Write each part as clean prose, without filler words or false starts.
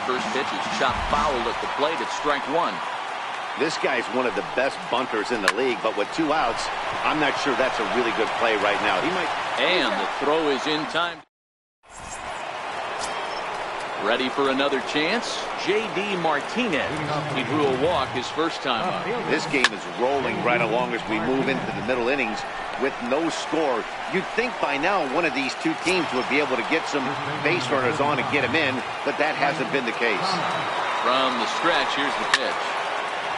first pitch is chopped foul at the plate at strike one. This guy's one of the best bunters in the league, but with 2 outs, I'm not sure that's a really good play right now. He might. And the throw is in time. Ready for another chance. J.D. Martinez. He drew a walk his first time up. This game is rolling right along as we move into the middle innings with no score. You'd think by now one of these two teams would be able to get some base runners on and get them in, but that hasn't been the case. From the stretch, here's the pitch.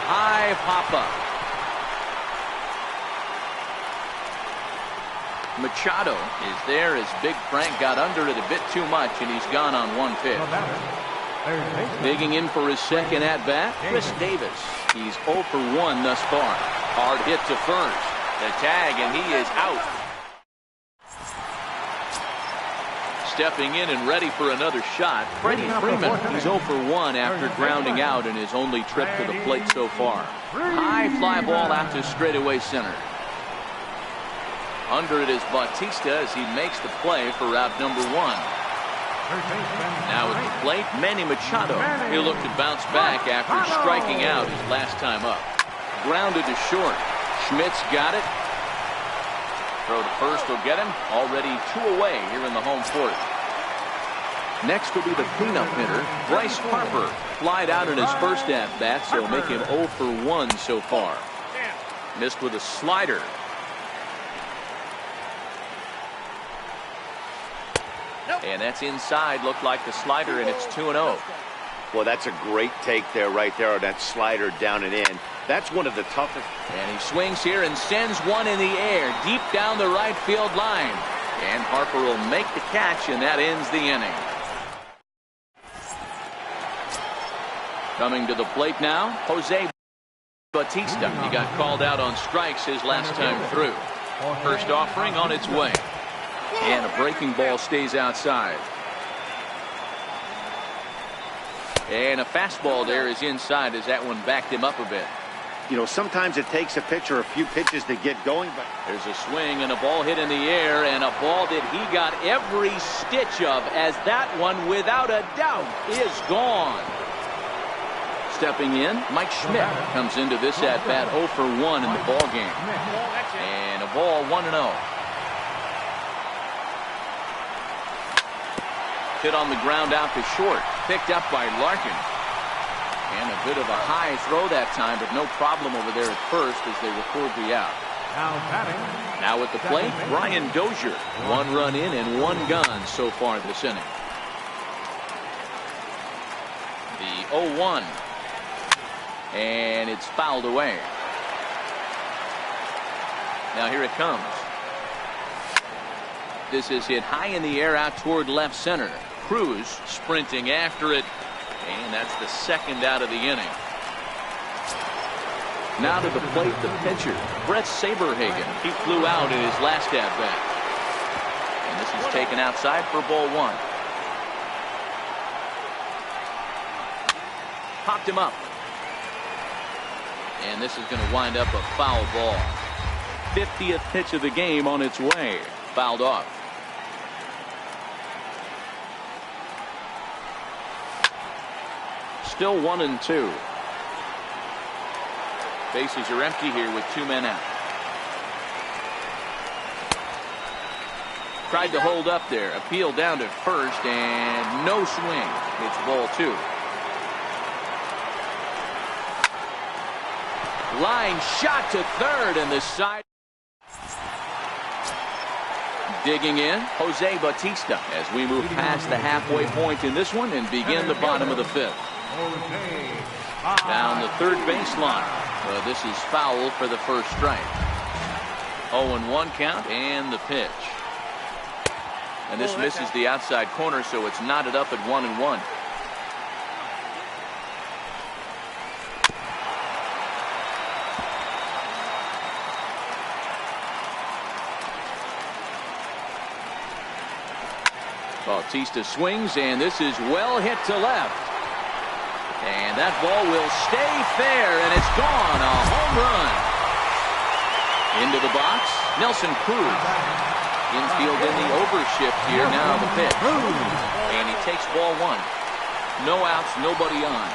High pop-up. Machado is there as Big Frank got under it a bit too much, and he's gone on one pitch. Digging in for his second at-bat, Chris Davis. He's 0 for 1 thus far. Hard hit to first. The tag, and he is out. Stepping in and ready for another shot, Freddie Freeman. He's 0 for 1 after grounding out in his only trip to the plate so far. High fly ball out to straightaway center. Under it is Bautista as he makes the play for route number 1. Now at the plate, Manny Machado. He'll look to bounce back after striking out his last time up. Grounded to short. Schmidt's got it. Throw to first will get him. Already 2 away here in the home fourth. Next will be the cleanup hitter, Bryce Harper. Flied out in his first at-bat, so make him 0 for 1 so far. Missed with a slider. And that's inside. Looked like the slider, and it's 2-0. Well, that's a great take there, right there on that slider down and in. That's one of the toughest. And he swings here and sends one in the air, deep down the right field line. And Harper will make the catch, and that ends the inning. Coming to the plate now, Jose Bautista. He got called out on strikes his last time through. First offering on its way. And a breaking ball stays outside. And a fastball there is inside as that one backed him up a bit. You know, sometimes it takes a pitcher a few pitches to get going, but there's a swing and a ball hit in the air, and a ball that he got every stitch of, as that one, without a doubt, is gone. Stepping in, Mike Schmidt comes into this at-bat 0 for 1 in the ball game. And a ball 1-0. Hit on the ground out to short. Picked up by Larkin. And a bit of a high throw that time, but no problem over there at first as they record the out. Now at the plate, Brian Dozier. 1 run in and 1 gone so far this inning. The 0-1. And it's fouled away. Now here it comes. This is hit high in the air out toward left center. Cruz sprinting after it, and that's the second out of the inning. Now to the plate, the pitcher, Brett Saberhagen. He flew out in his last at-bat. And this is taken outside for ball 1. Popped him up. And this is going to wind up a foul ball. 50th pitch of the game on its way. Fouled off. Still 1-2. Bases are empty here with 2 men out. Tried to hold up there. Appeal down to first, and no swing. It's ball 2. Line shot to third, and the side. Digging in, Jose Bautista as we move past the halfway point in this one and begin the bottom of the 5th. Down the third baseline. This is foul for the first strike. 0-1 count and the pitch. And this misses the outside corner, so it's knotted up at 1-1. Bautista swings, and this is well hit to left. And that ball will stay fair, and it's gone. A home run. Into the box, Nelson Cruz. Infield in the overshift here. Now the pitch. And he takes ball 1. No outs, nobody on.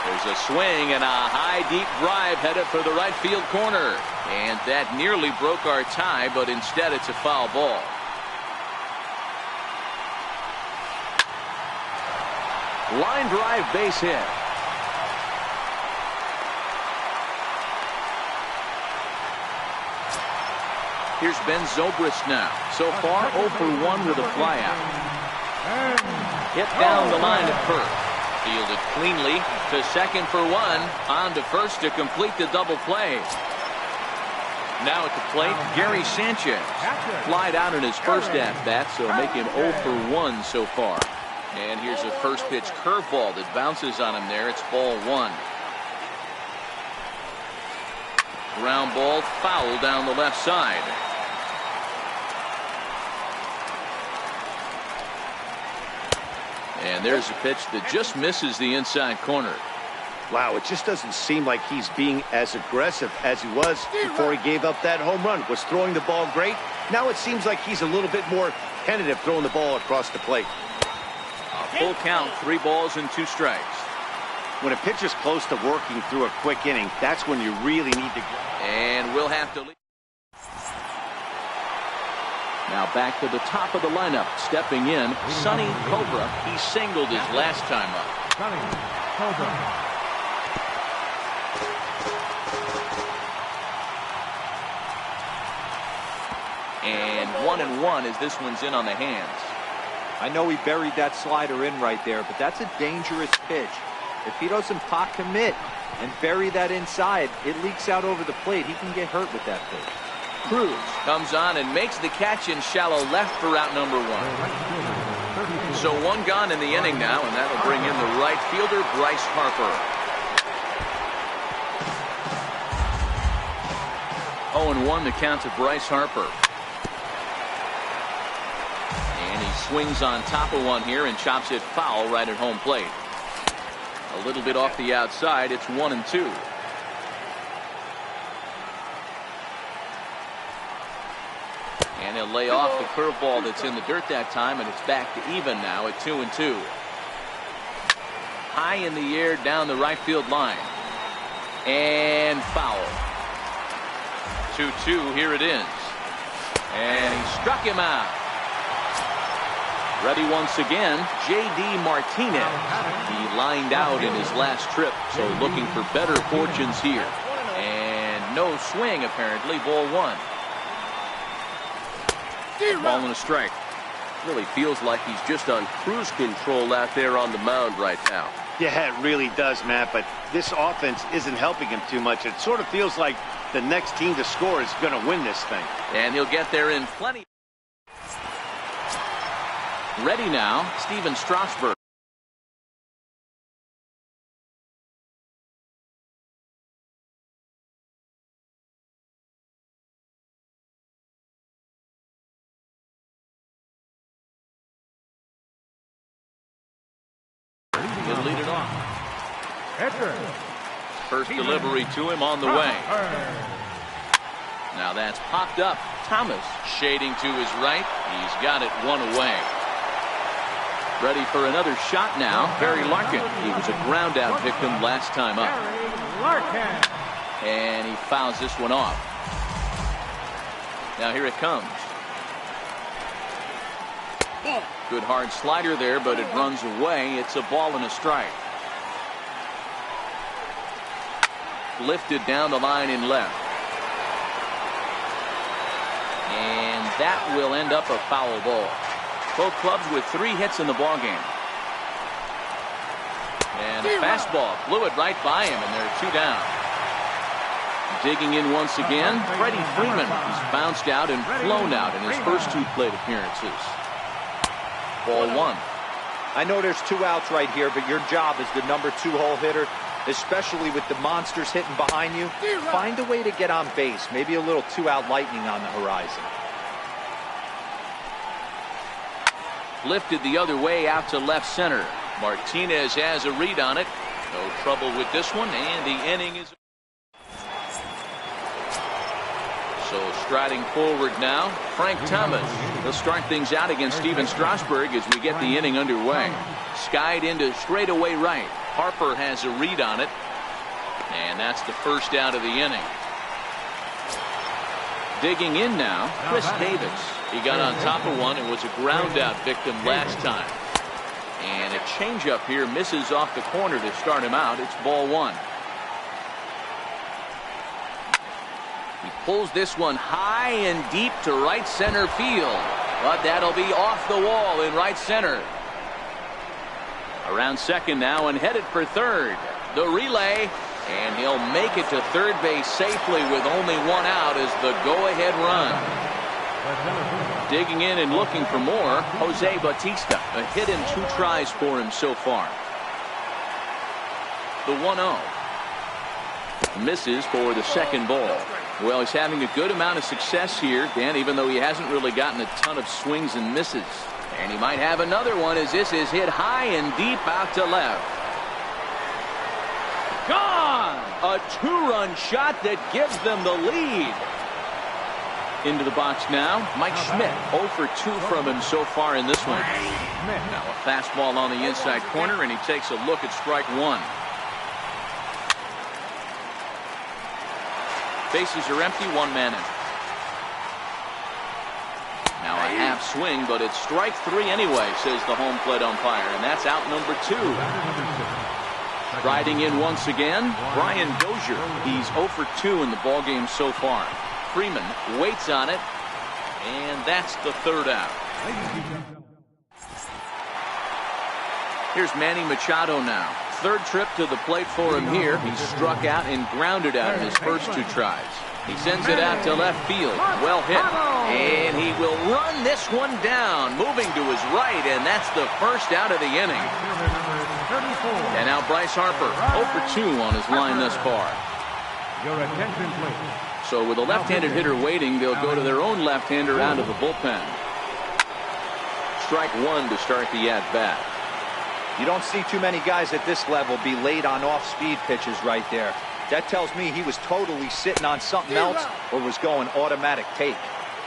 There's a swing and a high, deep drive headed for the right field corner. And that nearly broke our tie, but instead it's a foul ball. Line drive base hit. Here's Ben Zobrist now. So far 0 for 1 with a flyout. Hit down the line at first. Fielded cleanly to second for 1. On to first to complete the double play. Now at the plate, Gary Sanchez. Flied out in his first at-bat, so make him 0 for 1 so far. And here's a first pitch curveball that bounces on him there. It's ball 1. Ground ball foul down the left side. And there's a pitch that just misses the inside corner. Wow, it just doesn't seem like he's being as aggressive as he was before he gave up that home run. Was throwing the ball great. Now it seems like he's a little bit more tentative throwing the ball across the plate. A full count, 3 balls and 2 strikes. When a pitcher's close to working through a quick inning, that's when you really need to go. And we'll have to leave. Now back to the top of the lineup. Stepping in, Sonny Cobra. He singled his last time up. Sonny Cobra. And 1-1 as this one's in on the hands. I know he buried that slider in right there, but that's a dangerous pitch. If he doesn't pot commit and bury that inside, it leaks out over the plate. He can get hurt with that pitch. Cruz comes on and makes the catch in shallow left for out number 1. So 1 gone in the inning now, and that'll bring in the right fielder, Bryce Harper. 0-1 the count to Bryce Harper. And he swings on top of one here and chops it foul right at home plate. A little bit off the outside. It's 1-2. And he'll lay off the curveball that's in the dirt that time, and it's back to even now at 2-2. High in the air down the right field line. And foul. 2-2, here it is. And he struck him out. Ready once again, J.D. Martinez. He lined out in his last trip, so looking for better fortunes here. And no swing, apparently, ball 1. Ball and a strike. Really feels like he's just on cruise control out there on the mound right now. Yeah, it really does, Matt, but this offense isn't helping him too much. It sort of feels like the next team to score is going to win this thing. And he'll get there in plenty. Ready now, Steven Strasburg. He'll lead it off. First delivery to him on the way. Now that's popped up. Thomas shading to his right. He's got it 1 away. Ready for another shot now. Barry Larkin. He was a ground out victim last time up. And he fouls this one off. Now here it comes. Good hard slider there, but it runs away. It's a ball and a strike. Lifted down the line in left. And that will end up a foul ball. Both clubs with 3 hits in the ballgame. And a fastball blew it right by him, and there are 2 down. Digging in once again, Freddie Freeman. He's bounced out and flown out in his first 2 plate appearances. Ball 1. I know there's 2 outs right here, but your job as the number 2 hole hitter, especially with the monsters hitting behind you, find a way to get on base. Maybe a little 2-out lightning on the horizon. Lifted the other way out to left center. Martinez has a read on it. No trouble with this one, and the inning is... So striding forward now, Frank Thomas. He'll start things out against Steven Strasburg as we get the inning underway. Skied into straightaway right. Harper has a read on it. And that's the first out of the inning. Digging in now, Chris Davis. He got on top of one and was a ground out victim last time. And a changeup here misses off the corner to start him out. It's ball one. He pulls this one high and deep to right center field. But that'll be off the wall in right center. Around second now and headed for third. The relay. And he'll make it to third base safely with only one out as the go-ahead run. Digging in and looking for more, Jose Bautista. A hit and 2 tries for him so far. The 1-0. Misses for the second ball. Well, he's having a good amount of success here, Dan, even though he hasn't really gotten a ton of swings and misses. And he might have another one as this is hit high and deep out to left. Gone! A 2-run shot that gives them the lead. Into the box now, Mike Schmidt. 0 for 2 from him so far in this one. Now a fastball on the inside corner, and he takes a look at strike one. Bases are empty, 1 man in. Now a half swing, but it's strike 3 anyway, says the home plate umpire, and that's out number 2. Riding in once again, Brian Dozier. He's 0 for 2 in the ballgame so far. Freeman waits on it, and that's the third out. Here's Manny Machado now. Third trip to the plate for him here. He struck out and grounded out in his first 2 tries. He sends it out to left field. Well hit. And he will run this one down, moving to his right, and that's the first out of the inning. And now Bryce Harper, 0 for 2 on his line thus far. So with a left-handed hitter waiting, they'll go to their own left-hander out of the bullpen. Strike 1 to start the at-bat. You don't see too many guys at this level be late on off-speed pitches right there. That tells me he was totally sitting on something else or was going automatic take.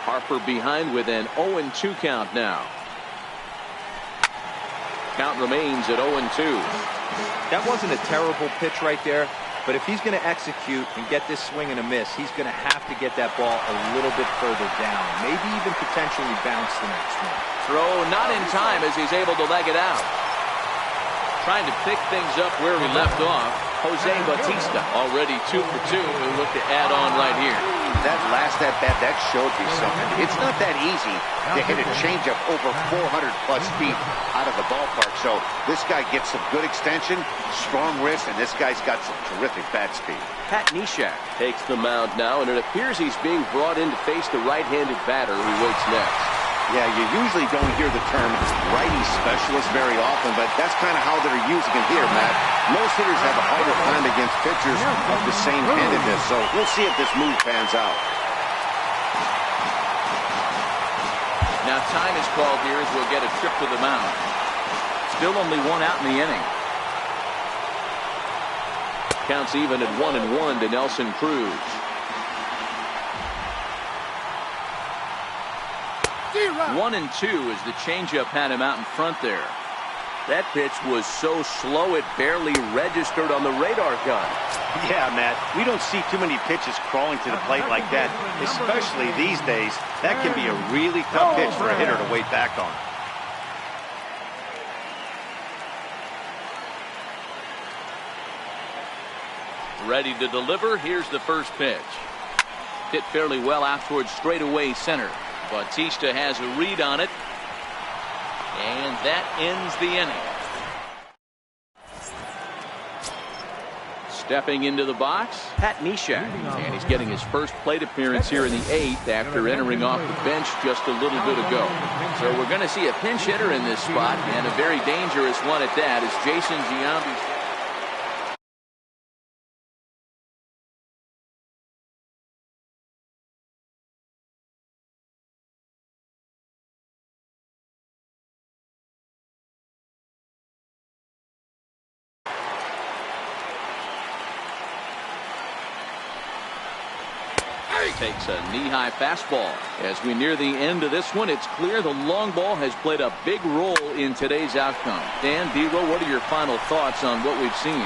Harper behind with an 0-2 count now. Count remains at 0-2. That wasn't a terrible pitch right there, but if he's going to execute and get this swing and a miss, he's going to have to get that ball a little bit further down, maybe even potentially bounce the next one. Throw not in time as he's able to leg it out. Trying to pick things up where we left off, Jose Bautista already 2 for 2. He'll look to add on right here. That last at-bat, that showed me something. It's not that easy to hit a changeup over 400-plus feet out of the ballpark. So this guy gets some good extension, strong wrist, and this guy's got some terrific bat speed. Pat Neshek takes the mound now, and it appears he's being brought in to face the right-handed batter who waits next. Yeah, you usually don't hear the term righty specialist very often, but that's kind of how they're using him here, Matt. Most hitters have a harder time against pitchers of the same handedness, so we'll see if this move pans out. Now time is called here as we'll get a trip to the mound. Still only 1 out in the inning. Counts even at 1-1 to Nelson Cruz. 1-2 as the changeup had him out in front there. That pitch was so slow it barely registered on the radar gun. Yeah, Matt, we don't see too many pitches crawling to the plate like that, especially these days. That can be a really tough pitch for a hitter to wait back on. Ready to deliver. Here's the first pitch. Hit fairly well out towards straightaway center. Bautista has a read on it. And that ends the inning. Stepping into the box, Pat Neshek. And he's getting his first plate appearance here in the 8th after entering off the bench just a little bit ago. So we're going to see a pinch hitter in this spot, and a very dangerous one at that, as Jason Giambi. Takes a knee-high fastball. As we near the end of this one, it's clear the long ball has played a big role in today's outcome. Dan, Dero, what are your final thoughts on what we've seen?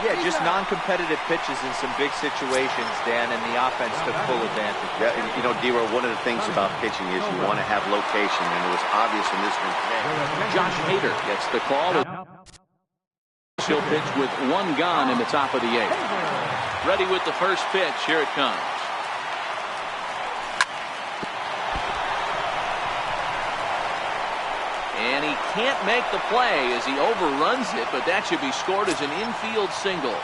Yeah, just non-competitive pitches in some big situations, Dan, and the offense took full advantage. Yeah, and, you know, Dero, one of the things about pitching is you want to have location, and it was obvious in this one today. Josh Hader gets the call. He'll pitch with one gone in the top of the eighth. Ready with the first pitch. Here it comes. And he can't make the play as he overruns it, but that should be scored as an infield single.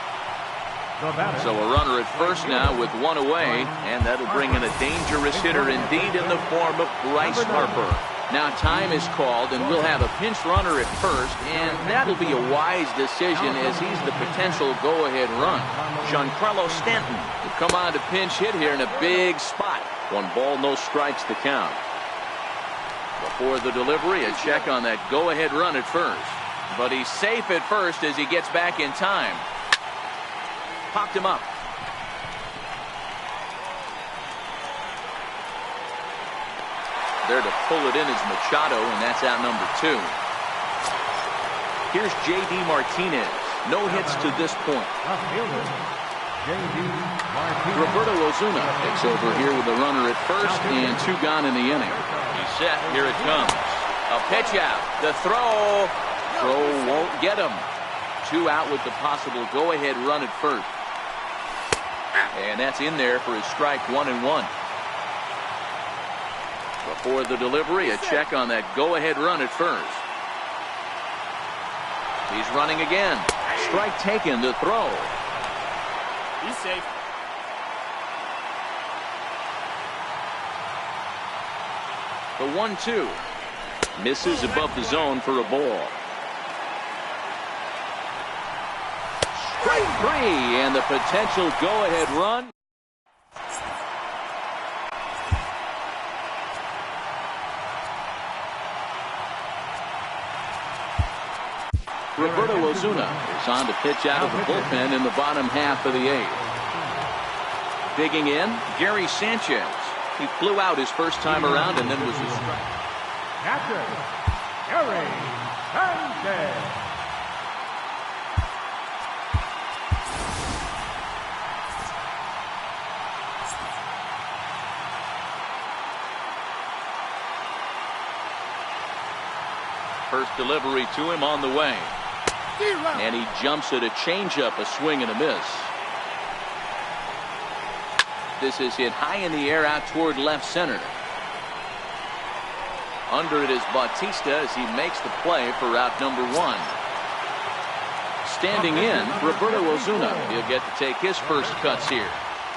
So a runner at first now with one away, and that'll bring in a dangerous hitter indeed in the form of Bryce Harper. Now time is called, and we'll have a pinch runner at first, and that'll be a wise decision as he's the potential go-ahead run. Giancarlo Stanton will come on to pinch hit here in a big spot. 1 ball, no strikes to count. Before the delivery, a check on that go-ahead run at first. But he's safe at first as he gets back in time. Popped him up. There to pull it in is Machado, and that's out number 2. Here's J.D. Martinez. No hits to this point. Roberto Ozuna takes over here with a runner at first and 2 gone in the inning. He's set. Here it comes. A pitch out. The throw. Throw won't get him. 2 out with the possible go-ahead run at first. And that's in there for his strike 1-1. Before the delivery, a check on that go-ahead run at first. He's running again. Strike taken, the throw. He's safe. The 1-2. Misses above the zone for a ball. Strike 3, and the potential go-ahead run. Roberto Ozuna is on to pitch out of the bullpen in the bottom half of the 8th. Digging in, Gary Sanchez. He flew out his first time around and then was a strike. Catcher, Gary Sanchez. First delivery to him on the way. And he jumps at a changeup, a swing and a miss. This is hit high in the air out toward left center. Under it is Bautista as he makes the play for route number 1. Standing in, Roberto Ozuna. He'll get to take his first cuts here.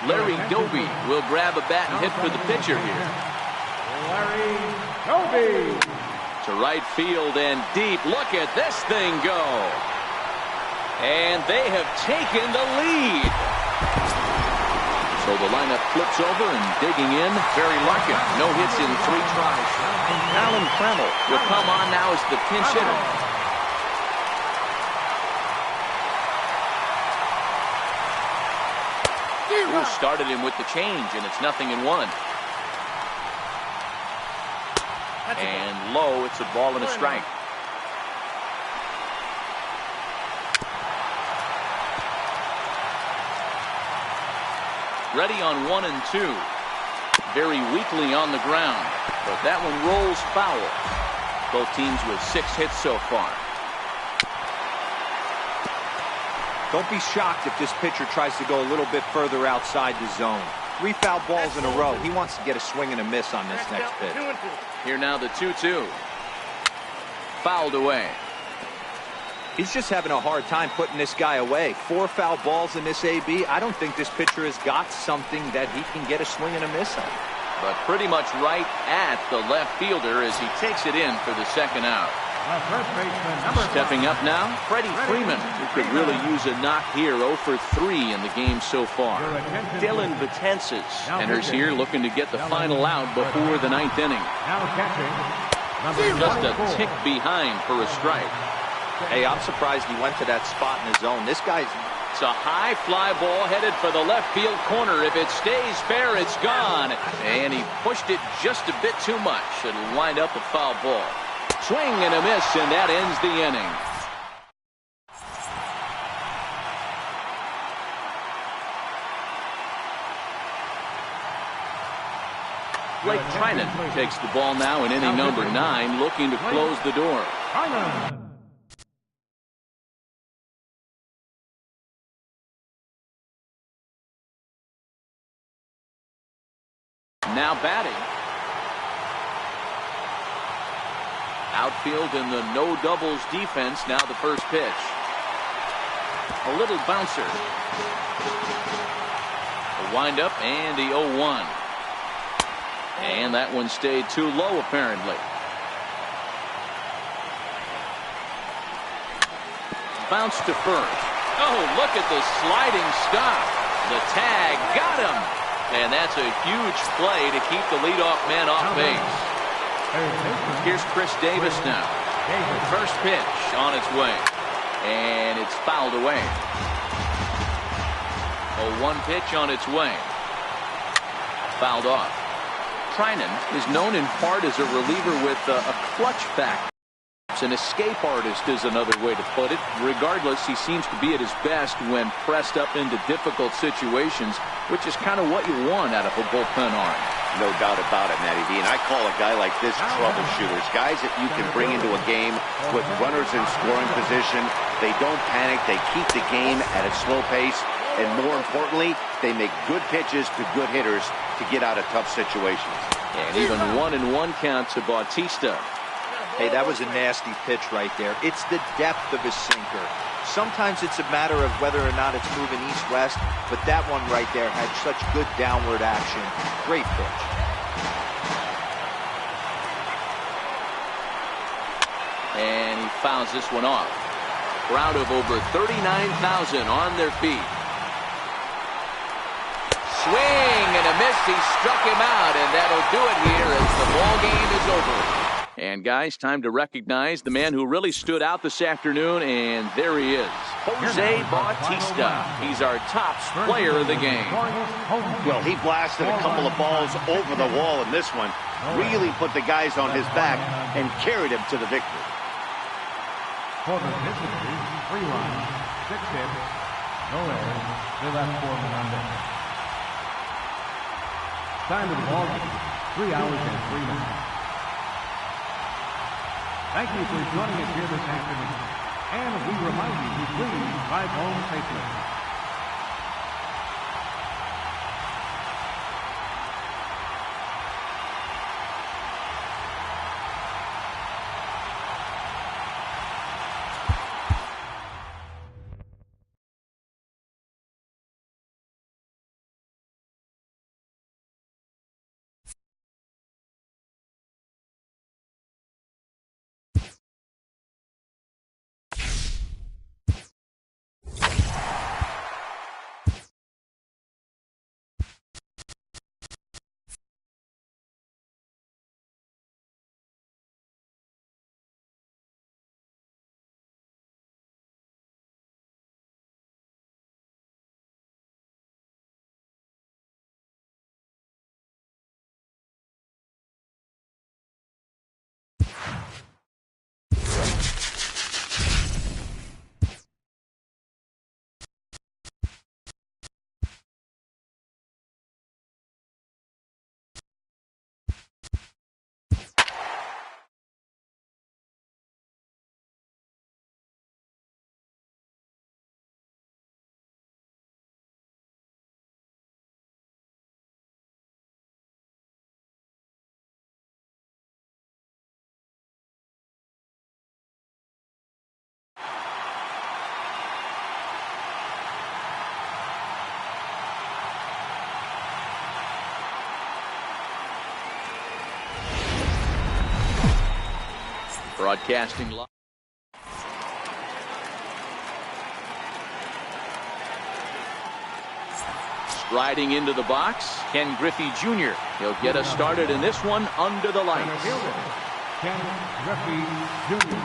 Larry Doby will grab a bat and hit for the pitcher here. Larry Doby. To right field and deep. Look at this thing go. And they have taken the lead. So the lineup flips over and digging in, Barry Larkin. No hits in 3 tries. Alan Trammell will come on now as the pinch hitter. Who started him with the change, and it's 0-1. And low, it's a ball and a strike. Ready on 1 and 2. Very weakly on the ground, but that one rolls foul. Both teams with 6 hits so far. Don't be shocked if this pitcher tries to go a little bit further outside the zone. 3 foul balls in a row. He wants to get a swing and a miss on this next pitch. Here now the 2-2. Fouled away. He's just having a hard time putting this guy away. 4 foul balls in this AB. I don't think this pitcher has got something that he can get a swing and a miss on. But pretty much right at the left fielder as he takes it in for the second out. Stepping up now, Freddie Freeman, who could really use a knock here. 0 for 3 in the game so far. Dylan Betances enters here looking to get the final out before the 9th inning. Just a tick behind for a strike. Hey, I'm surprised he went to that spot in his zone. This guy's It's a high fly ball headed for the left field corner. If it stays fair, it's gone. And he pushed it just a bit too much. It'll wind up a foul ball. Swing and a miss, and that ends the inning. Blake Trinan takes the ball now in inning number 9, looking to close the door. Now batting. Outfield in the no doubles defense. Now the first pitch. A little bouncer. A windup and the 0-1. And that one stayed too low, apparently. Bounce to first. Oh, look at the sliding stop. The tag got him. And that's a huge play to keep the leadoff man off base. Here's Chris Davis now. First pitch on its way. And it's fouled away. A 1 pitch on its way. Fouled off. Trinan is known in part as a reliever with a clutch factor. An escape artist is another way to put it. Regardless, he seems to be at his best when pressed up into difficult situations, which is kind of what you want out of a bullpen arm. No doubt about it, Matty V. And I call a guy like this troubleshooters. Guys that you can bring into a game with runners in scoring position. They don't panic. They keep the game at a slow pace. And more importantly, they make good pitches to good hitters to get out of tough situations. And even 1-1 count to Bautista. Hey, that was a nasty pitch right there. It's the depth of his sinker. Sometimes it's a matter of whether or not it's moving east-west, but that one right there had such good downward action. Great pitch. And he fouls this one off. Crowd of over 39,000 on their feet. Swing and a miss. He struck him out, and that'll do it here as the ball game is over. And guys, time to recognize the man who really stood out this afternoon, and there he is, Jose Bautista. He's our top player of the game. Well, he blasted a couple of balls over the wall in this one. Really put the guys on his back and carried him to the victory. For the Mississippi, 3 runs, 6 hits, no errors. They left 4 men on base. Time of the ball game, 3 hours and 3 minutes. Thank you for joining us here this afternoon. And we remind you to please drive home safely. Broadcasting live. Striding into the box, Ken Griffey Jr. He'll get us started in this one under the lights. Ken Griffey Jr.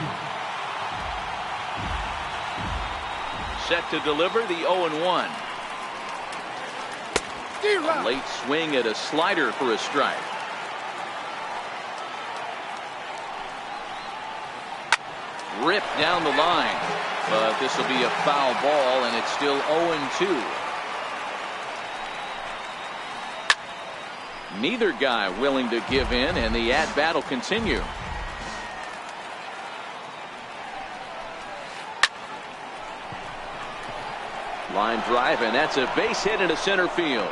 Set to deliver the 0-1. A late swing at a slider for a strike. Ripped down the line, but this will be a foul ball, and it's still 0-2. Neither guy willing to give in, and the at-bat will continue. Line drive, and that's a base hit into center field.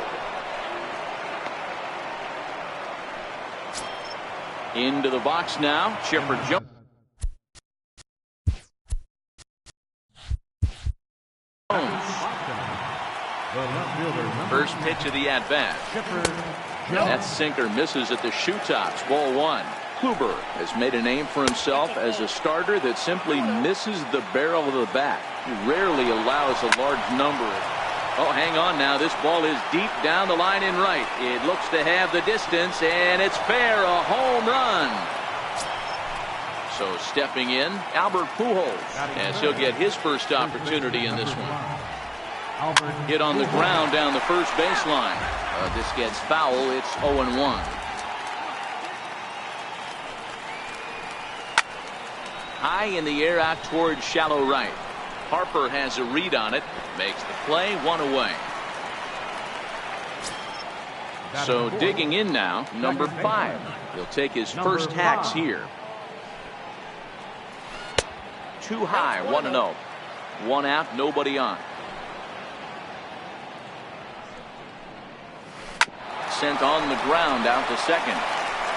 Into the box now, Chipper Jones. First pitch of the at-bat. That sinker misses at the shoe tops. Ball one. Kluber has made a name for himself as a starter that simply misses the barrel of the bat. He rarely allows a large number. Oh, hang on now. This ball is deep down the line in right. It looks to have the distance, and it's fair. A home run. So stepping in, Albert Pujols, as he'll get his first opportunity in this one. Hit on the ground down the first baseline. This gets foul. It's 0-1. High in the air out towards shallow right. Harper has a read on it. Makes the play, one away. So digging in now, number 5. He'll take his first hacks here. Too high, 1-0. One out, nobody on. Sent on the ground out to second.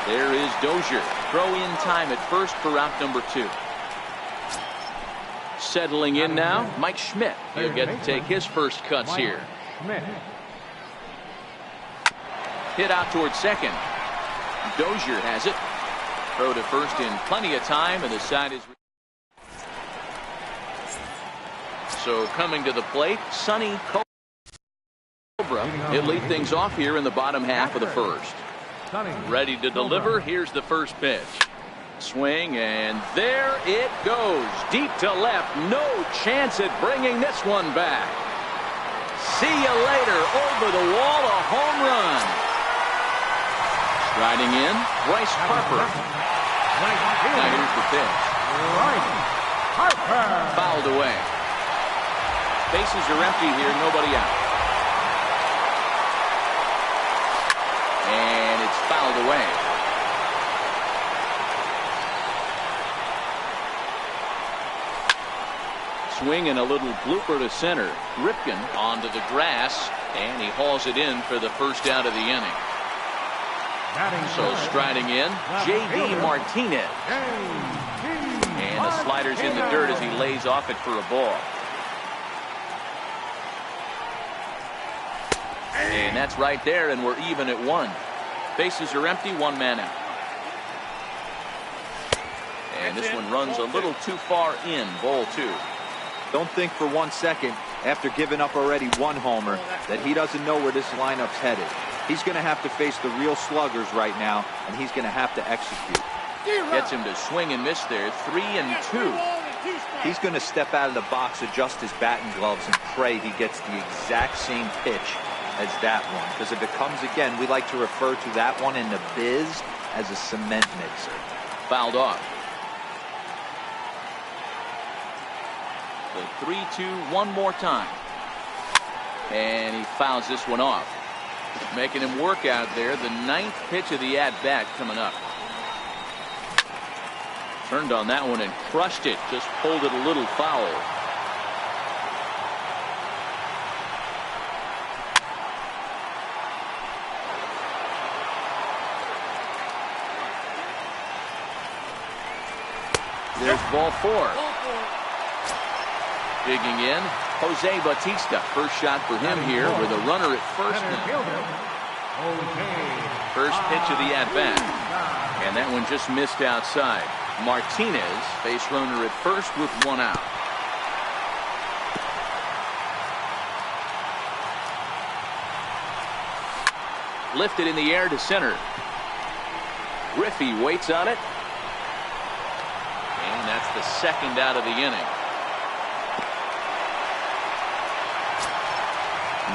There is Dozier. Throw in time at first for out number 2. Settling in now, Mike Schmidt. He'll get to take his first cuts here. Hit out towards second. Dozier has it. Throw to first in plenty of time, and the side is. So coming to the plate, Sonny Cobra. He'll lead things off here in the bottom half of the first. Ready to deliver. Here's the first pitch. Swing, and there it goes. Deep to left. No chance at bringing this one back. See you later. Over the wall, a home run. Striding in, Bryce Harper. Now here's the pitch. Fouled away. Bases are empty here, nobody out. And it's fouled away. Swing and a little blooper to center. Ripken onto the grass, and he hauls it in for the first out of the inning. So striding in, J.D. Martinez. And the slider's in the dirt as he lays off it for a ball. And that's right there, and we're even at 1. Bases are empty, 1 man out. And this one runs a little too far in, ball 2. Don't think for 1 second, after giving up already 1 homer, that he doesn't know where this lineup's headed. He's going to have to face the real sluggers right now, and he's going to have to execute. Gets him to swing and miss there, 3-2. He's going to step out of the box, adjust his batting gloves, and pray he gets the exact same pitch as that one. Because if it comes again, we like to refer to that one in the biz as a cement mixer. Fouled off. The 3-2 one more time. And he fouls this one off. Making him work out there. The 9th pitch of the at-bat coming up. Turned on that one and crushed it. Just pulled it a little foul. There's ball 4. Digging in, Jose Bautista. First shot for him here with a runner at first. First pitch of the at-bat. And that one just missed outside. Martinez, base runner at first with 1 out. Lifted in the air to center. Griffey waits on it. And that's the 2nd out of the inning.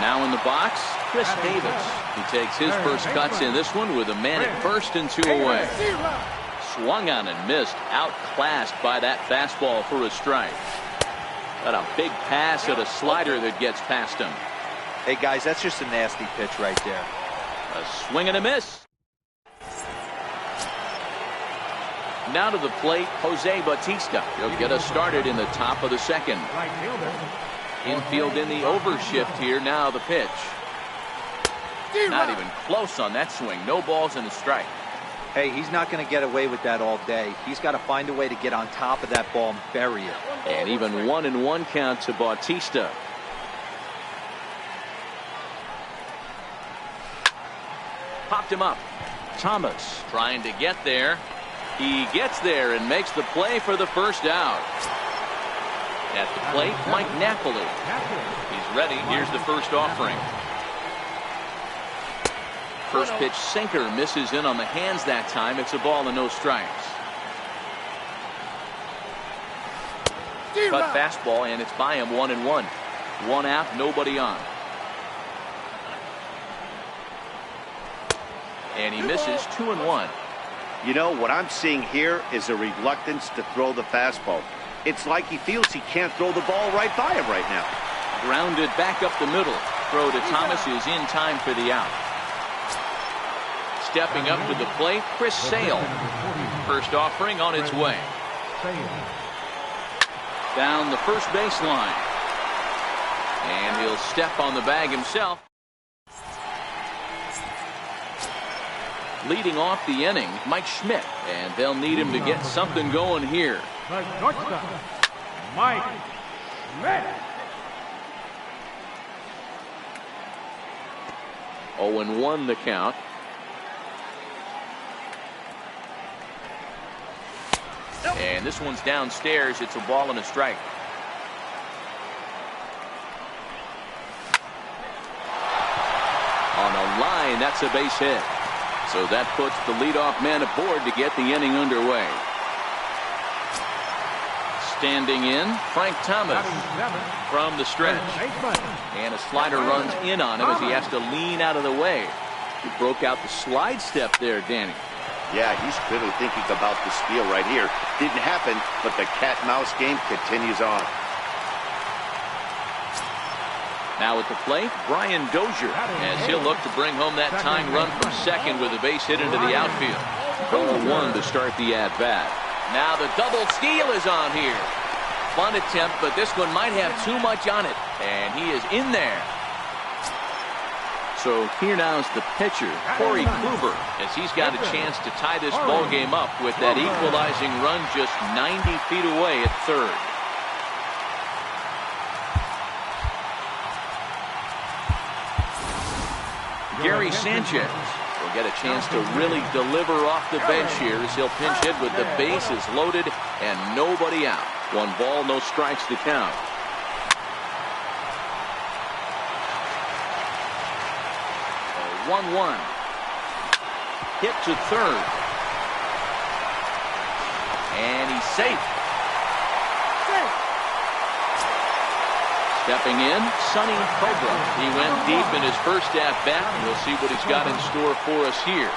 Now in the box, Chris Davis. He takes his first cuts in this one with a man at first and 2 away. Swung on and missed, outclassed by that fastball for a strike. Got a big pass at a slider that gets past him. Hey, guys, that's just a nasty pitch right there. A swing and a miss. Now to the plate, Jose Bautista. He'll get us started in the top of the second. Infield in the overshift here. Now the pitch. Not even close on that swing. No balls and a strike. Hey, he's not going to get away with that all day. He's got to find a way to get on top of that ball and bury it. And even 1-1 count to Bautista. Popped him up. Thomas trying to get there. He gets there and makes the play for the first out. At the plate, Mike Napoli. He's ready. Here's the first offering. First pitch sinker misses in on the hands that time. It's a ball and no strikes. Cut fastball and it's by him 1-1. 1 out, nobody on. And he misses 2-1. You know, what I'm seeing here is a reluctance to throw the fastball. It's like he feels he can't throw the ball right by him right now. Grounded back up the middle. Throw to Thomas is in time for the out. Stepping up to the plate, Chris Sale. First offering on its way. Down the first baseline. And he'll step on the bag himself. Leading off the inning, Mike Schmidt. And they'll need him to get something going here. Mike Schmidt. 0-1 the count. And this one's downstairs. It's a ball and a strike. On a line, that's a base hit. So that puts the leadoff man aboard to get the inning underway. Standing in, Frank Thomas from the stretch. And a slider runs in on him as he has to lean out of the way. He broke out the slide step there, Danny. Yeah, he's clearly thinking about the steal right here. Didn't happen, but the cat-mouse game continues on. Now at the plate, Brian Dozier, as he'll look to bring home that tying run from second with a base hit into the outfield. 0-1 to start the at-bat. Now the double steal is on here. Fun attempt, but this one might have too much on it. And he is in there. So here now is the pitcher, Corey Kluber, as he's got a chance to tie this ball game up with that equalizing run just 90 feet away at third. Gary Sanchez will get a chance to really deliver off the bench here as he'll pinch hit with the bases loaded and nobody out. 1 ball, no strikes to count. 1-1. Hit to third. And he's safe. Stepping in, Sonny Cobra. He went deep in his first at-bat, and we'll see what he's got in store for us here.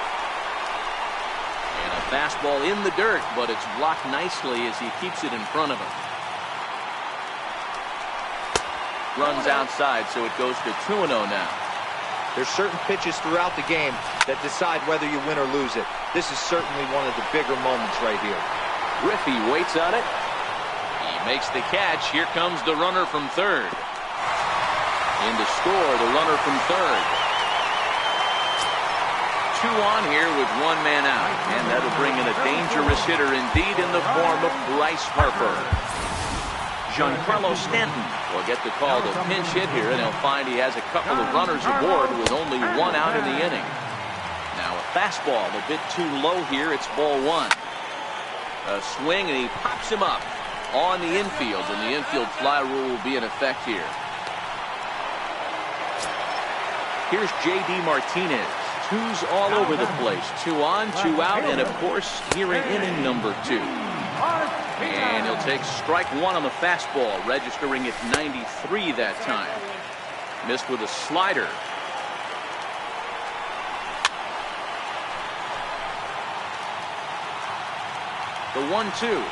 And a fastball in the dirt, but it's blocked nicely as he keeps it in front of him. Runs outside, so it goes to 2-0 now. There's certain pitches throughout the game that decide whether you win or lose it. This is certainly one of the bigger moments right here. Griffey waits on it. He makes the catch. Here comes the runner from third. In to score, the runner from third. 2 on here with 1 man out. And that'll bring in a dangerous hitter indeed in the form of Bryce Harper. Giancarlo Stanton will get the call to pinch hit here, and he'll find he has a couple of runners aboard with only 1 out in the inning. Now a fastball a bit too low here. It's ball 1. A swing, and he pops him up on the infield, and the infield fly rule will be in effect here. Here's J.D. Martinez. 2s all over the place. 2 on, 2 out, and of course here in inning number 2. And he'll take strike 1 on the fastball, registering at 93 that time. Missed with a slider. The 1-2.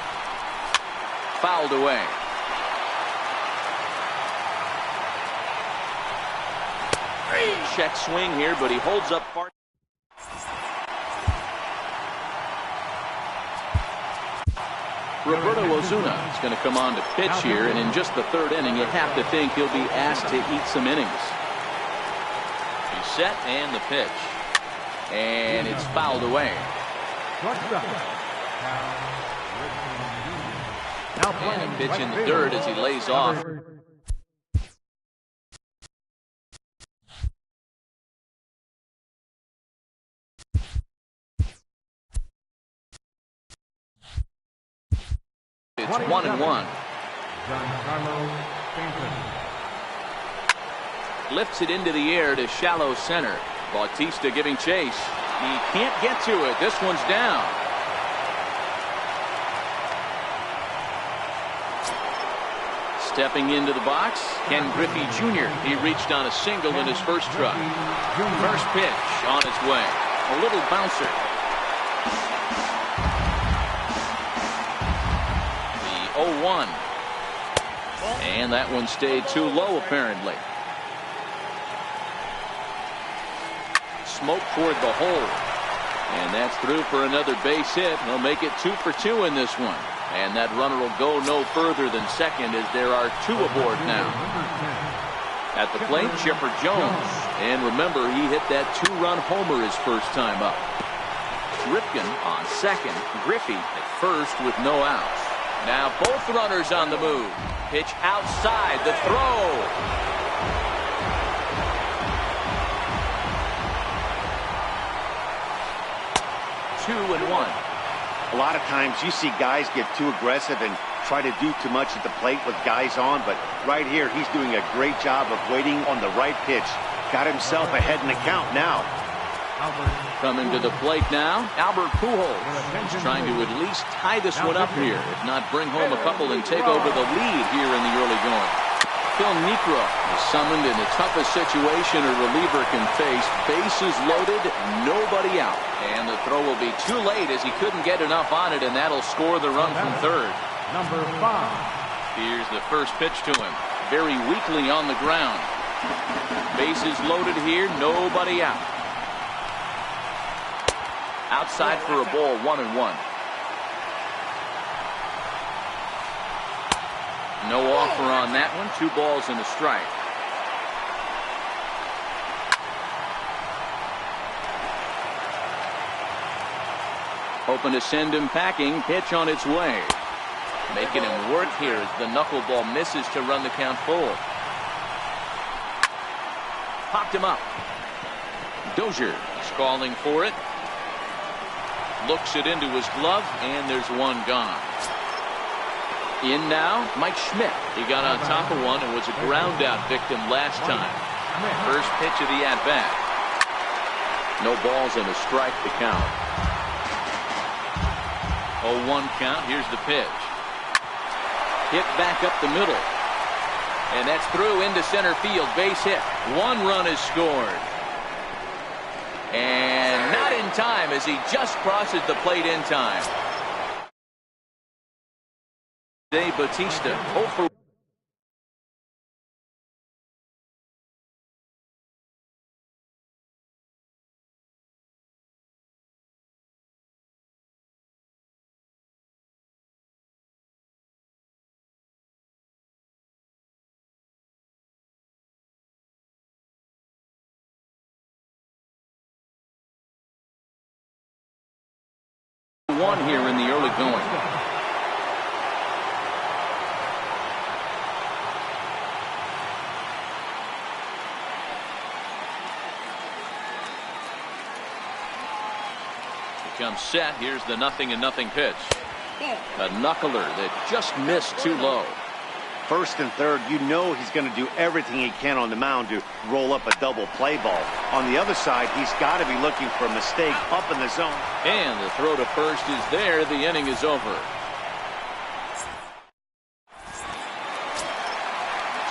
Fouled away. Check swing here, but he holds up far. Roberto Osuna is going to come on to pitch here, and in just the third inning, you have to think he'll be asked to eat some innings. He's set, and the pitch. And it's fouled away. And a pitch in the dirt as he lays off. It's 1-1. Lifts it into the air to shallow center. Bautista giving chase. He can't get to it. This one's down. Stepping into the box, Ken Griffey Jr. He reached on a single in his first try. First pitch on its way. A little bouncer. The 0-1. And that one stayed too low, apparently. Smoke toward the hole. And that's through for another base hit. He'll make it 2 for 2 in this one. And that runner will go no further than second as there are 2 aboard now. At the plate, Chipper Jones. And remember, he hit that 2-run homer his first time up. Ripken on second. Griffey at first with no outs. Now both runners on the move. Pitch outside. The throw. Two and one. A lot of times you see guys get too aggressive and try to do too much at the plate with guys on, but right here he's doing a great job of waiting on the right pitch. Got himself ahead in the count now. Coming to the plate now, Albert Pujols. He's trying to at least tie this one up here, if not bring home a couple and take over the lead here in the early going. Phil Niekro is summoned in the toughest situation a reliever can face. Bases loaded, nobody out. And the throw will be too late as he couldn't get enough on it, and that'll score the run from third. Number 5. Here's the first pitch to him. Very weakly on the ground. Bases loaded here, nobody out. Outside for a ball, 1-1. No offer on that one. 2 balls and a strike. Hoping to send him packing. Pitch on its way. Making him work here as the knuckleball misses to run the count full. Popped him up. Dozier is calling for it. Looks it into his glove, and there's one gone. In now, Mike Schmidt. He got on top of one and was a ground out victim last time. First pitch of the at-bat. No balls and a strike to count. 0-1 count. Here's the pitch. Hit back up the middle. And that's through into center field. Base hit. 1 run is scored. And not in time as he just crosses the plate in time. Bautista 0 for one here in the early going. Comes set. Here's the 0-0 pitch. A knuckler that just missed too low. First and third, you know he's going to do everything he can on the mound to roll up a double play ball. On the other side, he's got to be looking for a mistake up in the zone. And the throw to first is there. The inning is over.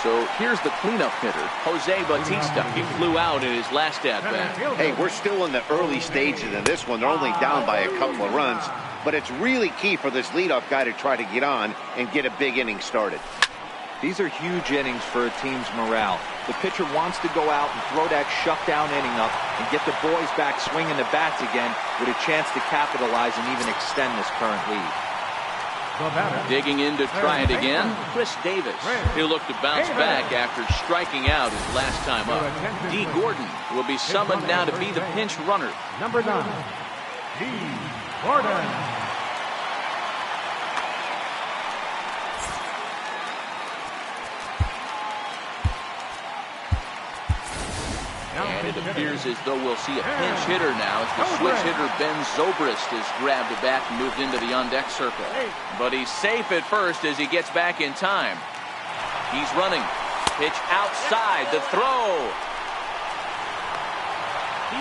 So here's the cleanup hitter, Jose Bautista. He flew out in his last at-bat. Hey, we're still in the early stages of this one. They're only down by a couple of runs, but it's really key for this leadoff guy to try to get on and get a big inning started. These are huge innings for a team's morale. The pitcher wants to go out and throw that shutdown inning up and get the boys back swinging the bats again with a chance to capitalize and even extend this current lead. Digging in to try it again, Chris Davis. He'll look to bounce back after striking out his last time up. D. Gordon will be summoned now to be the pinch runner. Number 9, D. Gordon. And it appears as though we'll see a pinch hitter now as the switch hitter Ben Zobrist has grabbed the bat and moved into the on-deck circle. But he's safe at first as he gets back in time. He's running. Pitch outside. The throw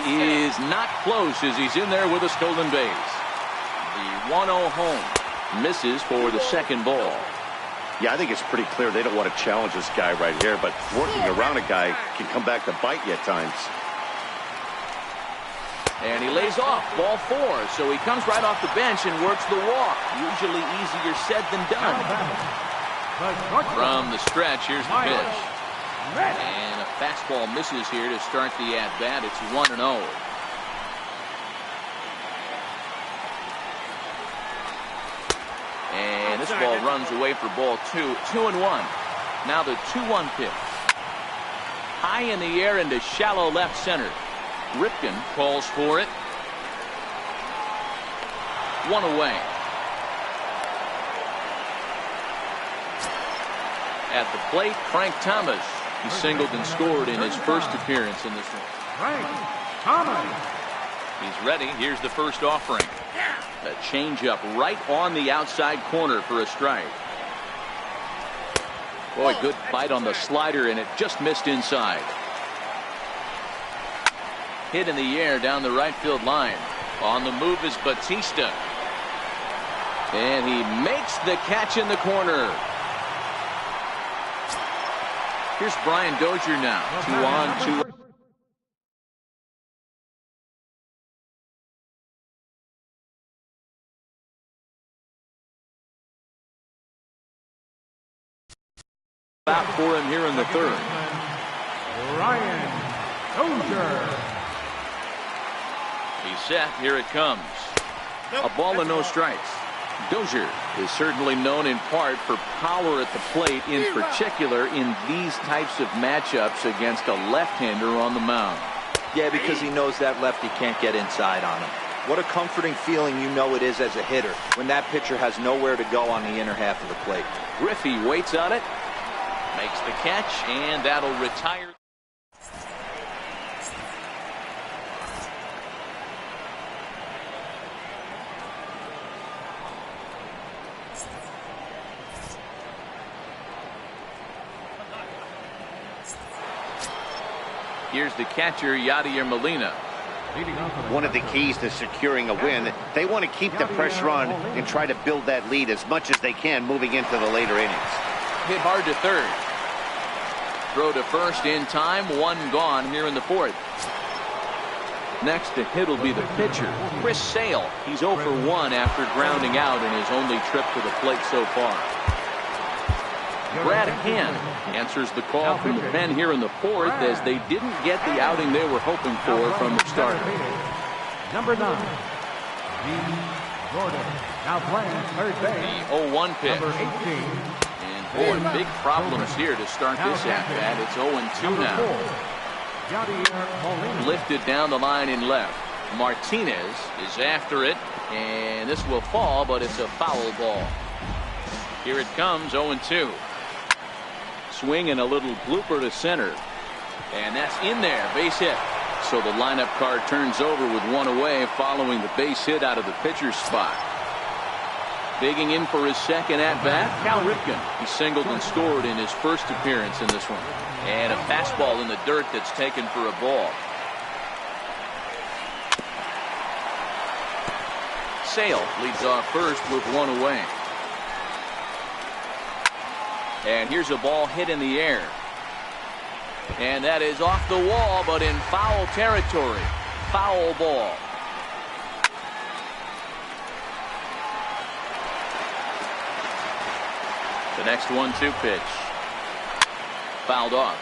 is not close as he's in there with a stolen base. The 1-0 home misses for the second ball. Yeah, I think it's pretty clear they don't want to challenge this guy right here, but working around a guy can come back to bite you at times. And he lays off, ball 4, so he comes right off the bench and works the walk. Usually easier said than done. From the stretch, here's the pitch. And a fastball misses here to start the at-bat. It's 1-0. And this ball runs away for ball 2. 2-1. Now the 2-1 pitch. High in the air into shallow left center. Ripken calls for it. 1 away. At the plate, Frank Thomas. He singled and scored in his first appearance in this one. Frank Thomas. He's ready. Here's the first offering. A changeup right on the outside corner for a strike. Boy, good bite on the slider, and it just missed inside. Hit in the air down the right field line. On the move is Bautista. And he makes the catch in the corner. Here's Brian Dozier now. 2 on, 2. Out for him here in the third. Brian Dozier. He's set. Here it comes. A ball and no strikes. Dozier is certainly known in part for power at the plate, in particular in these types of matchups against a left-hander on the mound. Yeah, because he knows that lefty can't get inside on him. What a comforting feeling you know it is as a hitter when that pitcher has nowhere to go on the inner half of the plate. Griffey waits on it. Makes the catch, and that'll retire. Here's the catcher, Yadier Molina. One of the keys to securing a win, they want to keep the pressure on and try to build that lead as much as they can moving into the later innings. Hit hard to third. Throw to first in time. 1 gone here in the fourth. Next to hit will be the pitcher, Chris Sale. He's 0 for 1 after grounding out in his only trip to the plate so far. Brad Hand answers the call from the pen here in the fourth as they didn't get the outing they were hoping for from the start. Number 9, D. Gordon. Now playing third base. The 0-1 pitch. Number 18. And boy, big problems here to start this at-bat. It's 0-2 now. Lifted down the line in left. Martinez is after it, and this will fall, but it's a foul ball. Here it comes, 0-2. Swing and a little blooper to center. And that's in there, base hit. So the lineup card turns over with 1 away following the base hit out of the pitcher's spot. Digging in for his second at-bat, Cal Ripken. He singled and scored in his first appearance in this one. And a fastball in the dirt that's taken for a ball. Sale leads off first with 1 away. And here's a ball hit in the air. And that is off the wall, but in foul territory. Foul ball. The next 1-2 pitch. Fouled off.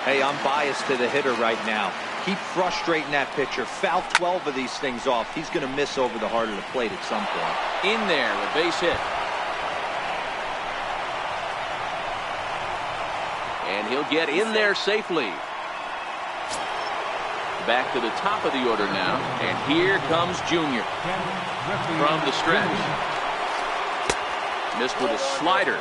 Hey, I'm biased to the hitter right now. Keep frustrating that pitcher. Foul 12 of these things off. He's going to miss over the heart of the plate at some point. In there, a base hit. And he'll get in there safely. Back to the top of the order now. And here comes Junior from the stretch. Missed with a slider.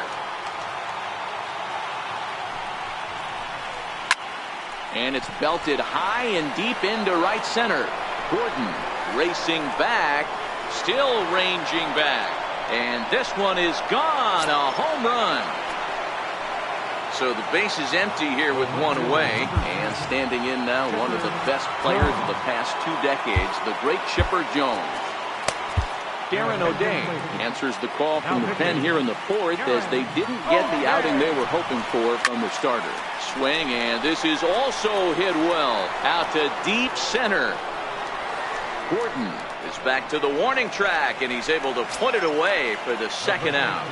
And it's belted high and deep into right center. Gordon racing back, still ranging back. And this one is gone, a home run. So the base is empty here with one away. And standing in now, one of the best players of the past 2 decades, the great Chipper Jones. Darren O'Day answers the call from the pen here in the 4th as they didn't get the outing they were hoping for from the starter. Swing, and this is also hit well out to deep center. Gordon is back to the warning track, and he's able to put it away for the second out.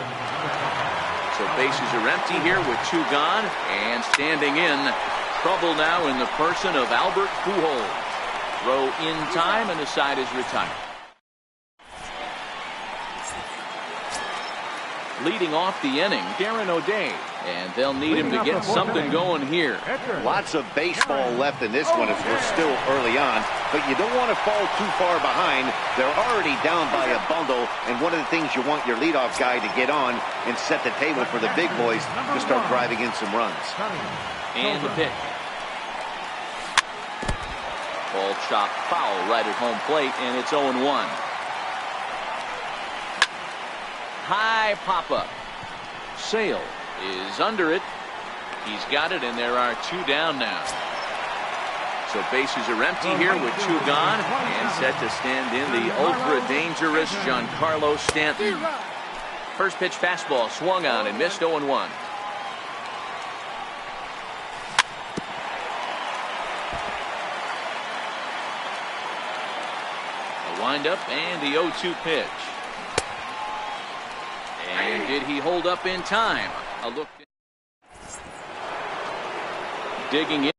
So bases are empty here with 2 gone, and standing in, trouble now in the person of Albert Pujols. Throw in time, and the side is retired. Leading off the inning, Darren O'Day, and they'll need him to get something going here. Lots of baseball left in this one as we're still early on, but you don't want to fall too far behind. They're already down by a bundle, and one of the things you want your leadoff guy to get on and set the table for the big boys to start driving in some runs. And the pitch. Ball chopped foul right at home plate, and it's 0-1. High pop-up. Sale is under it. He's got it, and there are 2 down now. So bases are empty here with 2 gone, and set to stand in the ultra-dangerous Giancarlo Stanton. First pitch fastball swung on and missed 0-1. A windup and the 0-2 pitch. And did he hold up in time? A look. Digging in.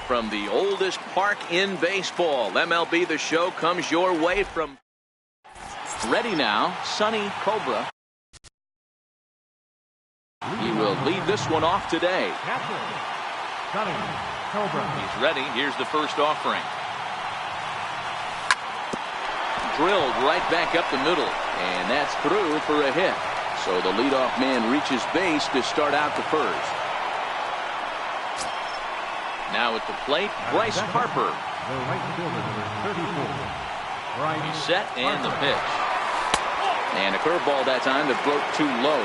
from the oldest park in baseball. MLB The Show comes your way from... Ready now, Sonny Cobra. He will lead this one off today. Sonny Cobra. He's ready. Here's the first offering. Drilled right back up the middle, and that's through for a hit. So the leadoff man reaches base to start out the first. Now at the plate, Bryce Harper. The right fielder, number 34. Bryce He's set, and the pitch. And a curveball that time that broke too low.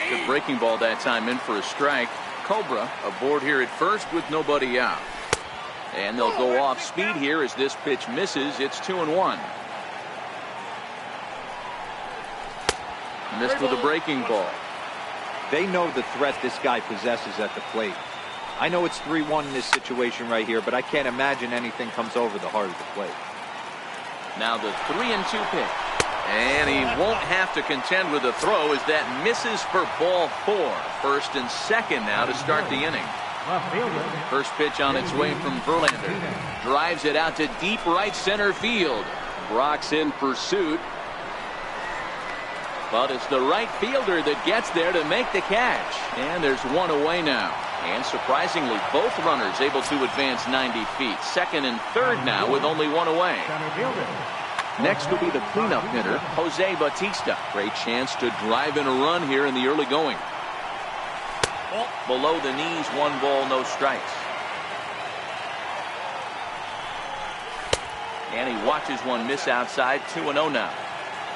Good breaking ball that time in for a strike. Cobra aboard here at first with nobody out. And they'll go off speed here as this pitch misses. It's 2-1. Missed with a breaking ball. They know the threat this guy possesses at the plate. I know it's 3-1 in this situation right here, but I can't imagine anything comes over the heart of the plate. Now the 3-2 pitch. And he won't have to contend with a throw as that misses for ball 4. First and second now to start the inning. left fielder. First pitch on its way from Verlander. Drives it out to deep right center field. Brock's in pursuit. But it's the right fielder that gets there to make the catch. And there's one away now. And surprisingly, both runners able to advance 90 feet. Second and third now with only one away. Center fielder. Next will be the cleanup hitter, Jose Bautista. Great chance to drive in a run here in the early going. Below the knees, 1 ball, no strikes. And he watches one miss outside, 2-0 now.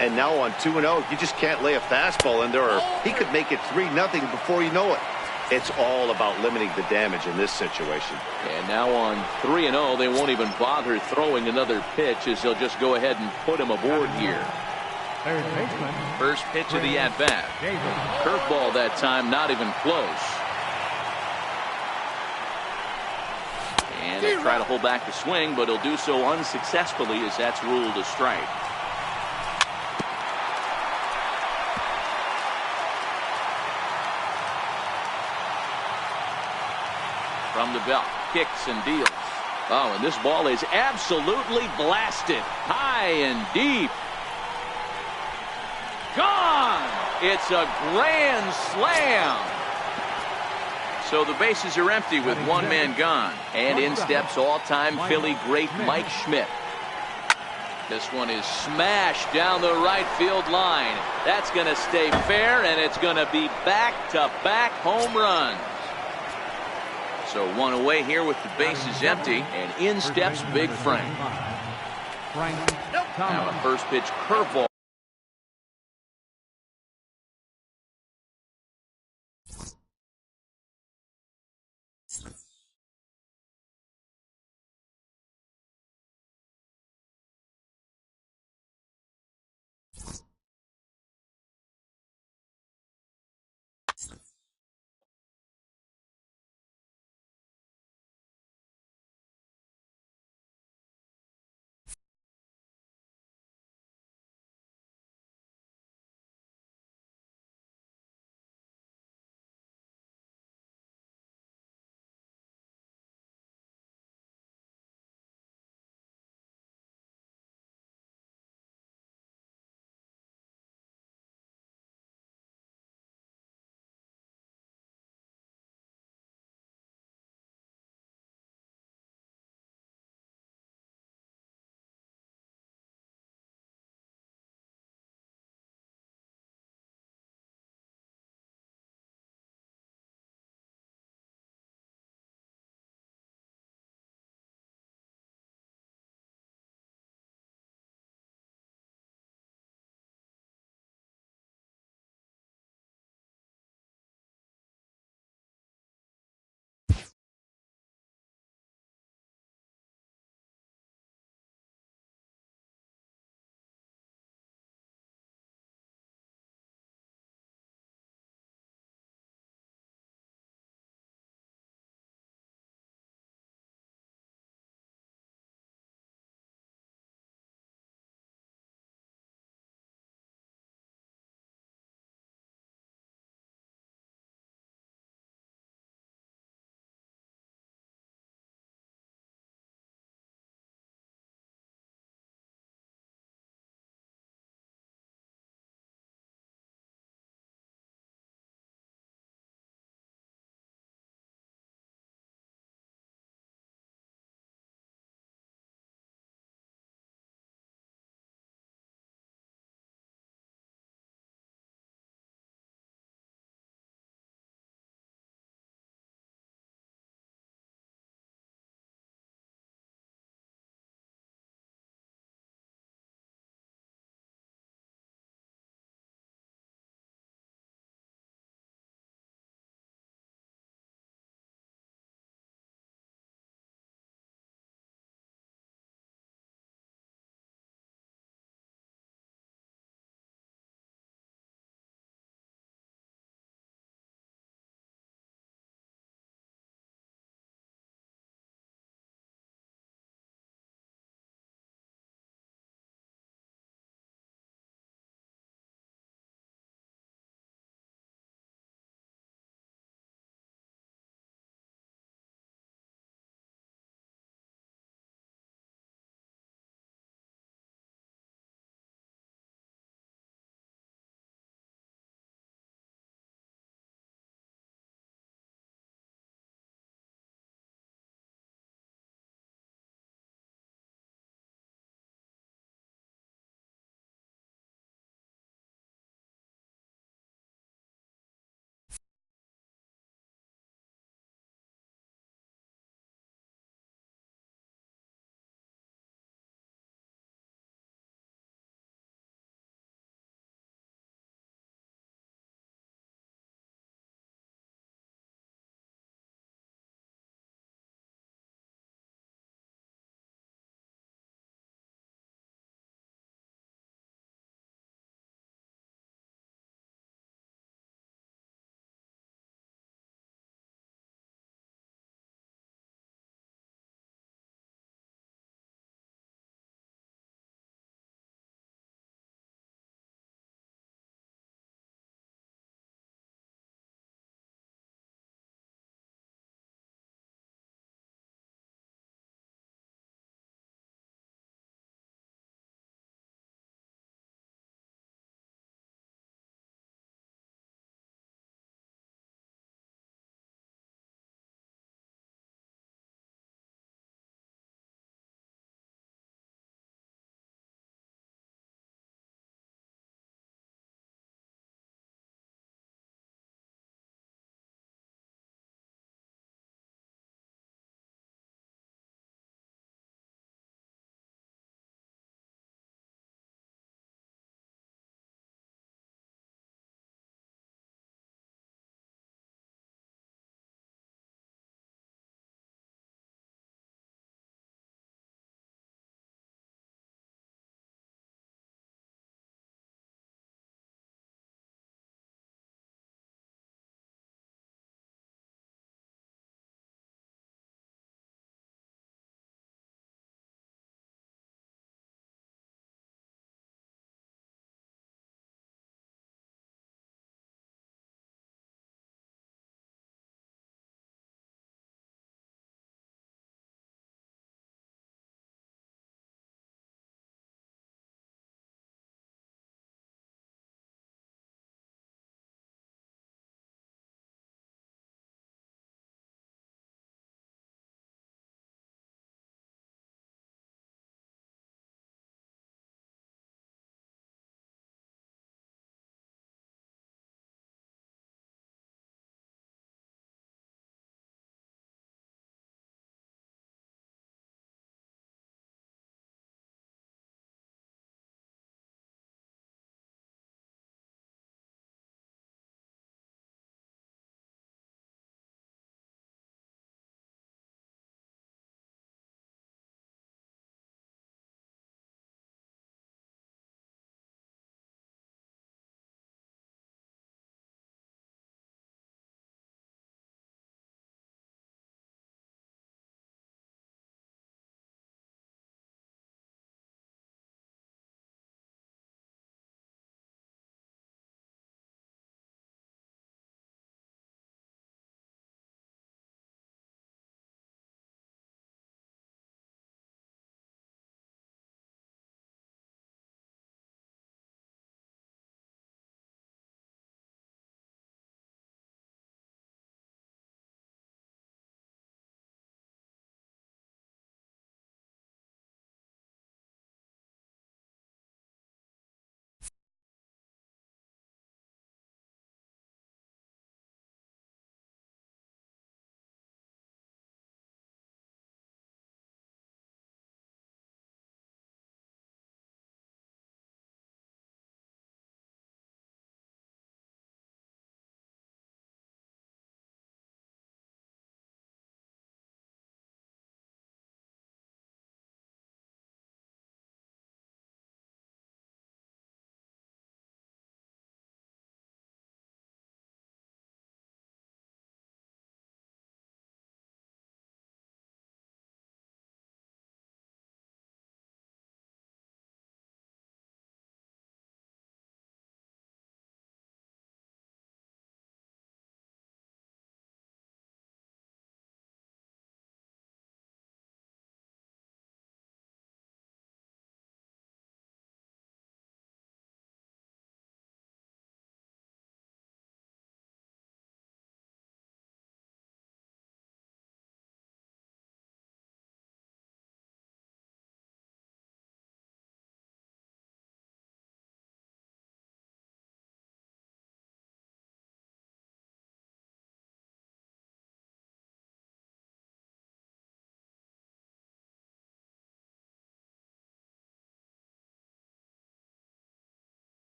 And now on 2-0, you just can't lay a fastball in there, or he could make it 3-0 before you know it. It's all about limiting the damage in this situation. And now on 3-0, they won't even bother throwing another pitch as they'll just go ahead and put him aboard here. Third baseman. First pitch of the at-bat. Davis. Curveball that time, not even close. And they try to hold back the swing, but he'll do so unsuccessfully as that's ruled a strike. From the belt, kicks and deals. Oh, and this ball is absolutely blasted. High and deep. Gone! It's a grand slam. So the bases are empty with one man gone. And in steps all-time Philly great Mike Schmidt. This one is smashed down the right field line. That's going to stay fair, and it's going to be back-to-back home runs. So one away here with the bases empty, and in steps Big Frank. Now a first pitch curveball.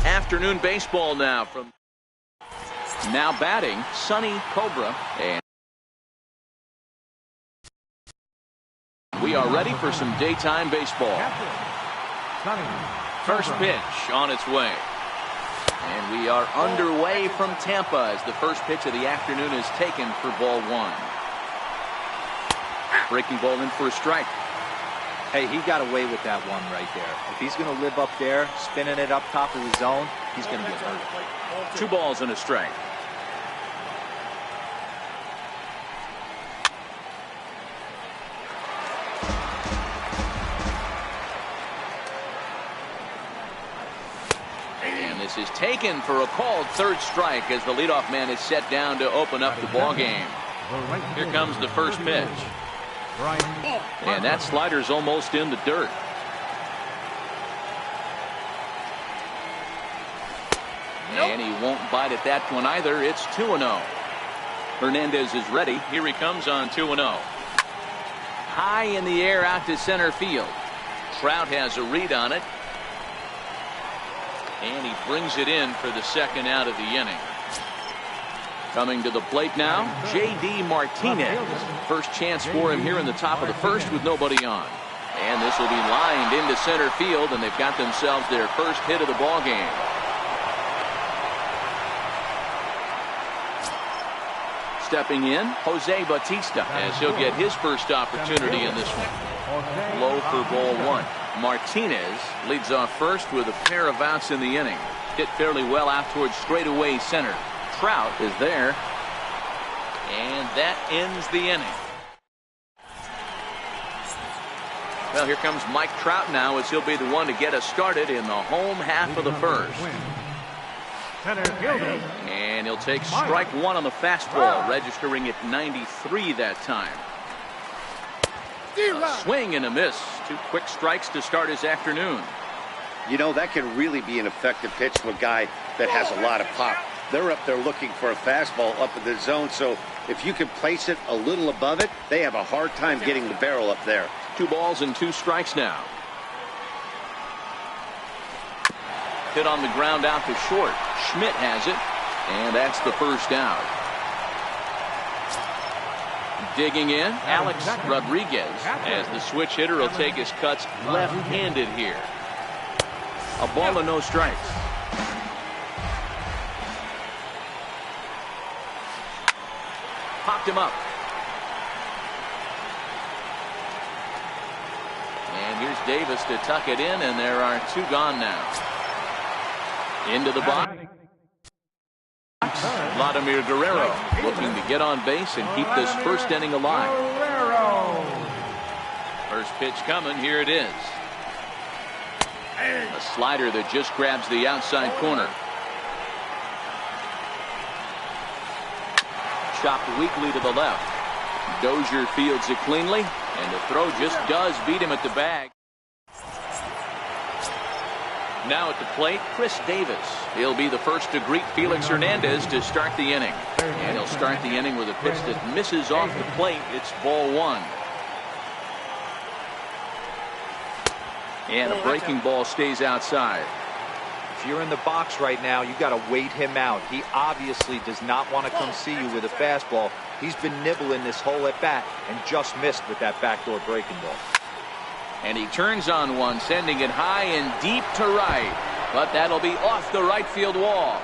Afternoon baseball now from now batting Sonny Cobra, and we are ready for some daytime baseball. First pitch on its way. And we are underway from Tampa as the first pitch of the afternoon is taken for ball one. Breaking ball in for a strike. Hey, he got away with that one right there. If he's going to live up there, spinning it up top of the zone, he's going to get hurt. 2 balls and a strike. And this is taken for a called third strike as the leadoff man is set down to open up the ball game. Here comes the first pitch. And that slider's almost in the dirt. And he won't bite at that one either. It's 2-0. Hernandez is ready. Here he comes on 2-0. High in the air out to center field. Trout has a read on it. And he brings it in for the second out of the inning. Coming to the plate now, J.D. Martinez. First chance for him here in the top of the first with nobody on. And this will be lined into center field, and they've got themselves their first hit of the ball game. Stepping in, Jose Bautista, as he'll get his first opportunity in this one. Low for ball one. Martinez leads off first with a pair of outs in the inning. Hit fairly well out towards straightaway center. Trout is there, and that ends the inning. Well, here comes Mike Trout now as he'll be the one to get us started in the home half of the first. And he'll take strike one on the fastball, registering at 93 that time. A swing and a miss. 2 quick strikes to start his afternoon. You know, that can really be an effective pitch to a guy that has a lot of pop. They're up there looking for a fastball up in the zone, so if you can place it a little above it, they have a hard time getting the barrel up there. 2 balls and 2 strikes now. Hit on the ground out to short. Schmidt has it, and that's the first out. Digging in, Alex Rodriguez, as the switch hitter will take his cuts left-handed here. A ball and no strikes. Popped him up. And here's Davis to tuck it in, and there are 2 gone now. Into the box. Vladimir Guerrero looking to get on base and keep this first inning alive. First pitch coming. Here it is. A slider that just grabs the outside corner. Chopped weakly to the left. Dozier fields it cleanly, and the throw just does beat him at the bag. Now at the plate, Chris Davis. He'll be the first to greet Felix Hernandez to start the inning. And he'll start the inning with a pitch that misses off the plate. It's ball one. And a breaking ball stays outside. If you're in the box right now, you got to wait him out. He obviously does not want to come see you with a fastball. He's been nibbling this whole at bat and just missed with that backdoor breaking ball. And he turns on one, sending it high and deep to right. But that'll be off the right field wall.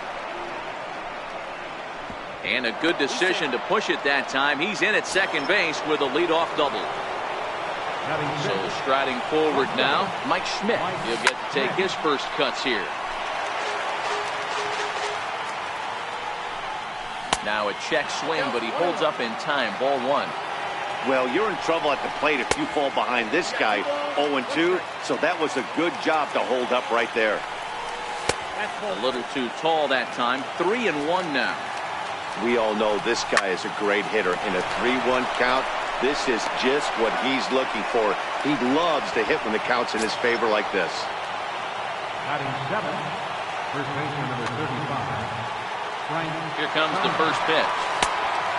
And a good decision to push it that time. He's in at second base with a leadoff double. So striding forward now, Mike Schmidt. He'll get to take his first cuts here. Now a check swing, but he holds up in time. Ball one. Well, you're in trouble at the plate if you fall behind this guy 0-2, so that was a good job to hold up right there. A little too tall that time. 3-1 now. We all know this guy is a great hitter. In a 3-1 count, this is just what he's looking for. He loves to hit when the count's in his favor like this. Batting 7, first baseman number 35. Here comes the first pitch.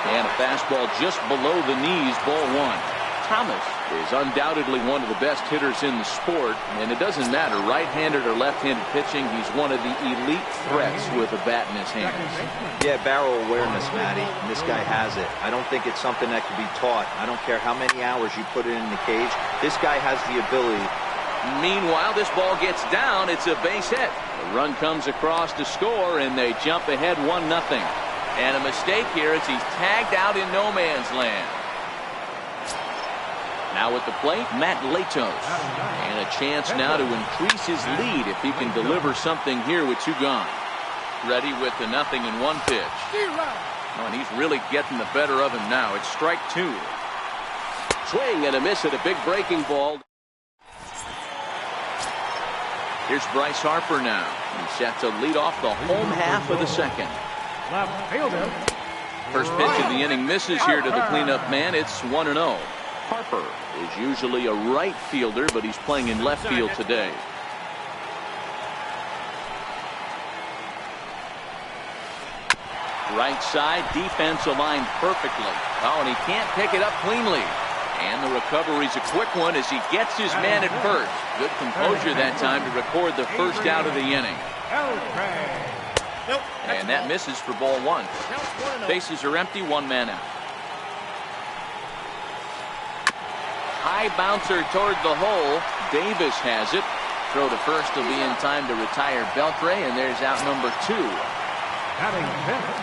And a fastball just below the knees, ball one. Thomas is undoubtedly one of the best hitters in the sport, and it doesn't matter right-handed or left-handed pitching. He's one of the elite threats with a bat in his hands. Yeah, barrel awareness, Matty. And this guy has it. I don't think it's something that can be taught. I don't care how many hours you put it in the cage. This guy has the ability. Meanwhile, this ball gets down. It's a base hit. The run comes across to score, and they jump ahead 1-0. And a mistake here as he's tagged out in no man's land. Now at the plate, Matt Latos. And a chance now to increase his lead if he can deliver something here with 2 gone. Ready with the 0-1 pitch. Oh, and he's really getting the better of him now. It's strike 2. Swing and a miss at a big breaking ball. Here's Bryce Harper now. He's set to lead off the home half of the second. Left fielder. First pitch of the inning misses here to the cleanup man. It's 1-0. Harper is usually a right fielder, but he's playing in left field today. Right side, defense aligned perfectly. Oh, and he can't pick it up cleanly. And the recovery's a quick one as he gets his man at first. Good composure that time to record the first out of the inning. And that misses for ball 1. Bases are empty, 1 man out. High bouncer toward the hole. Davis has it. Throw to first will be in time to retire Beltre, and there's out number 2.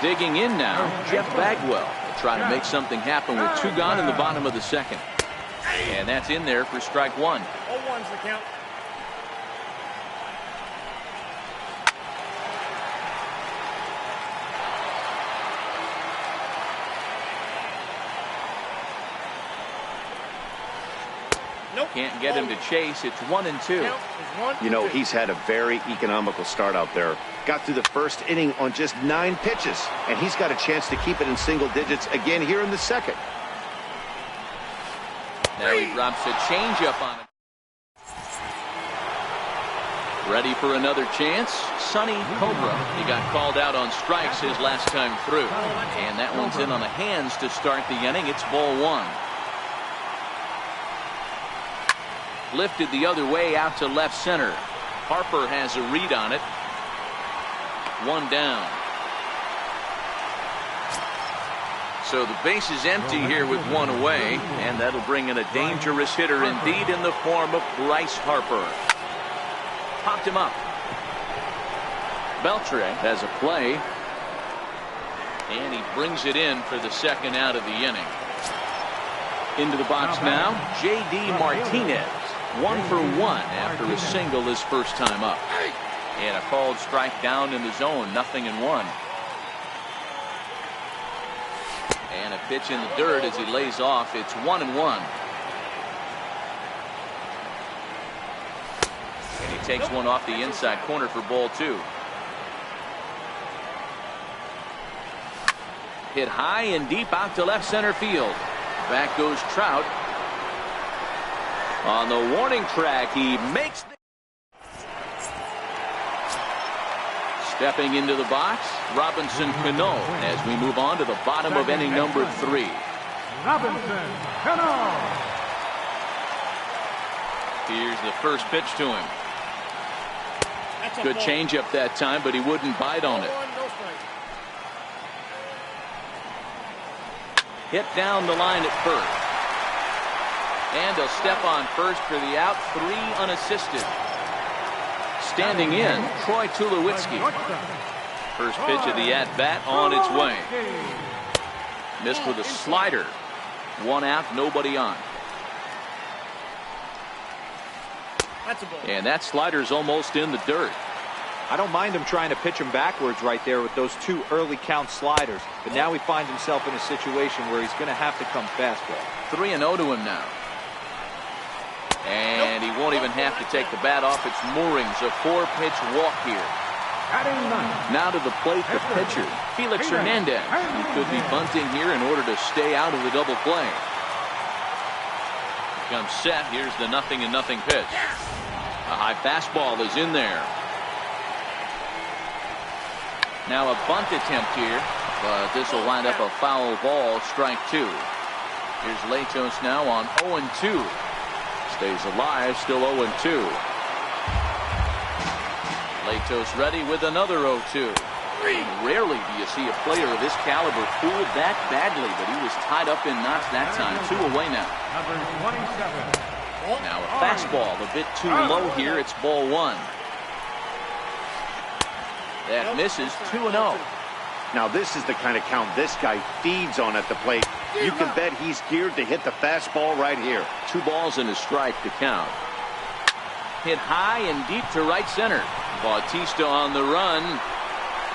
Digging in now, Jeff Bagwell will try to make something happen with 2 gone in the bottom of the second. And that's in there for strike 1. 0-1's the count. Can't get him to chase. It's 1-2. You know, he's had a very economical start out there. Got through the first inning on just 9 pitches, and he's got a chance to keep it in single digits again here in the second. Now he drops a changeup on it. Ready for another chance. Sonny Cobra. He got called out on strikes his last time through. And that one's in on the hands to start the inning. It's ball 1. Lifted the other way out to left center. Harper has a read on it. 1 down. So the base is empty here with 1 away, and that'll bring in a dangerous hitter indeed in the form of Bryce Harper. Popped him up. Beltre has a play, and he brings it in for the second out of the inning. Into the box now, J.D. Martinez. 1 for 1 after a single his first time up. And a called strike down in the zone, 0-1. And a pitch in the dirt as he lays off. It's 1-1. And he takes one off the inside corner for ball 2. Hit high and deep out to left center field. Back goes Trout. On the warning track, he makes the... Stepping into the box, Robinson Cano as we move on to the bottom of inning number 3. Robinson Cano. Here's the first pitch to him. Good changeup that time, but he wouldn't bite on it. Hit down the line at first. And he'll step on first for the out. 3 unassisted. Standing in, Troy Tulowitzki. First pitch of the at-bat on its way. Missed with a slider. 1 out, nobody on. And that slider's almost in the dirt. I don't mind him trying to pitch him backwards right there with those 2 early count sliders. But now he finds himself in a situation where he's going to have to come fastball. 3-0 to him now. And he won't even have to take the bat off its moorings. A 4-pitch walk here. Now to the plate, the pitcher, Felix Hernandez. He could be bunting here in order to stay out of the double play. Comes set. Here's the 0-0 pitch. A high fastball is in there. Now a bunt attempt here, but this will wind up a foul ball, strike 2. Here's Latos now on 0-2. Stays alive, still 0-2. Latos ready with another 0-2. Rarely do you see a player of this caliber fooled that badly, but he was tied up in knots that time. 2 away now. Number 27. Now a fastball a bit too low here. It's ball 1. That misses. 2-0. Now this is the kind of count this guy feeds on at the plate. You can bet he's geared to hit the fastball right here. 2 balls and a strike to count. Hit high and deep to right center. Bautista on the run.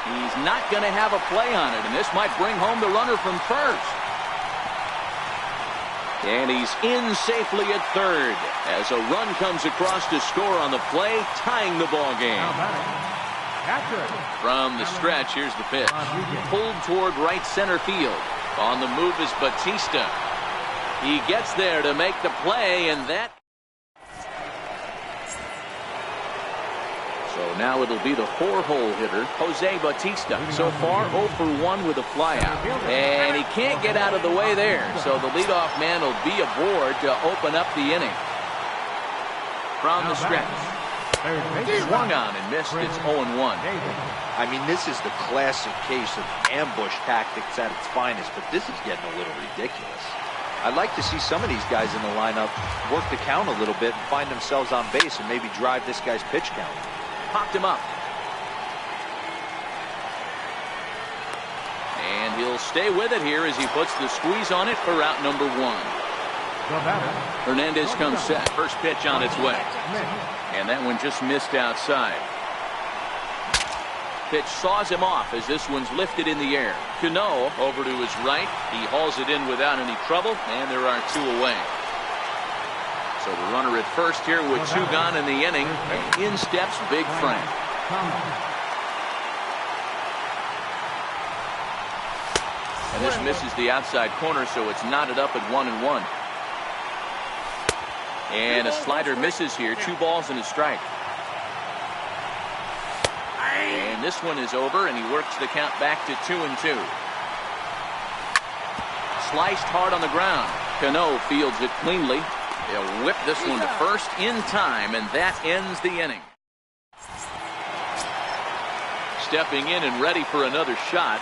He's not going to have a play on it, and this might bring home the runner from first. And he's in safely at third as a run comes across to score on the play, tying the ball game. From the stretch, here's the pitch. Pulled toward right center field. On the move is Bautista. He gets there to make the play, and that... So now it'll be the 4-hole hitter, Jose Bautista. So far, 0 for 1 with a flyout. And he can't get out of the way there. So the leadoff man will be aboard to open up the inning. From the stretch. Swung on and missed. It's 0-1. I mean, this is the classic case of ambush tactics at its finest, but this is getting a little ridiculous. I'd like to see some of these guys in the lineup work the count a little bit and find themselves on base and maybe drive this guy's pitch count. Popped him up. And he'll stay with it here as he puts the squeeze on it for route number 1. Hernandez comes set. First pitch on its way. And that one just missed outside. Pitch saws him off as this one's lifted in the air. Cano over to his right. He hauls it in without any trouble, and there are 2 away. So the runner at first here with 2 gone in the inning, and in steps Big Frank. And this misses the outside corner, so it's knotted up at 1-1. And a slider misses here. 2 balls and a strike. And this one is over, and he works the count back to 2-2. Sliced hard on the ground. Cano fields it cleanly. He'll whip this one to first in time, and that ends the inning. Stepping in and ready for another shot.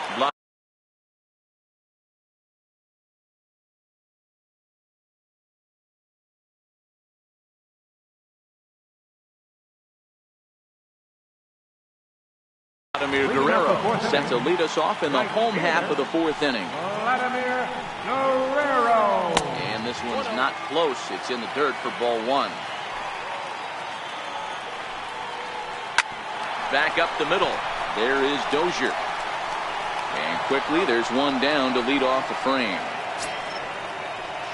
Guerrero set to lead us off in the home half of the 4th inning. Guerrero. And this one's not close. It's in the dirt for ball 1. Back up the middle. There is Dozier. And quickly there's one down to lead off the frame.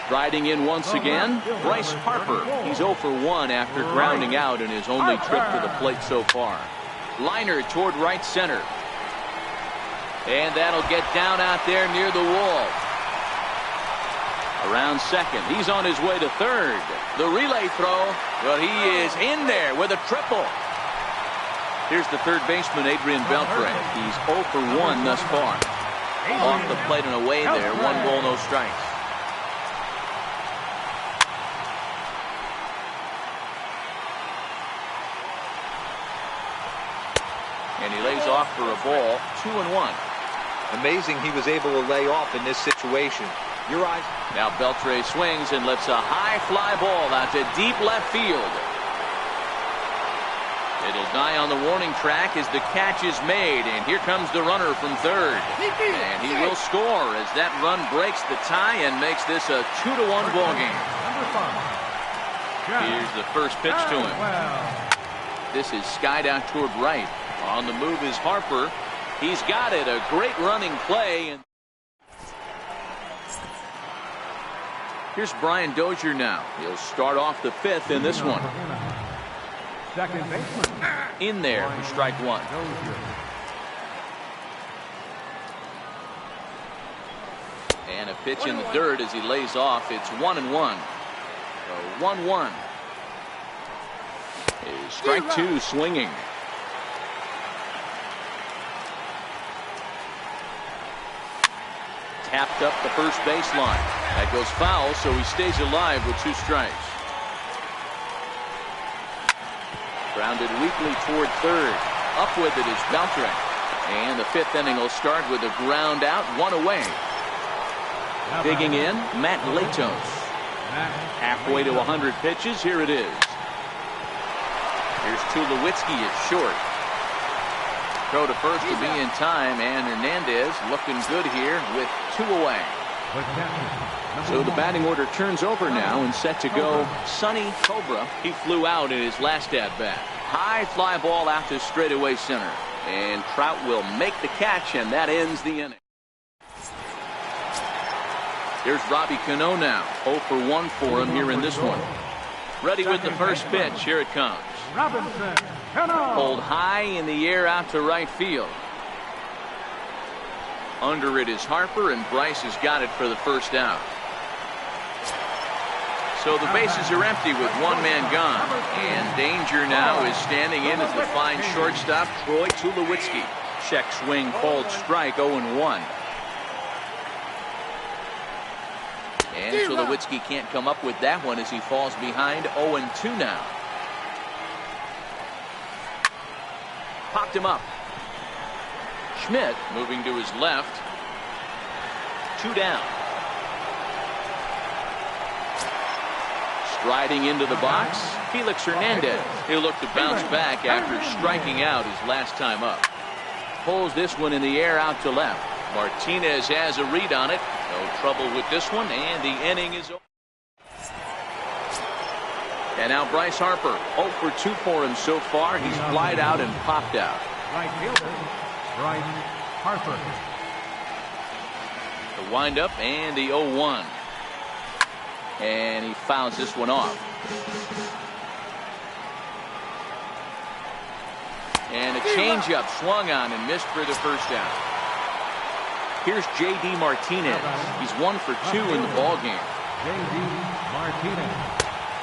Striding in once again, Bryce Harper. He's 0 for 1 after grounding out in his only trip to the plate so far. Liner toward right center. And that'll get down out there near the wall. Around second. He's on his way to third. The relay throw. But he is in there with a triple. Here's the third baseman, Adrian Beltre. He's 0 for 1 thus far. Off the plate and away there. 1 ball, no strikes. And he lays off for a ball. 2-1. Amazing he was able to lay off in this situation. Your eyes. Now Beltre swings and lifts a high fly ball out to deep left field. It'll die on the warning track as the catch is made, and here comes the runner from third. And he will score as that run breaks the tie and makes this a 2-1 ball game. Here's the first pitch to him. This is skied out toward right. On the move is Harper. He's got it. A great running play. And here's Brian Dozier now. He'll start off the 5th in this one. Second baseman. In there for strike 1. And a pitch in the dirt as he lays off. It's 1-1. So 1-1. Is strike 2 swinging. tapped up the first baseline. That goes foul, so he stays alive with 2 strikes. Grounded weakly toward third. Up with it is Beltran. And the 5th inning will start with a ground out, 1 away. Digging in, Matt Latos. Halfway to 100 pitches, here it is. Here's Tulowitzki at short. Throw to first to be in time, and Hernandez looking good here with 2 away. So the batting order turns over now and set to go. Sonny Cobra, he flew out in his last at-bat. High fly ball out to straightaway center. And Trout will make the catch, and that ends the inning. Here's Robbie Cano now. 0 for 1 for him here in this one. Ready with the first pitch. Here it comes. Robinson, Cano. Pulled high in the air out to right field. Under it is Harper, and Bryce has got it for the first out. So the bases are empty with 1 man gone. And danger now is standing in as the fine shortstop, Troy Tulowitzki. Check swing, called strike, 0-1. And Tulowitzki can't come up with that one as he falls behind 0-2 now. Popped him up. Schmidt moving to his left. 2 down. Striding into the box, Felix Hernandez. He'll look to bounce back after striking out his last time up. Pulls this one in the air out to left. Martinez has a read on it. No trouble with this one, and the inning is over. And now Bryce Harper, 0 for 2 for him so far. He's flied out and popped out. Right fielder, Bryce Harper. The windup and the 0-1. And he fouls this one off. And a changeup swung on and missed for the first out. Here's J.D. Martinez. He's 1 for 2 in the ballgame. J.D. Martinez.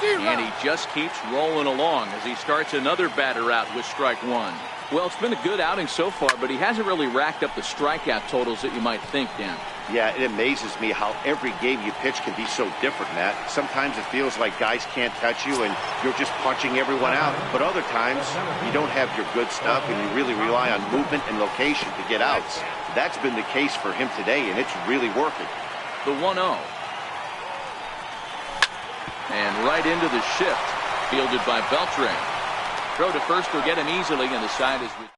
And he just keeps rolling along as he starts another batter out with strike 1. Well, it's been a good outing so far, but he hasn't really racked up the strikeout totals that you might think, Dan. Yeah, it amazes me how every game you pitch can be so different, Matt. Sometimes it feels like guys can't touch you and you're just punching everyone out. But other times, you don't have your good stuff and you really rely on movement and location to get outs. That's been the case for him today, and it's really working. The 1-0. And right into the shift, fielded by Beltran. Throw to first will get him easily, and the side is with.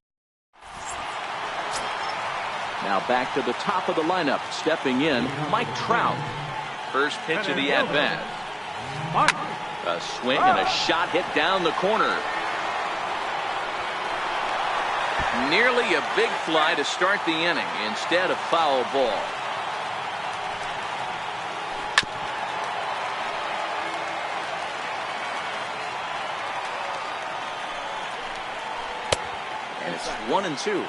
Now back to the top of the lineup, stepping in, Mike Trout. First pitch of the at-bat. A swing and a shot hit down the corner. Nearly a big fly to start the inning. Instead, a foul ball. And it's 1-2.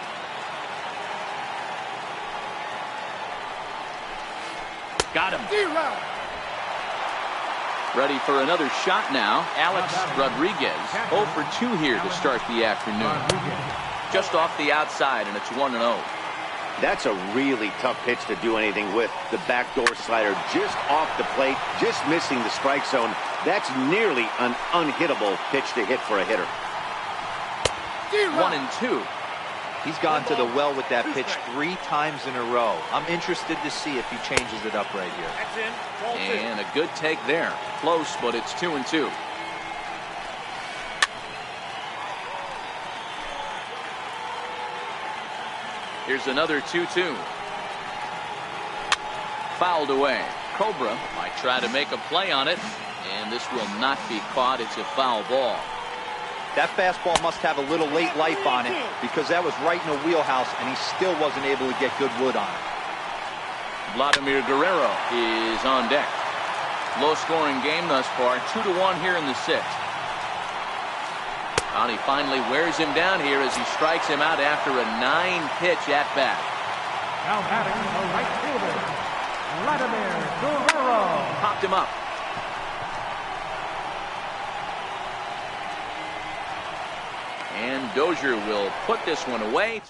Got him. Ready for another shot now. Alex Rodriguez, 0 for 2 here to start the afternoon. Just off the outside, and it's 1-0. That's a really tough pitch to do anything with. The backdoor slider just off the plate, just missing the strike zone. That's nearly an unhittable pitch to hit for a hitter. 1-2. He's gone to the well with that pitch 3 times in a row. I'm interested to see if he changes it up right here. And a good take there. Close, but it's 2-2. Here's another 2-2. Fouled away. Cobra might try to make a play on it, and this will not be caught. It's a foul ball. That fastball must have a little late life on it because that was right in the wheelhouse, and he still wasn't able to get good wood on it. Vladimir Guerrero is on deck. Low-scoring game thus far, 2-1 here in the 6th. And he finally wears him down here as he strikes him out after a 9-pitch at-bat. Now batting the right fielder, Vladimir Guerrero. Popped him up. And Dozier will put this one away.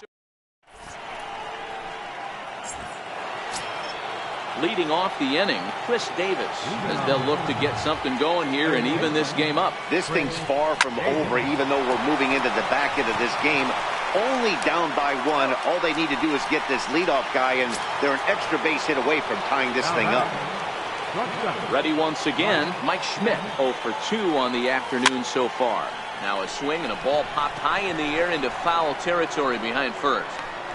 Leading off the inning, Chris Davis, as they'll look to get something going here and even this game up. This thing's far from over, even though we're moving into the back end of this game. Only down by one. All they need to do is get this leadoff guy, and they're an extra base hit away from tying this thing up. Ready once again, Mike Schmidt 0 for 2 on the afternoon so far. Now a swing and a ball popped high in the air into foul territory behind first.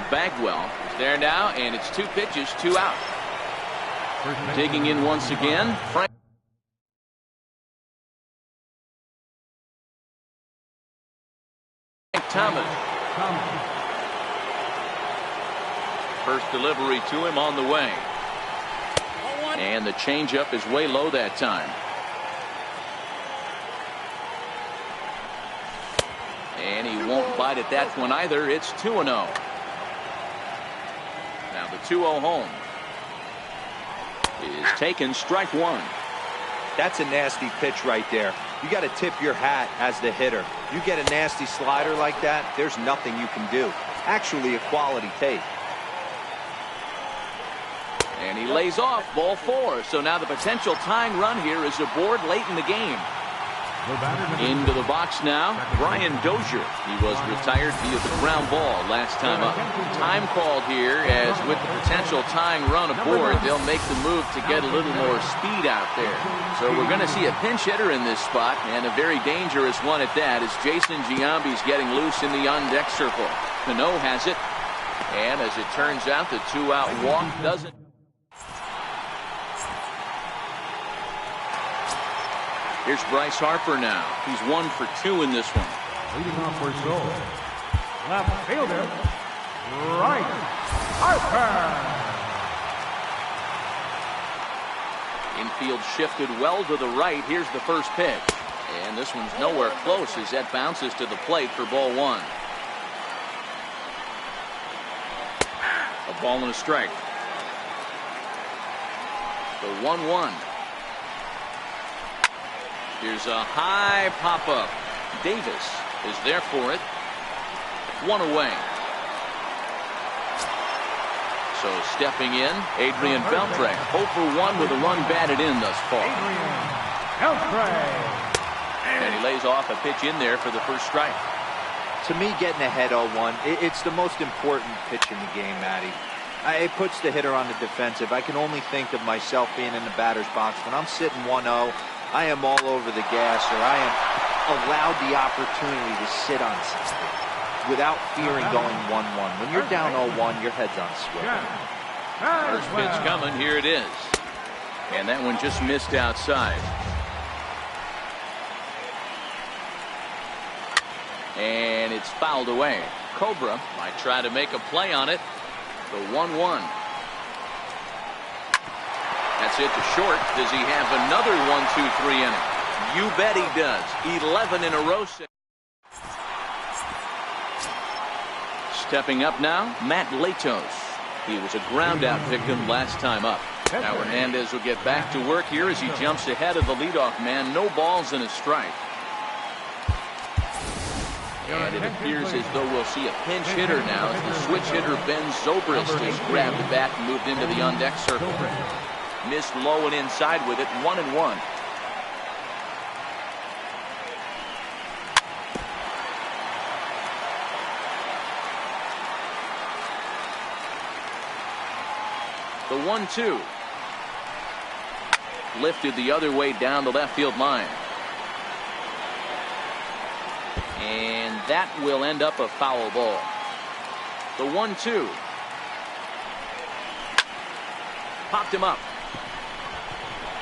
Bagwell is there now, and it's 2 pitches, 2 out. Digging in once again, Frank Thomas. First delivery to him on the way. And the changeup is way low that time. And he won't bite at that one either. It's 2-0. Now the 2-0 home is taken, strike one. That's a nasty pitch right there. You got to tip your hat as the hitter. You get a nasty slider like that, there's nothing you can do. Actually a quality take. And he lays off, ball 4. So now the potential tying run here is aboard late in the game. Into the box now, Brian Dozier. He was retired via the ground ball last time up. Time called here, as with the potential tying run aboard, they'll make the move to get a little more speed out there. So we're going to see a pinch hitter in this spot, and a very dangerous one at that, as Jason Giambi's getting loose in the on-deck circle. Cano has it, and as it turns out, the 2-out walk doesn't. Here's Bryce Harper now. He's 1 for 2 in this one. Leading off for Soul. Left fielder, Bryce Harper. Infield shifted well to the right. Here's the first pitch. And this one's nowhere close as that bounces to the plate for ball 1. A ball and a strike. The 1-1. Here's a high pop-up. Davis is there for it. 1 away. So stepping in, Adrian Beltre. 0 for 1 with a run batted in thus far. And he lays off a pitch in there for the first strike. To me, getting ahead 0-1, it's the most important pitch in the game, Matty. It puts the hitter on the defensive. I can only think of myself being in the batter's box. When I'm sitting 1-0, I am all over the gas, or I am allowed the opportunity to sit on something without fearing going 1-1. When you're down 0-1, your head's on swivel. First pitch coming. Here it is. And that one just missed outside. And it's fouled away. Cobra might try to make a play on it. The 1-1. That's it to short. Does he have another 1-2-3 inning? You bet he does. 11 in a row. Stepping up now, Matt Latos. He was a ground-out victim last time up. Now Hernandez will get back to work here as he jumps ahead of the leadoff man. No balls and a strike. And it appears as though we'll see a pinch hitter now as the switch hitter Ben Zobrist has grabbed the bat and moved into the on-deck circle. Missed low and inside with it, 1-1. The 1-2. Lifted the other way down the left field line. And that will end up a foul ball. The 1-2. Popped him up.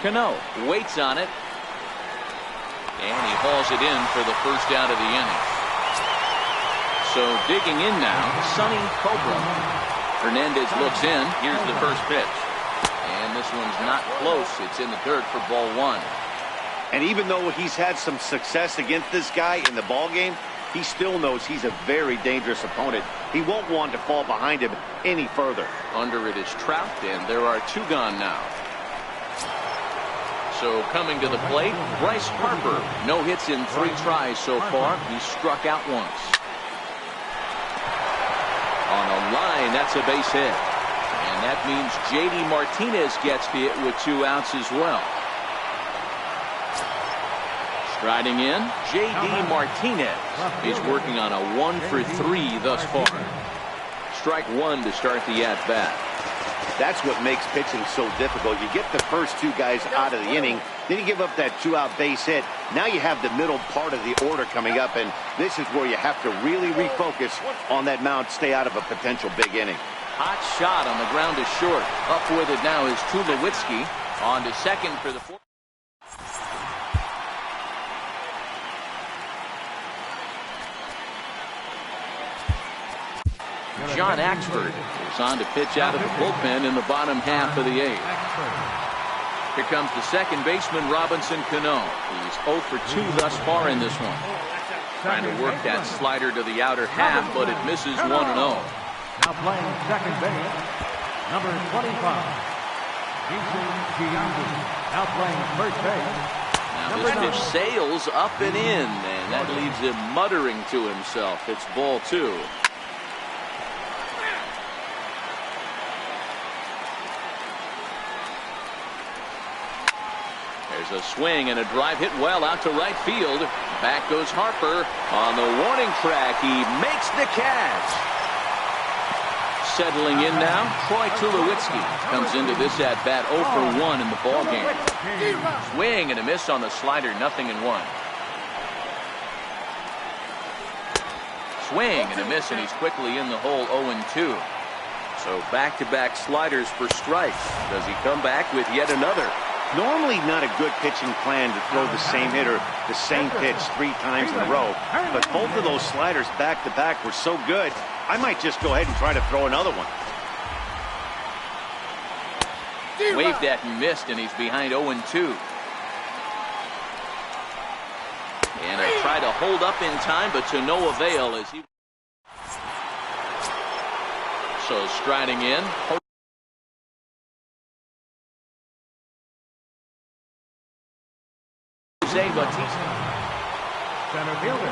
Cano waits on it. And he hauls it in for the first out of the inning. So digging in now, Sonny Cobra. Hernandez looks in. Here's the first pitch. And this one's not close. It's in the dirt for ball 1. And even though he's had some success against this guy in the ball game, he still knows he's a very dangerous opponent. He won't want to fall behind him any further. Under it is Trout, and there are 2 gone now. So coming to the plate, Bryce Harper. No hits in 3 tries so far. He struck out once. On a line, that's a base hit. And that means J.D. Martinez gets the hit with 2 outs as well. Striding in, J.D. Martinez. He's working on a 1-for-3 thus far. Strike 1 to start the at-bat. That's what makes pitching so difficult. You get the first 2 guys out of the inning, then you give up that 2-out base hit. Now you have the middle part of the order coming up, and this is where you have to really refocus on that mound, stay out of a potential big inning. Hot shot on the ground to short. Up with it now is Tulowitzki. On to second for the fourth. John Axford is on to pitch out of the bullpen in the bottom half of the 8th. Here comes the second baseman, Robinson Cano. He's 0 for 2 thus far in this one. Trying to work that slider to the outer half, but it misses 1-0. Now playing second base, number 25. Now playing first base. Now this pitch sails up and in, and that leaves him muttering to himself. It's ball 2. There's a swing and a drive hit well out to right field. Back goes Harper on the warning track. He makes the catch. Settling in now, Troy Tulowitzki comes into this at bat 0 for 1 in the ball game. Swing and a miss on the slider, 0-1. Swing and a miss, and he's quickly in the hole, 0-2. So back-to-back sliders for strikes. Does he come back with yet another? Normally not a good pitching plan to throw the same hitter the same pitch 3 times in a row, but both of those sliders back-to-back were so good, I might just go ahead and try to throw another one. Waved at and missed, and he's behind 0-2. And a try to hold up in time, but to no avail as he... So striding in... Center fielder,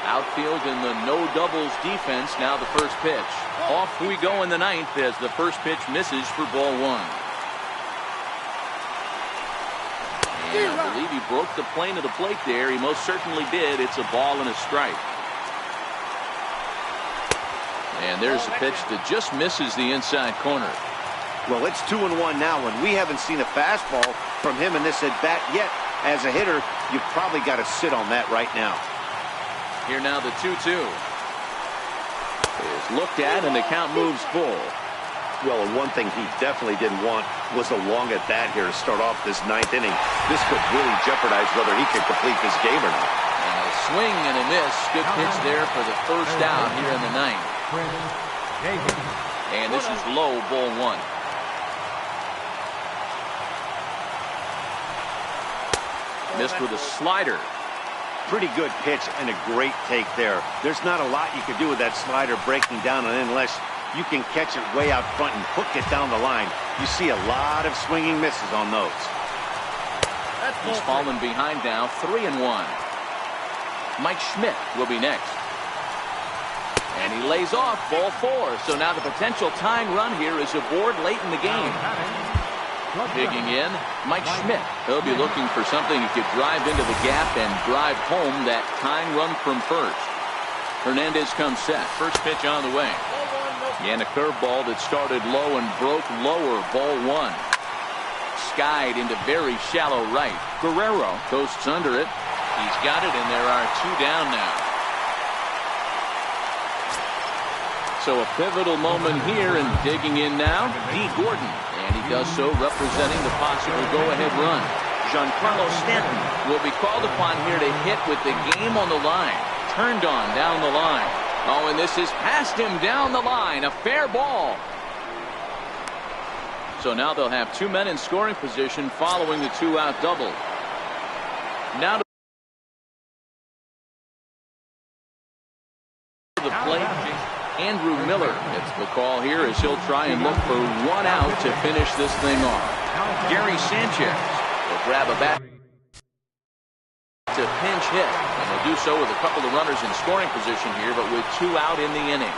outfield in the no doubles defense. Now the first pitch. Off we go in the 9th as the first pitch misses for ball 1. And I believe he broke the plane of the plate there. He most certainly did. It's a ball and a strike. And there's a pitch that just misses the inside corner. Well, it's 2-1 now, and we haven't seen a fastball from him in this at-bat yet. As a hitter, you've probably got to sit on that right now. Here now the 2-2. Is looked at, and the count moves full. Well, one thing he definitely didn't want was a long at-bat here to start off this 9th inning. This could really jeopardize whether he can complete this game or not. And a swing and a miss. Good pitch there for the first out here in the 9th. And this is low, ball 1. Missed with a slider. Pretty good pitch and a great take there. There's not a lot you can do with that slider breaking down on unless you can catch it way out front and hook it down the line. You see a lot of swinging misses on those. He's fallen behind now, 3-1. Mike Schmidt will be next. And he lays off, ball 4. So now the potential tying run here is aboard late in the game. Digging in, Mike Schmidt. He'll be looking for something he could drive into the gap and drive home that tying run from first. Hernandez comes set. First pitch on the way. And a curveball that started low and broke lower, ball 1. Skied into very shallow right. Guerrero coasts under it. He's got it, and there are 2 down now. So a pivotal moment here, and digging in now, D. Gordon. And he does so representing the possible go-ahead run. Giancarlo Stanton will be called upon here to hit with the game on the line. Turned on down the line. Oh, and this is past him down the line. A fair ball. So now they'll have 2 men in scoring position following the 2-out double. Now to the plate, Andrew Miller gets the call here as he'll try and look for 1 out to finish this thing off. Gary Sanchez will grab a bat to pinch hit, and they'll do so with a couple of runners in scoring position here, but with 2 out in the inning.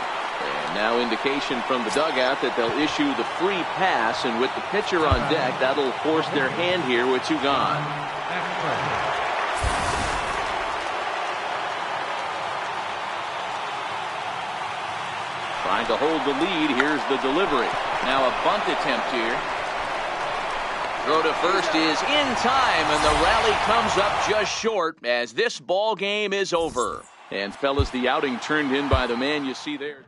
Now indication from the dugout that they'll issue the free pass, and with the pitcher on deck, that'll force their hand here with 2 gone. Trying to hold the lead. Here's the delivery. Now a bunt attempt here. Throw to first is in time, and the rally comes up just short as this ball game is over. And fellas, the outing turned in by the man you see there.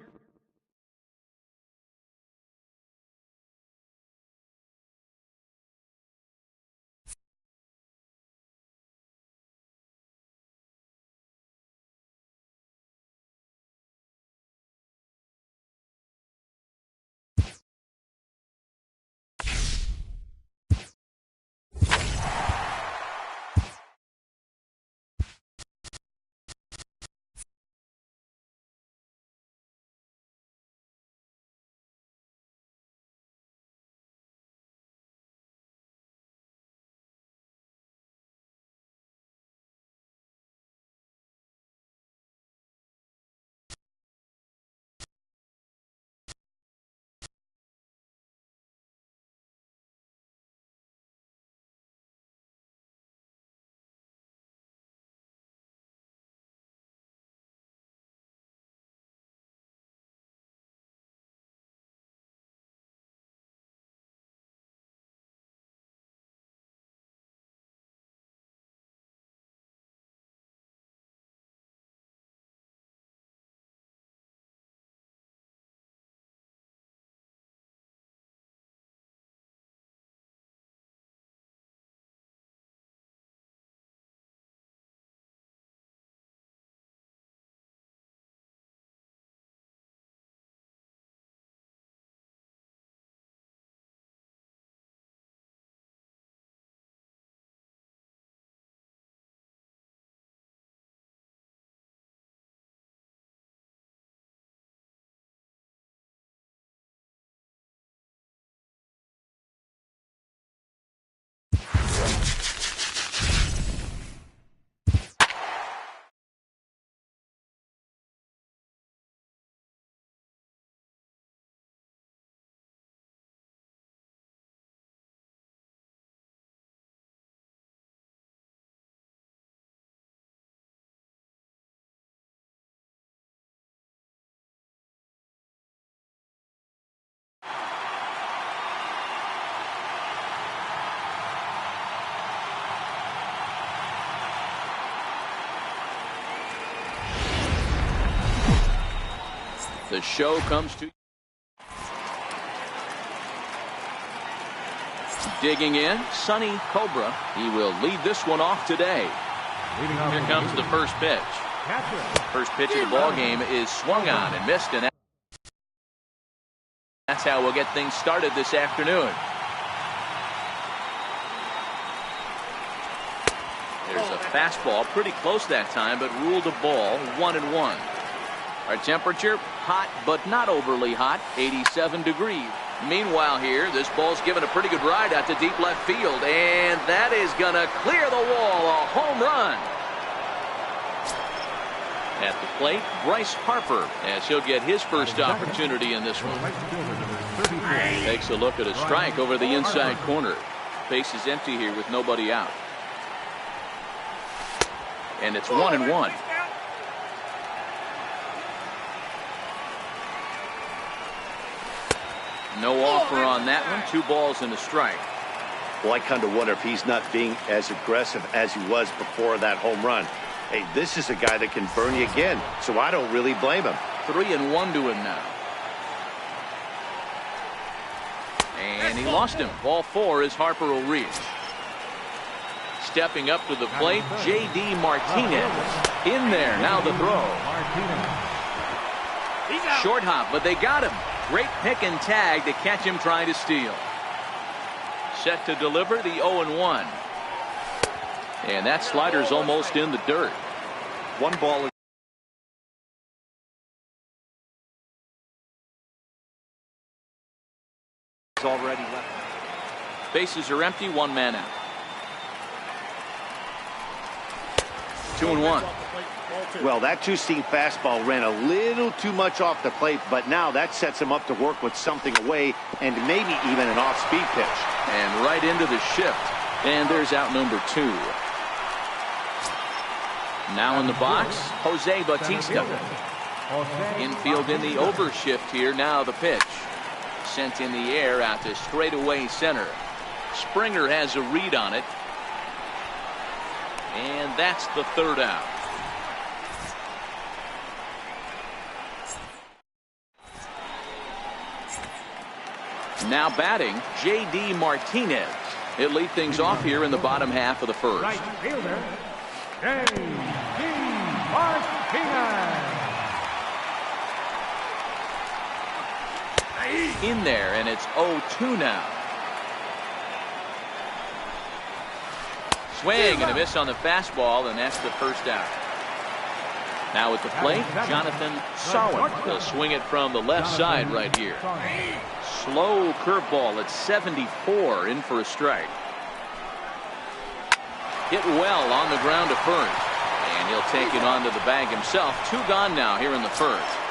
The show comes to digging in, Sonny Cobra. He will lead this one off today. Here comes the first pitch. First pitch of the ball game is swung on and missed, and that's how we'll get things started this afternoon. There's a fastball pretty close that time, but ruled a ball, 1-1. Our temperature, hot but not overly hot, 87 degrees. Meanwhile here, this ball's given a pretty good ride out to deep left field, and that is going to clear the wall, a home run. At the plate, Bryce Harper, as he'll get his first opportunity in this one. Takes a look at a strike over the inside corner. Base is empty here with nobody out. And it's 1-1. No offer on that one. 2 balls and a strike. Well, I kind of wonder if he's not being as aggressive as he was before that home run. Hey, this is a guy that can burn you again, so I don't really blame him. 3-1 to him now. And he lost him. Ball 4 as Harper will reach. Stepping up to the plate, J.D. Martinez. In there, now the throw. Short hop, but they got him. Great pick and tag to catch him trying to steal. Set to deliver the 0-1. And that slider's almost in the dirt. 1 ball is already left. Bases are empty, 1 man out. 2-1. Well, that two-seam fastball ran a little too much off the plate, but now that sets him up to work with something away and maybe even an off-speed pitch. And right into the shift. And there's out number 2. Now in the box, Jose Bautista. Infield in the overshift here. Now the pitch. Sent in the air out to straightaway center. Springer has a read on it. And that's the 3rd out. Now batting, J.D. Martinez. He'll lead things off here in the bottom half of the 1st. Right fielder, J.D. Martinez. In there, and it's 0-2 now. Swing and a miss on the fastball, and that's the 1st out. Now at the plate, Jonathan Sawin. He'll swing it from the left side right here. Slow curveball at 74, in for a strike. Hit well on the ground to first, and he'll take it onto the bag himself. 2 gone now here in the 1st.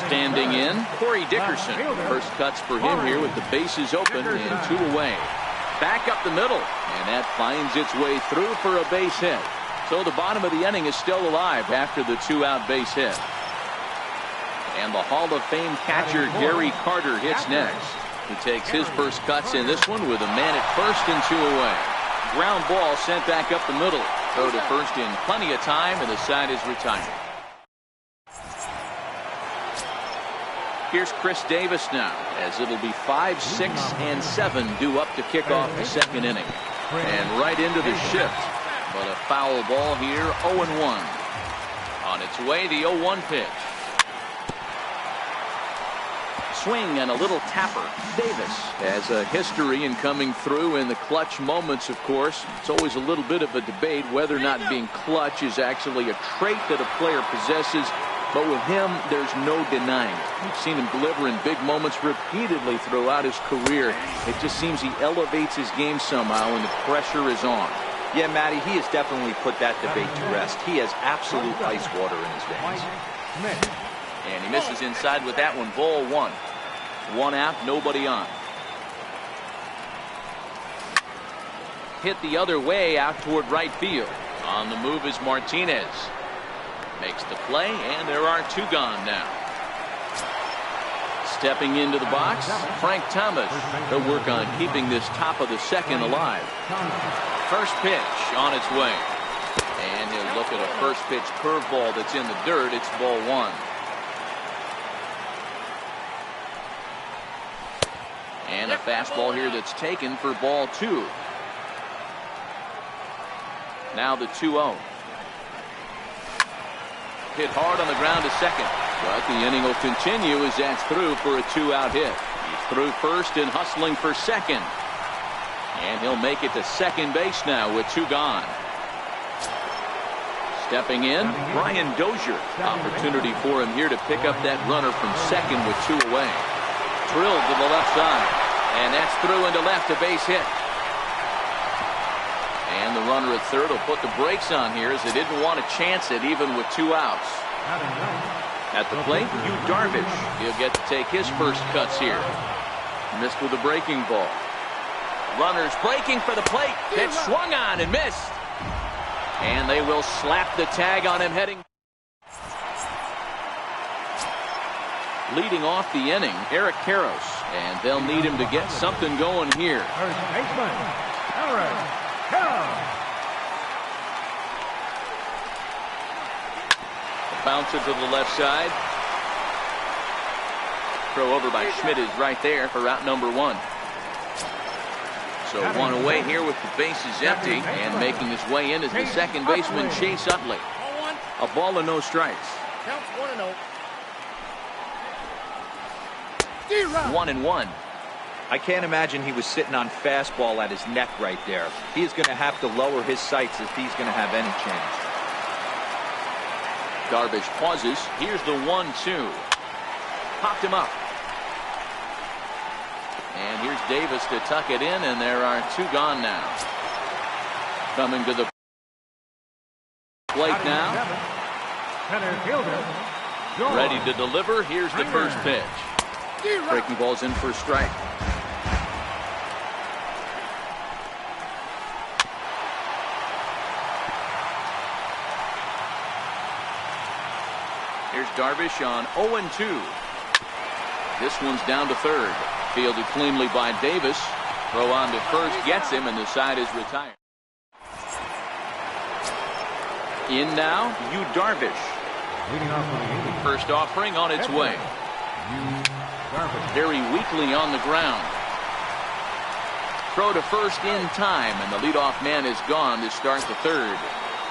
Standing in, Corey Dickerson. First cuts for him here with the bases open and 2 away. Back up the middle, and that finds its way through for a base hit. So the bottom of the inning is still alive after the 2-out base hit. And the Hall of Fame catcher Gary Carter hits next. He takes his first cuts in this one with a man at first and 2 away. Ground ball sent back up the middle. Throw to first in plenty of time, and the side is retired. Here's Chris Davis now, as it'll be 5, 6, and 7 due up to kick off the 2nd inning. And right into the shift. But a foul ball here, 0-1. On its way, the 0-1 pitch. Swing and a little tapper. Davis has a history in coming through in the clutch moments, of course. It's always a little bit of a debate whether or not being clutch is actually a trait that a player possesses. But with him, there's no denying it. We've seen him deliver in big moments repeatedly throughout his career. It just seems he elevates his game somehow when the pressure is on. Yeah, Matty, he has definitely put that debate to rest. He has absolute ice water in his veins. And he misses inside with that one. Ball 1. 1 out, nobody on. Hit the other way out toward right field. On the move is Martinez. Makes the play, and there are 2 gone now. Stepping into the box, Frank Thomas. He'll work on keeping this top of the 2nd alive. First pitch on its way. And he'll look at a first pitch curveball that's in the dirt. It's ball 1. And a fastball here that's taken for ball 2. Now the 2-0. Hit hard on the ground to second. But the inning will continue as that's through for a 2-out hit. He's through first and hustling for second. And he'll make it to second base now with 2 gone. Stepping in, Brian Dozier. Opportunity for him here to pick up that runner from second with 2 away. Drilled to the left side. And that's through into left, a base hit. And the runner at third will put the brakes on here as they didn't want to chance it even with 2 outs. At the plate, Yu Darvish. He'll get to take his first cuts here. Missed with a breaking ball. Runners breaking for the plate. Pitch swung on and missed. And they will slap the tag on him heading. Leading off the inning, Eric Karros. And they'll need him to get something going here. First baseman, Eric Karros. Bouncer to the left side. Throw over by Schmidt is right there for out number 1. So 1 away here with the bases empty, and making his way in is the second baseman Chase Utley. A ball and no strikes. Counts 1-0. 1-1. I can't imagine he was sitting on fastball at his neck right there. He is going to have to lower his sights if he's going to have any chance. Darvish pauses. Here's the 1-2. Popped him up. And here's Davis to tuck it in, and there are 2 gone now. Coming to the plate now. Center fielder, George. Ready to deliver. Here's the first pitch. Breaking ball's in for a strike. Here's Darvish on 0-2. This one's down to third. Fielded cleanly by Davis. Throw on to first gets him, and the side is retired. In now, Yu Darvish. Leading off with the 80. First offering on its way. Very weakly on the ground. Throw to first in time, and the leadoff man is gone to start the third.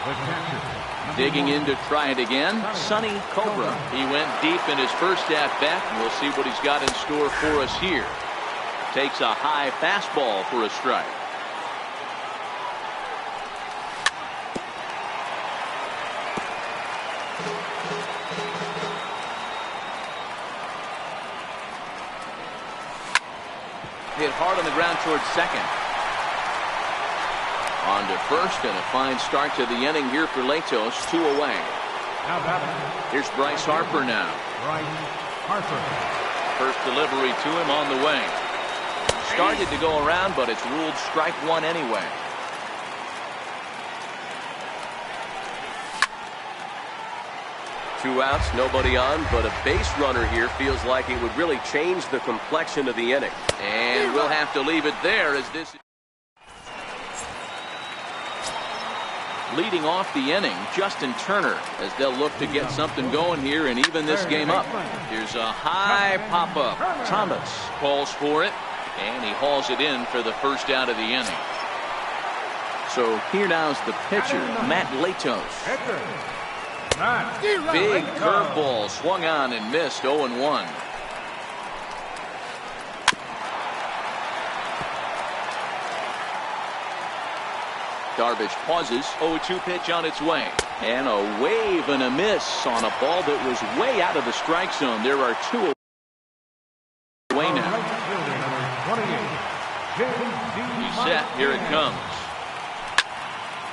The catcher. Digging in to try it again, Sonny Cobra. He went deep in his first at-bat, and we'll see what he's got in store for us here. Takes a high fastball for a strike. Hit hard on the ground towards second. On to first, and a fine start to the inning here for Latos. 2 away. Now batting. Here's Bryce Harper now. Bryce Harper. First delivery to him on the way. Started to go around, but it's ruled strike one anyway. Two outs, nobody on, but a base runner here feels like it would really change the complexion of the inning. And we'll have to leave it there as this is leading off the inning, Justin Turner, as they'll look to get something going here and even this game up. Here's a high pop-up. Thomas calls for it, and he hauls it in for the first out of the inning. So here now's the pitcher, Matt Latos. Big curveball swung on and missed. 0-1. Darvish pauses. 0-2 pitch on its way. And a wave and a miss on a ball that was way out of the strike zone. There are two away now. He's set. Here it comes.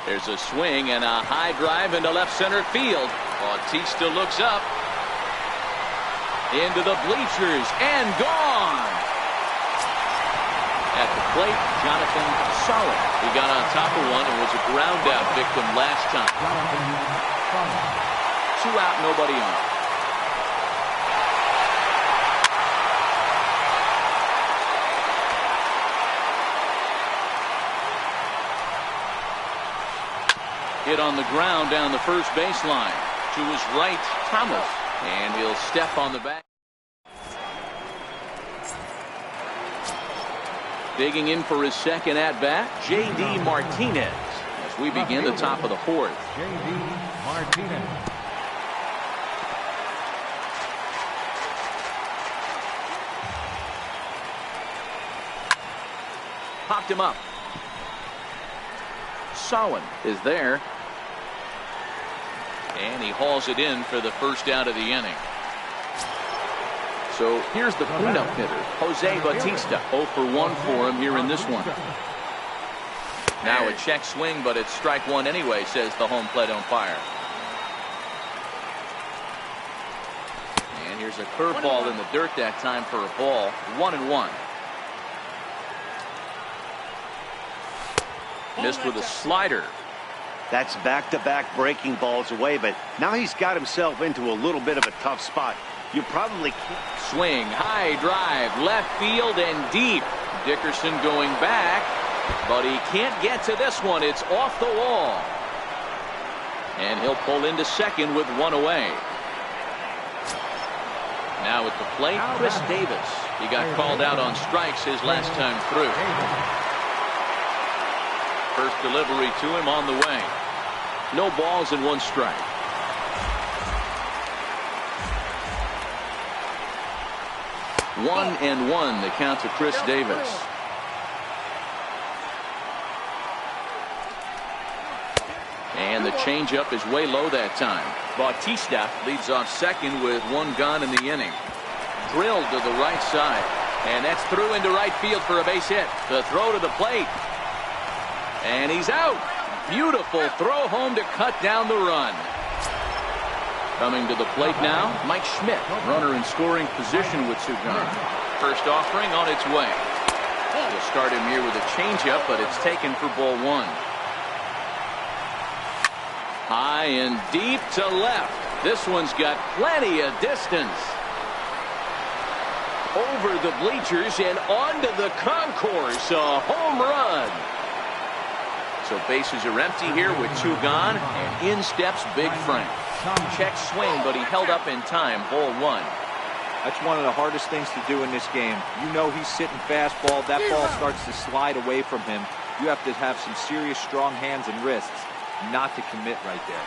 There's a swing and a high drive into left center field. Bautista looks up. Into the bleachers and gone. At the plate, Jonathan Solid. He got on top of one and was a ground out victim last time. 2 out, nobody on. Hit on the ground down the first baseline. To his right, Thomas. And he'll step on the back. Digging in for his second at-bat, J.D. Martinez. As we begin the top of the fourth. J.D. Martinez. Popped him up. Sawin is there. And he hauls it in for the first out of the inning. So here's the cleanup hitter, Jose Bautista. 0 for 1 for him here in this one. Now a check swing, but it's strike one anyway, says the home plate umpire. And here's a curveball in the dirt that time for a ball. 1-1. Missed with a slider. That's back-to-back breaking balls away, but now he's got himself into a little bit of a tough spot. You probably can't. Swing, high drive, left field and deep. Dickerson going back, but he can't get to this one. It's off the wall. And he'll pull into second with one away. Now at the plate, Chris Davis. He got called out on strikes his last time through. First delivery to him on the way. No balls and 1 strike. 1-1 the count to Chris Davis. And the changeup is way low that time. Bautista leads off second with 1 gone in the inning. Drilled to the right side. And that's through into right field for a base hit. The throw to the plate. And he's out. Beautiful throw home to cut down the run. Coming to the plate now, Mike Schmidt, runner in scoring position with 2 gone. First offering on its way. We'll start him here with a changeup, but it's taken for ball 1. High and deep to left. This one's got plenty of distance. Over the bleachers and onto the concourse. A home run. So bases are empty here with 2 gone, and in steps Big Frank. Check swing, but he held up in time. Ball 1. That's one of the hardest things to do in this game. You know he's sitting fastball. That ball starts to slide away from him. You have to have some serious strong hands and wrists not to commit right there.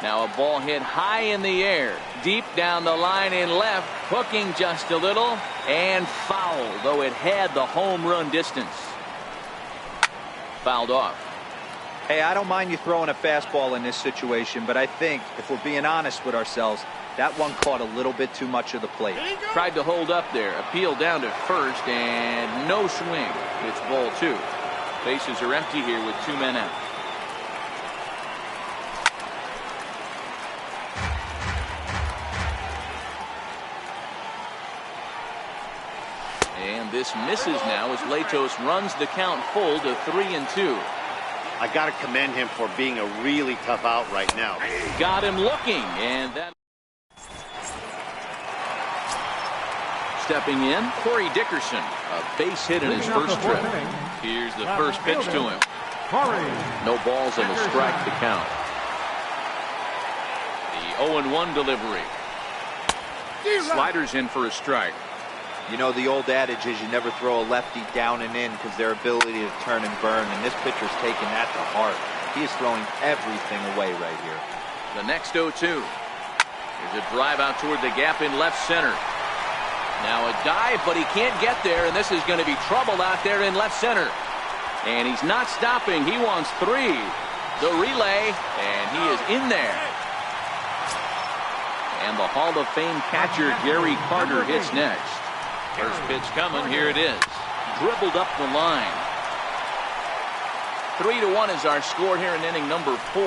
Now a ball hit high in the air, deep down the line in left, hooking just a little, and foul, though it had the home run distance. Fouled off. Hey, I don't mind you throwing a fastball in this situation, but I think, if we're being honest with ourselves, that one caught a little bit too much of the plate. Tried to hold up there, appealed down to first, and no swing. It's ball 2. Bases are empty here with 2 men out. And this misses now as Latos runs the count full to 3-2. I got to commend him for being a really tough out right now. Got him looking, and that. Stepping in, Corey Dickerson, a base hit in his first trip. Here's the first pitch to him. No balls and a strike to count. The 0-1 delivery. Sliders in for a strike. You know, the old adage is you never throw a lefty down and in because their ability to turn and burn, and this pitcher's taking that to heart. He is throwing everything away right here. The next 0-2. Here's a drive out toward the gap in left center. Now a dive, but he can't get there, and this is going to be trouble out there in left center. And he's not stopping. He wants 3. The relay, and he is in there. And the Hall of Fame catcher Gary Carter hits next. First pitch coming. Here it is. Dribbled up the line. 3-1 is our score here in inning number 4.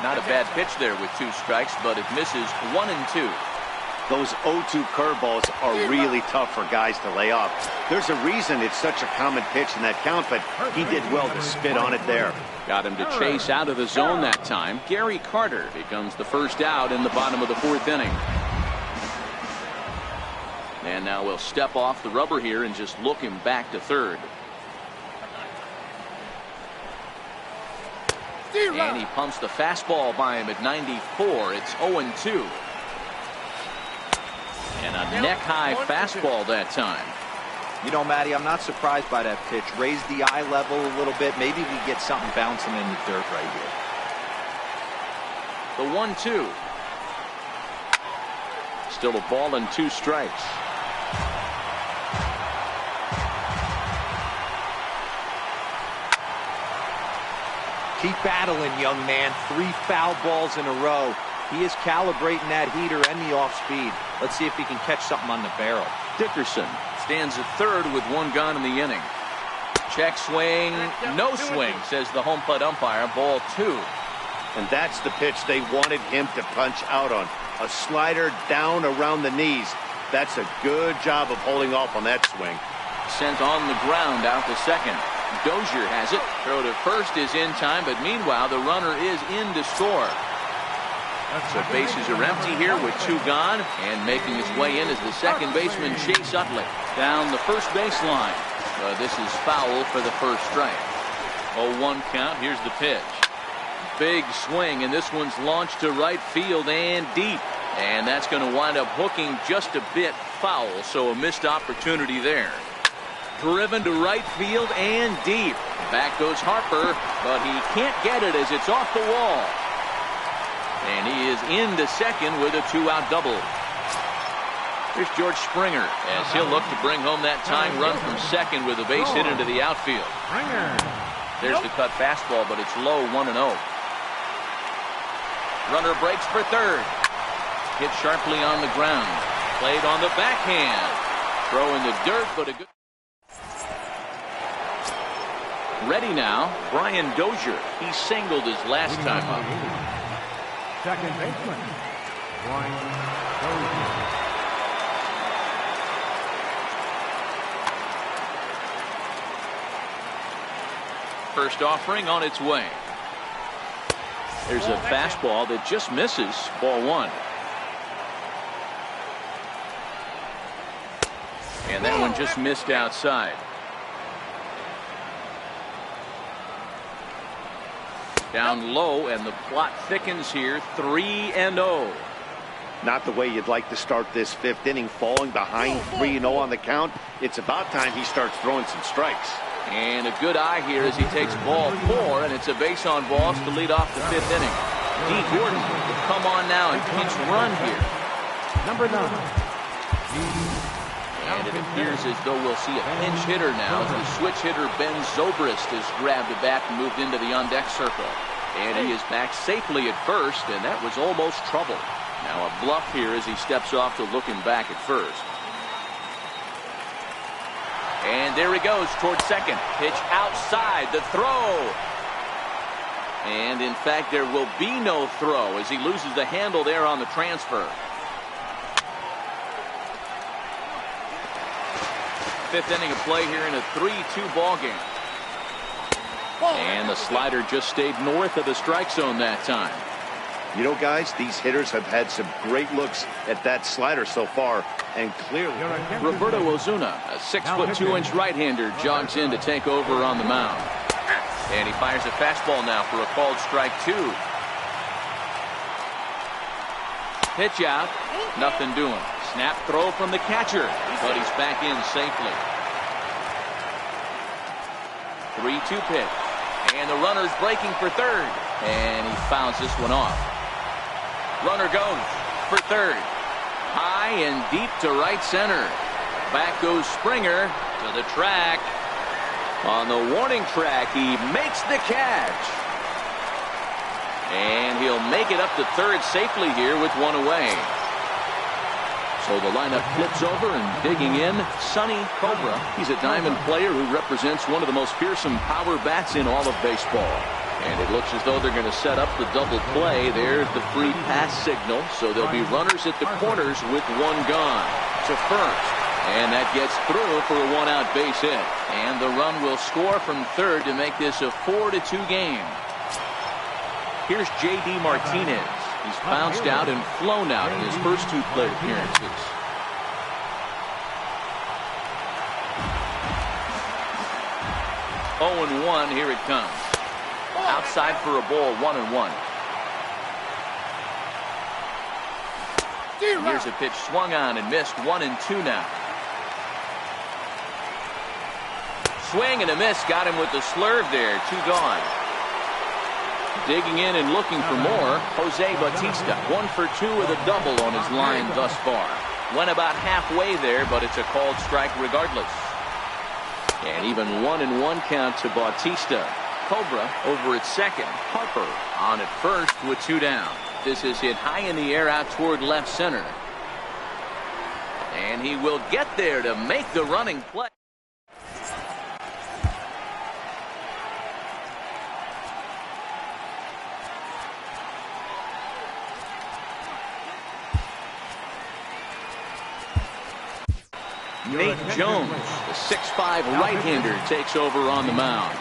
Not a bad pitch there with 2 strikes, but it misses 1-2. Those 0-2 curveballs are really tough for guys to lay off. There's a reason it's such a common pitch in that count, but he did well to spit on it there. Got him to chase out of the zone that time. Gary Carter becomes the first out in the bottom of the 4th inning. And now we'll step off the rubber here and just look him back to third. And he pumps the fastball by him at 94. It's 0-2. And a neck-high fastball that time. You know, Matty, I'm not surprised by that pitch. Raise the eye level a little bit. Maybe we get something bouncing in the dirt right here. The 1-2. Still a ball and 2 strikes. Keep battling, young man. 3 foul balls in a row. He is calibrating that heater and the off speed. Let's see if he can catch something on the barrel. Dickerson stands at third with 1 gone in the inning. Check swing, no swing, says the home plate umpire. Ball 2. And that's the pitch they wanted him to punch out on. A slider down around the knees. That's a good job of holding off on that swing. Sent on the ground out to second. Dozier has it. Throw to first is in time, but meanwhile the runner is in to score. So bases are empty here with 2 gone, and making his way in is the second baseman Chase Utley down the first baseline. This is foul for the first strike. 0-1 count. Here's the pitch. Big swing, and this one's launched to right field and deep, and that's going to wind up hooking just a bit foul, so a missed opportunity there. Driven to right field and deep. Back goes Harper, but he can't get it as it's off the wall. And he is into second with a 2-out double. Here's George Springer as he'll look to bring home that tying run from second with a base hit into the outfield. There's the cut fastball, but it's low, 1-0. Runner breaks for third. Hit sharply on the ground. Played on the backhand. Throw in the dirt, but a good. Ready now, Brian Dozier. He singled his last time up. Second baseman, Brian Dozier. First offering on its way. There's a fastball that just misses. Ball one. And that one just missed outside. Down low, and the plot thickens here. 3-0. Not the way you'd like to start this fifth inning, falling behind 3-0 on the count. It's about time he starts throwing some strikes. And a good eye here as he takes ball 4, and it's a base on balls to lead off the fifth inning. D. Gordon will come on now and pinch run here. Number 9. And it appears as though we'll see a pinch hitter now as the switch hitter Ben Zobrist has grabbed the bat and moved into the on-deck circle. And he is back safely at first, and that was almost trouble. Now a bluff here as he steps off to looking back at first. And there he goes towards second. Pitch outside, the throw. And in fact, there will be no throw as he loses the handle there on the transfer. Fifth inning of play here in a 3-2 ball game. And the slider just stayed north of the strike zone that time. You know, guys, these hitters have had some great looks at that slider so far, and clearly. Roberto Ozuna, a 6'2" right-hander, jogs in to take over on the mound. And he fires a fastball now for a called strike 2. Pitch out, nothing doing. Snap throw from the catcher, but he's back in safely. 3-2 pitch. And the runner's breaking for third. And he fouls this one off. Runner goes for third. High and deep to right center. Back goes Springer to the track. On the warning track, he makes the catch. And he'll make it up to third safely here with one away. So the lineup flips over, and digging in, Sonny Cobra. He's a diamond player who represents one of the most fearsome power bats in all of baseball. And it looks as though they're going to set up the double play. There's the free pass signal. So there'll be runners at the corners with one gone to first. And that gets through for a one-out base hit. And the run will score from third to make this a 4-2 game. Here's J.D. Martinez. He's bounced out and flown out in his first 2 plate appearances. Oh, and 1, here it comes. Outside for a ball, 1-1. Here's a pitch swung on and missed, 1-2 now. Swing and a miss, got him with the slurve there, 2 gone. Digging in and looking for more, Jose Bautista, 1 for 2 with a double on his line thus far. Went about halfway there, but it's a called strike regardless. And even 1-1 count to Bautista. Cobra over at second. Harper on at first with 2 down. This is hit high in the air out toward left center. And he will get there to make the running play. Nate Jones, the 6'5" right-hander, takes over on the mound.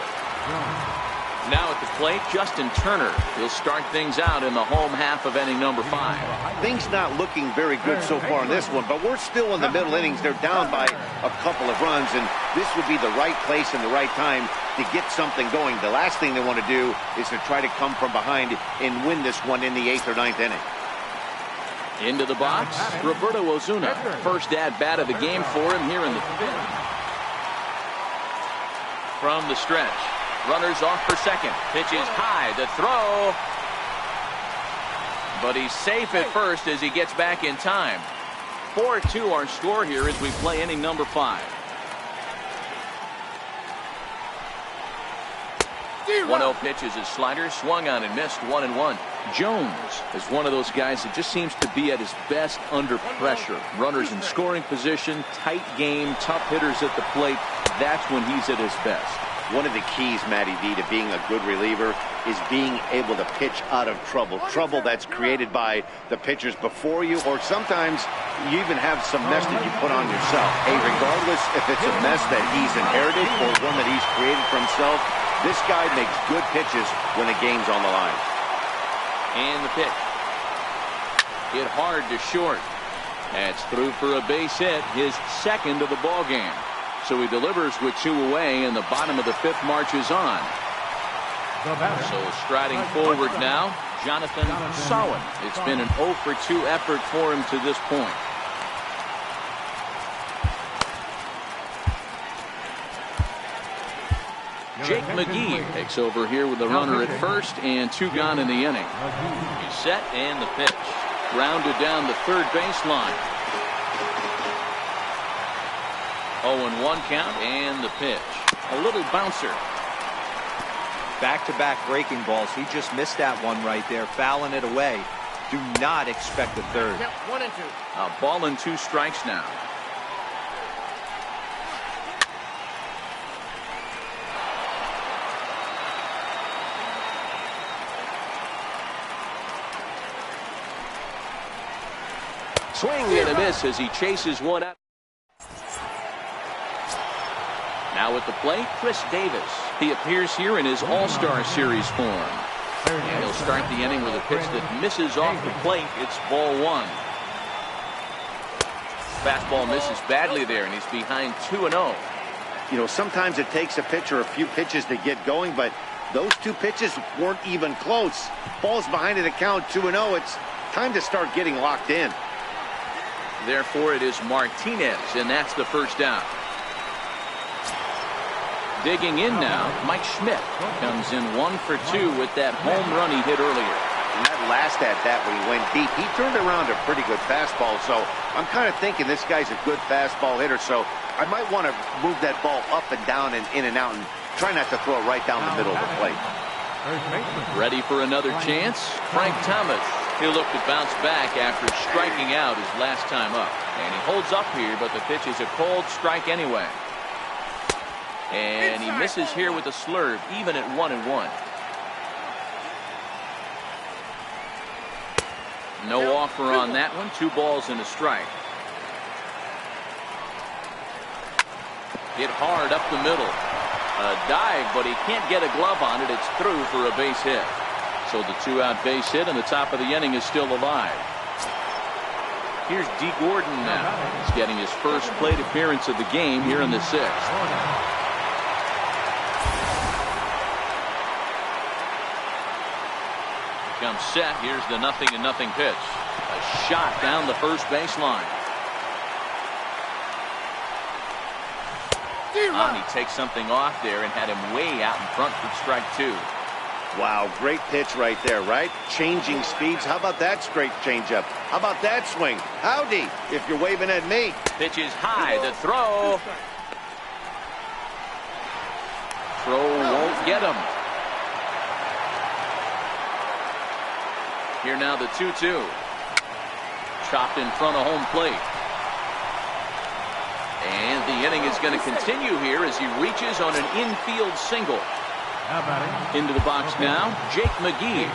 Now at the plate, Justin Turner. He'll start things out in the home half of inning number 5. Things not looking very good so far in this one, but we're still in the middle innings. They're down by a couple of runs, and this would be the right place and the right time to get something going. The last thing they want to do is to try to come from behind and win this one in the 8th or 9th inning. Into the box, Roberto Ozuna. First at-bat of the game for him here in the 5th. From the stretch, runners off for second. Pitch is high, the throw. But he's safe at first as he gets back in time. 4-2 our score here as we play inning number 5. 1-0 pitch is his slider, swung on and missed, 1-1. Jones is one of those guys that just seems to be at his best under pressure. Runners in scoring position, tight game, tough hitters at the plate. That's when he's at his best. One of the keys, Matty V, to being a good reliever is being able to pitch out of trouble. Trouble that's created by the pitchers before you, or sometimes you even have some mess that you put on yourself. Hey, regardless if it's a mess that he's inherited or one that he's created for himself, this guy makes good pitches when the game's on the line. And the pitch. Hit hard to short. That's through for a base hit, his second of the ball game. So he delivers with 2 away, and the bottom of the 5th marches on. So striding forward now, Jonathan Sawin. It's been an 0 for 2 effort for him to this point. Jake McGee takes over here with the runner at first and 2 gone in the inning. He's set and the pitch. Grounded down the third baseline. 0-1 count and the pitch. A little bouncer. Back-to-back breaking balls. He just missed that one right there, fouling it away. Do not expect a third. 1-2. A ball and 2 strikes now. Swing and a miss as he chases one out. Now at the plate, Chris Davis. He appears here in his All-Star Series form. And he'll start the inning with a pitch that misses off the plate. It's ball 1. Fastball misses badly there, and he's behind 2-0. You know, sometimes it takes a pitcher a few pitches to get going, but those 2 pitches weren't even close. Ball's behind in the count, 2-0. It's time to start getting locked in. Therefore, it is Martinez, and that's the first down. Digging in now, Mike Schmidt comes in 1 for 2 with that home run he hit earlier. And that last at bat when he went deep, he turned around a pretty good fastball. So I'm kind of thinking this guy's a good fastball hitter. So I might want to move that ball up and down and in and out and try not to throw it right down the middle of the plate. Ready for another chance? Frank Thomas. He'll look to bounce back after striking out his last time up. And he holds up here, but the pitch is a cold strike anyway. And he misses here with a slurve, even at 1-1. No offer on that one. 2 balls and a strike. Hit hard up the middle. A dive, but he can't get a glove on it. It's through for a base hit. So the 2-out base hit, and the top of the inning is still alive. Here's D. Gordon now. He's getting his first plate appearance of the game here in the 6th. Comes set. Here's the 0-0 pitch. A shot down the first baseline. He takes something off there and had him way out in front for strike 2. Wow, great pitch right there, right? Changing speeds. How about that straight changeup? How about that swing? Howdy, if you're waving at me. Pitch is high. The throw. Throw won't get him. Here now the 2-2. Chopped in front of home plate. And the inning is going to continue here as he reaches on an infield single. Into the box now, Jake McGee.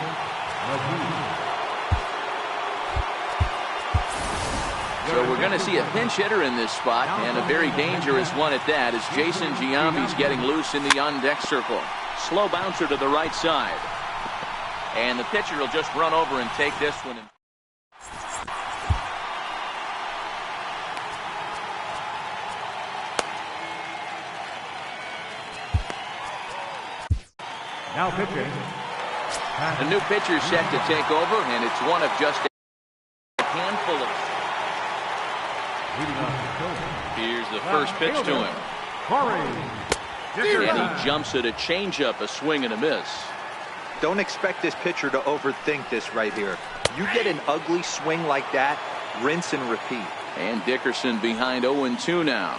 So we're going to see a pinch hitter in this spot, and a very dangerous one at that, as Jason Giambi's getting loose in the on-deck circle. Slow bouncer to the right side. And the pitcher will just run over and take this one. Now pitching. The new pitcher set to take over, and it's one of just a handful of. Here's the first pitch to him. And he jumps at a changeup, a swing and a miss. Don't expect this pitcher to overthink this right here. You get an ugly swing like that, rinse and repeat. And Dickerson behind 0-2 now.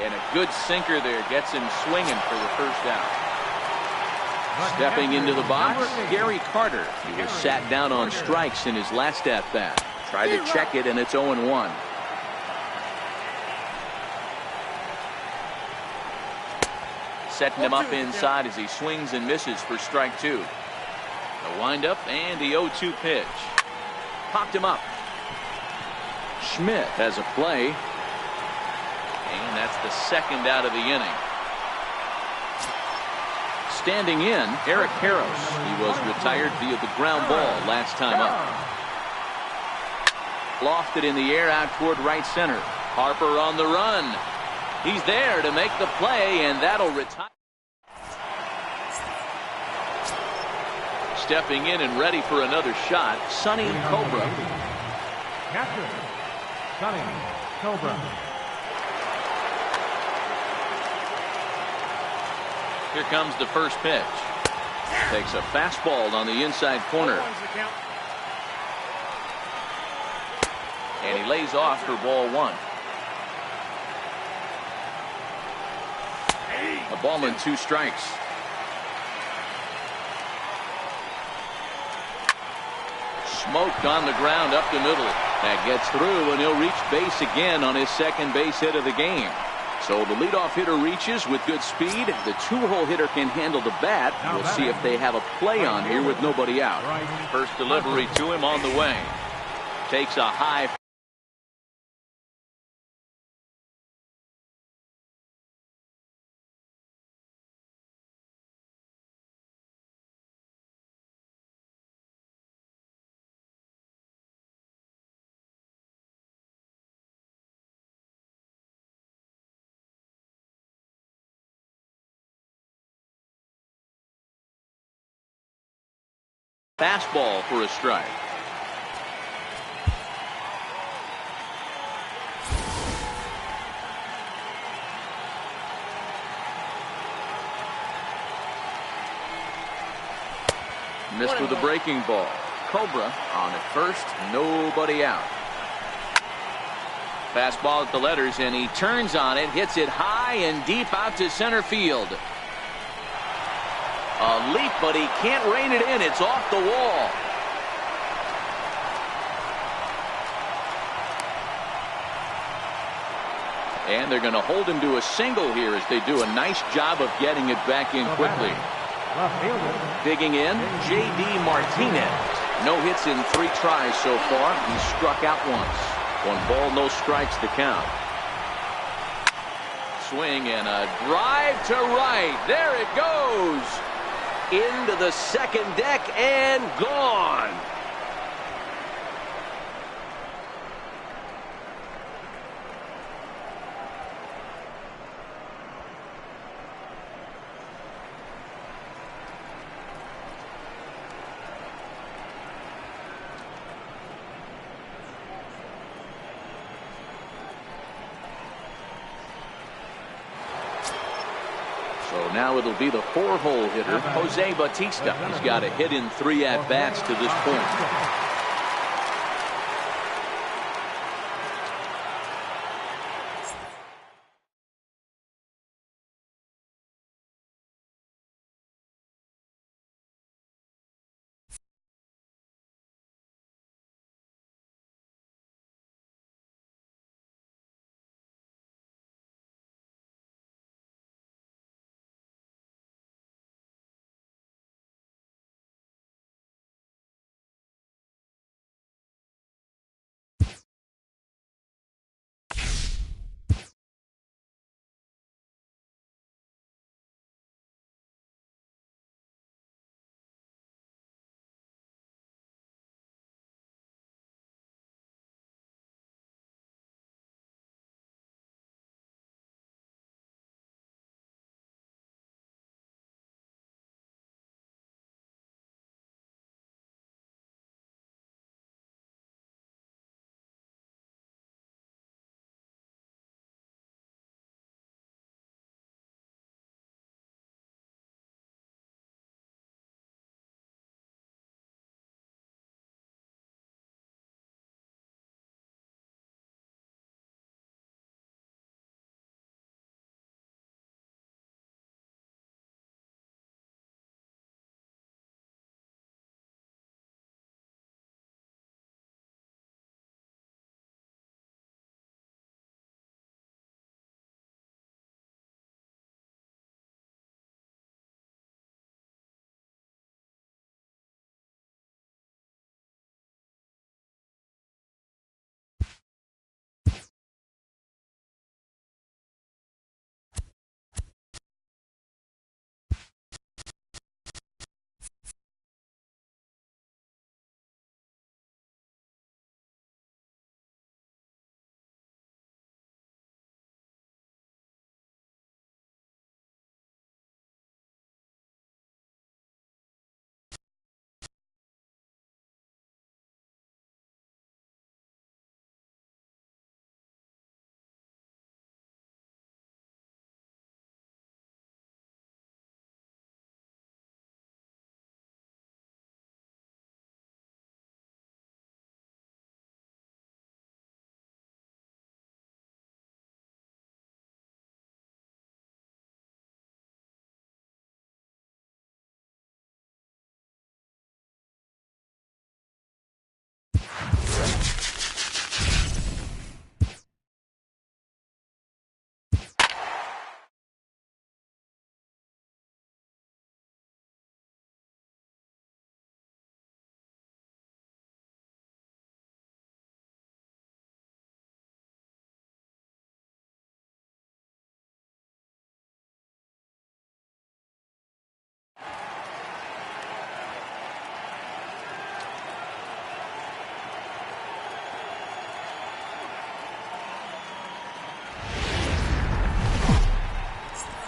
And a good sinker there gets him swinging for the first out. Stepping into the box, Gary Carter. He was sat down on strikes in his last at-bat. Tried to check it, and it's 0-1. Setting him up inside as he swings and misses for strike 2. The windup and the 0-2 pitch. Popped him up. Schmidt has a play. And that's the second out of the inning. Standing in, Eric Karros. He was retired via the ground ball last time up. Lofted in the air out toward right center. Harper on the run. He's there to make the play, and that'll retire. Stepping in and ready for another shot, Sonny Cobra. Catcher, Sonny Cobra. Here comes the first pitch. Takes a fastball on the inside corner. And he lays off for ball 1. A ball and 2 strikes. Smoked on the ground up the middle. That gets through, and he'll reach base again on his second base hit of the game. So the leadoff hitter reaches with good speed. The 2-hole hitter can handle the bat. We'll see if they have a play on here with nobody out. First delivery to him on the way. Takes a high. Fastball for a strike. Missed with a breaking ball. Cobra on at first, nobody out. Fastball at the letters, and he turns on it, hits it high and deep out to center field. A leap, but he can't rein it in. It's off the wall. And they're going to hold him to a single here as they do a nice job of getting it back in quickly. Digging in, J.D. Martinez. No hits in 3 tries so far. He struck out once. 1 ball, no strikes to count. Swing and a drive to right. There it goes. Into the second deck and gone. So now it'll be the 4-hole hitter, Jose Bautista. He's got a hit in 3 at-bats to this point.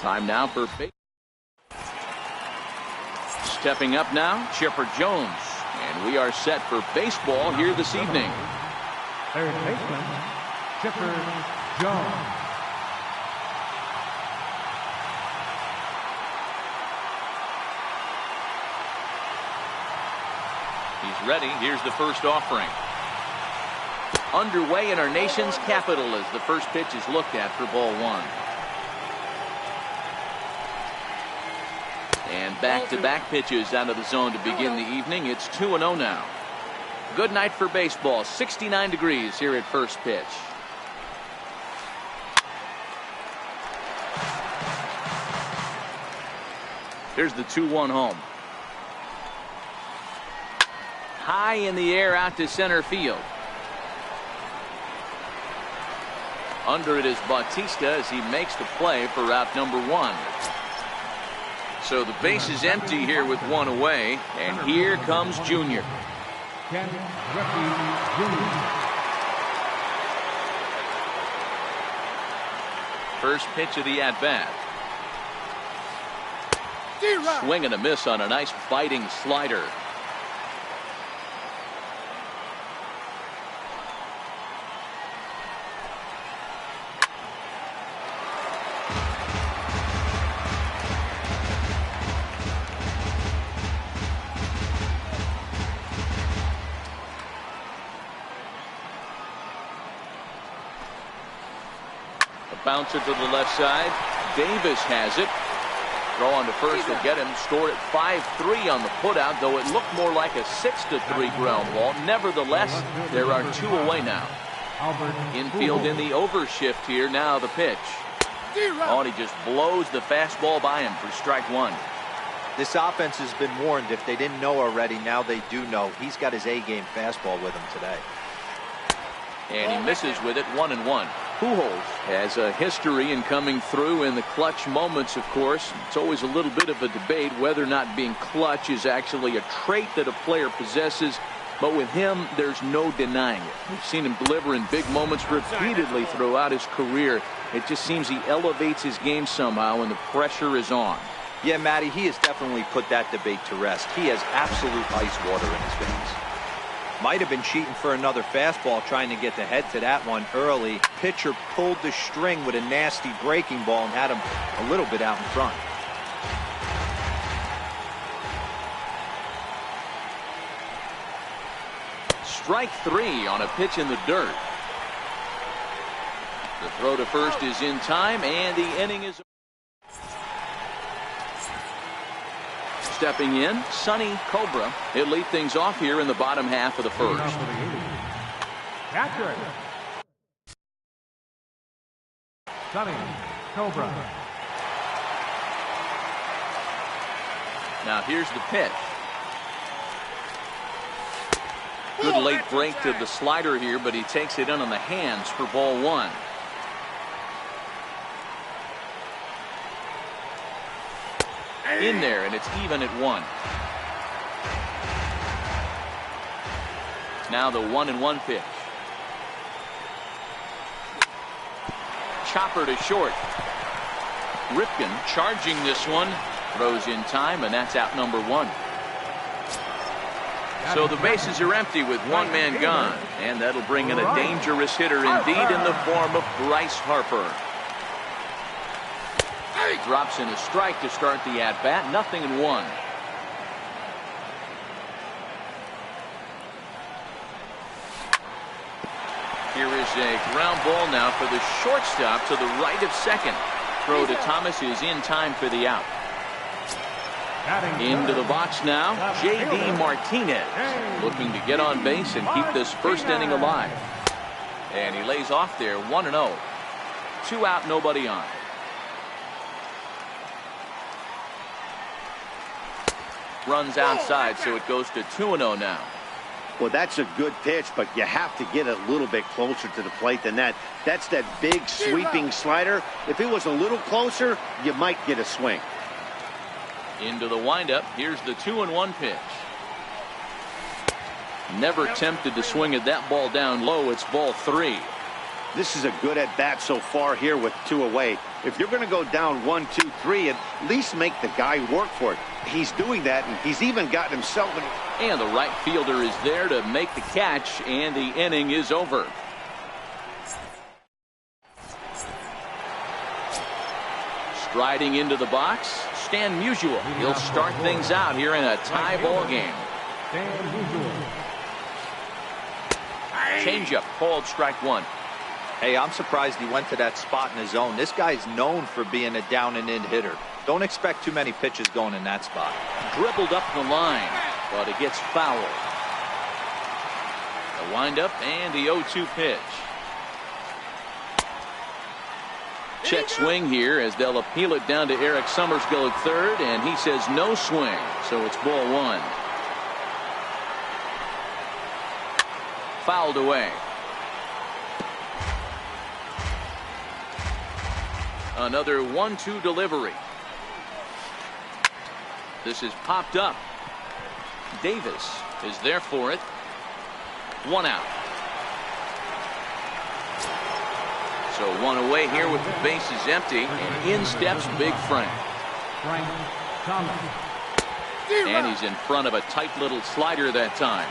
Time now for stepping up now, Chipper Jones. And we are set for baseball here this evening. Third baseman, Chipper Jones. He's ready. Here's the first offering. Underway in our nation's capital as the first pitch is looked at for ball one. And back-to-back pitches out of the zone to begin the evening. It's 2-0 now. Good night for baseball. 69 degrees here at first pitch. Here's the 2-1 home. High in the air out to center field. Under it is Bautista as he makes the play for route number one. So the base is empty here with one away, and here comes Junior. First pitch of the at-bat. Swing and a miss on a nice biting slider. Bouncer to the left side. Davis has it. Throw on to first will get him. Scored at 5-3 on the putout, though it looked more like a 6-3 ground ball. Nevertheless, there are two away now. Infield in the overshift here. Now the pitch. Oh, and he just blows the fastball by him for strike one. This offense has been warned. If they didn't know already, now they do know. He's got his A-game fastball with him today. And he misses with it, 1-1. Pujols has a history in coming through in the clutch moments, of course. It's always a little bit of a debate whether or not being clutch is actually a trait that a player possesses. But with him, there's no denying it. We've seen him deliver in big moments repeatedly throughout his career. It just seems he elevates his game somehow when the pressure is on. Yeah, Matty, he has definitely put that debate to rest. He has absolute ice water in his veins. Might have been cheating for another fastball, trying to get the head to that one early. Pitcher pulled the string with a nasty breaking ball and had him a little bit out in front. Strike three on a pitch in the dirt. The throw to first is in time, and the inning is... Stepping in, Sonny Cobra. He'll lead things off here in the bottom half of the first. Catcher, Sonny Cobra. Now here's the pitch. Good late break to the slider here, but he takes it in on the hands for ball one. In there, and it's even at one. Now the 1-1 pitch. Chopper to short. Ripken charging this one. Throws in time, and that's out number one. So the bases are empty with one man gone, and that'll bring in a dangerous hitter indeed in the form of Bryce Harper. Drops in a strike to start the at-bat. 0-1. Here is a ground ball now for the shortstop to the right of second. Throw to Thomas is in time for the out. Into the box now, J.D. Martinez, looking to get on base and keep this first inning alive. And he lays off there, 1-0. 2 out, nobody on. Runs outside, so it goes to 2-0 now. Well, that's a good pitch, but you have to get a little bit closer to the plate than that. That's that big sweeping slider. If it was a little closer, you might get a swing. Into the windup. Here's the 2-1 pitch. Never tempted to swing at that ball down low. It's ball 3. This is a good at-bat so far here with 2 away. If you're going to go down 1, 2, 3, at least make the guy work for it. He's doing that, and he's even gotten himself in. And the right fielder is there to make the catch, and the inning is over. Striding into the box, Stan Musial. He'll start things out here in a tie ball game. Changeup called strike 1. Hey, I'm surprised he went to that spot in his zone. This guy's known for being a down and in hitter. Don't expect too many pitches going in that spot. Dribbled up the line, but it gets fouled. The windup and the 0-2 pitch. Check swing here as they'll appeal it down to Eric Summersgill at third, and he says no swing, so it's ball 1. Fouled away. Another 1-2 delivery. This is popped up. Davis is there for it. 1 out. So 1 away here with the bases empty, and in steps Big Frank. And he's in front of a tight little slider that time.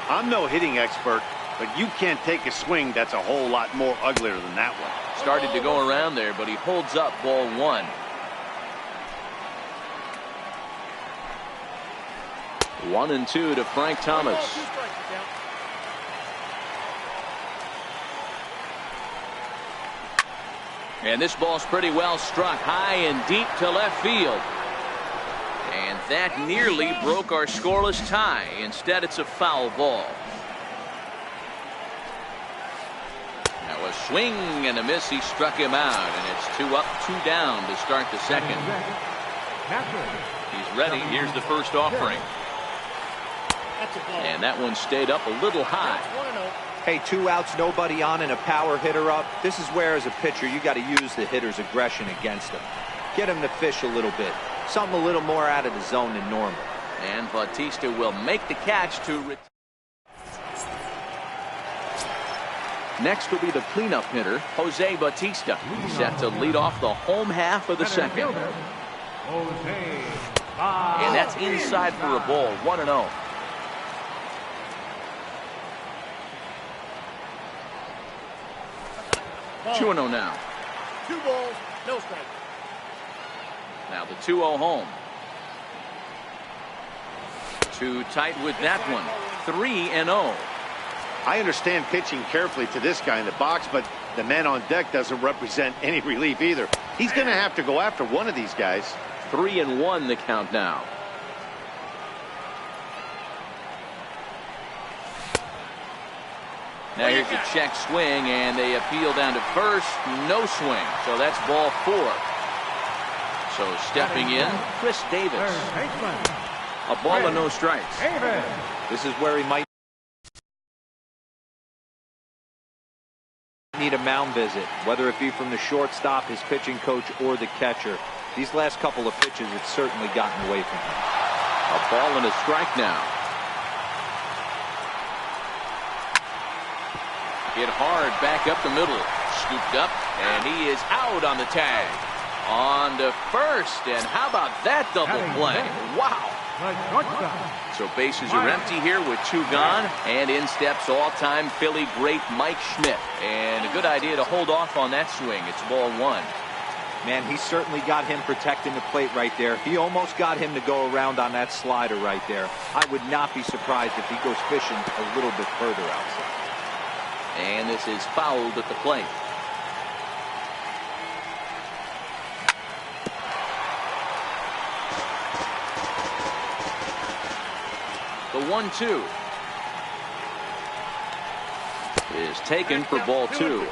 I'm no hitting expert, but you can't take a swing that's a whole lot more uglier than that one. Started to go around there, but he holds up ball 1. 1-2 to Frank Thomas. And this ball's pretty well struck high and deep to left field. And that nearly broke our scoreless tie. Instead, it's a foul ball. Now a swing and a miss. He struck him out, and it's 2 up, 2 down to start the second. He's ready. Here's the first offering. And that one stayed up a little high. Hey, 2 outs, nobody on, and a power hitter up. This is where, as a pitcher, you got to use the hitter's aggression against him. Get him to fish a little bit. Something a little more out of the zone than normal. And Bautista will make the catch to. Next will be the cleanup hitter, Jose Bautista, set to lead off the home half of the second. And that's inside for a ball, 1-0. Two and 0 now. 2 balls, no strike. Now the 2-0 home. Too tight with that one. 3-0. I understand pitching carefully to this guy in the box, but the man on deck doesn't represent any relief either. He's going to have to go after one of these guys. 3-1 the count now. Now here's a check swing, and they appeal down to first. No swing, so that's ball 4. So stepping in, Chris Davis. A ball and no strikes. This is where he might need a mound visit, whether it be from the shortstop, his pitching coach, or the catcher. These last couple of pitches have certainly gotten away from him. A ball and a strike now. Hit hard back up the middle. Scooped up, and he is out on the tag. On to first, and how about that double play? Wow. So bases are empty here with 2 gone, and in steps all-time Philly great Mike Schmidt. And a good idea to hold off on that swing. It's ball 1. Man, he certainly got him protecting the plate right there. He almost got him to go around on that slider right there. I would not be surprised if he goes fishing a little bit further outside. And this is fouled at the plate. The 1-2 is taken for ball 2.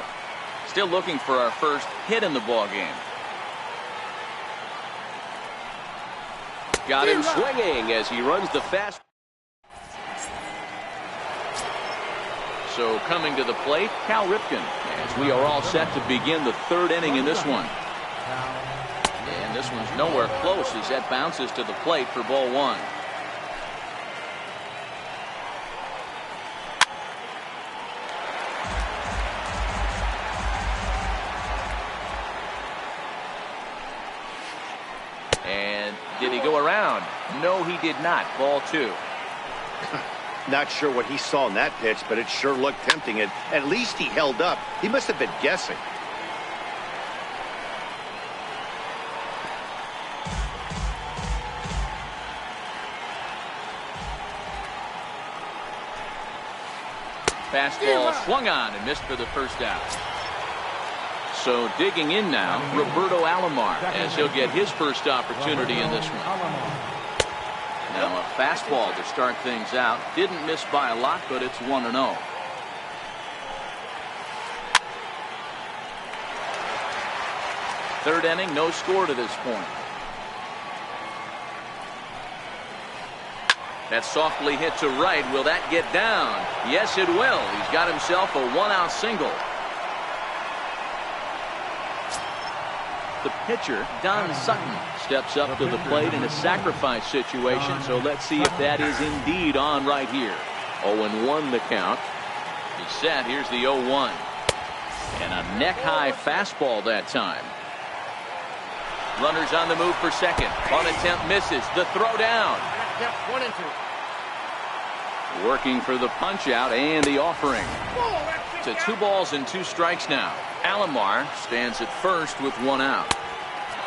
Still looking for our first hit in the ball game. Got him swinging as he runs the fast. So coming to the plate, Cal Ripken, as we are all set to begin the 3rd inning in this one. And this one's nowhere close as that bounces to the plate for ball 1. Did he go around? No, he did not. Ball 2. Not sure what he saw in that pitch, but it sure looked tempting. And at least he held up. He must have been guessing. Fastball swung on and missed for the first out. So digging in now, Roberto Alomar, as he'll get his first opportunity in this one. Now a fastball to start things out. Didn't miss by a lot, but it's 1-0. Third inning, no score to this point. That's softly hit to right. Will that get down? Yes, it will. He's got himself a 1-out single. The pitcher, Don Sutton, steps up to the plate in a sacrifice situation. So let's see if that is indeed on right here. 0-1 the count. He's set. Here's the 0-1. And a neck-high fastball that time. Runners on the move for second. On attempt misses. The throw down. Yep, 1 and 2. Working for the punch out and the offering. To 2 balls and 2 strikes now. Alomar stands at first with 1 out.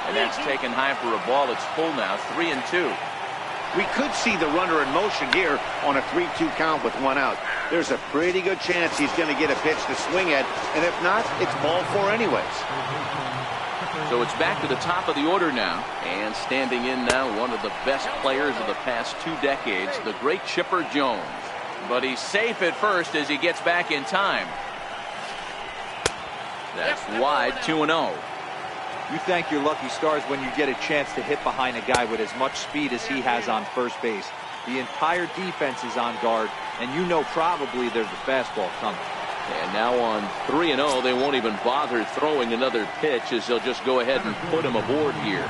And that's taken high for a ball. It's full now, 3-2. We could see the runner in motion here on a 3-2 count with 1 out. There's a pretty good chance he's going to get a pitch to swing at. And if not, it's ball 4 anyways. So it's back to the top of the order now. And standing in now, one of the best players of the past 2 decades, the great Chipper Jones. But he's safe at first as he gets back in time. That's wide, 2-0. You thank your lucky stars when you get a chance to hit behind a guy with as much speed as he has on first base. The entire defense is on guard, and you know probably there's a fastball coming. And now on 3-0, they won't even bother throwing another pitch as they'll just go ahead and put him aboard here.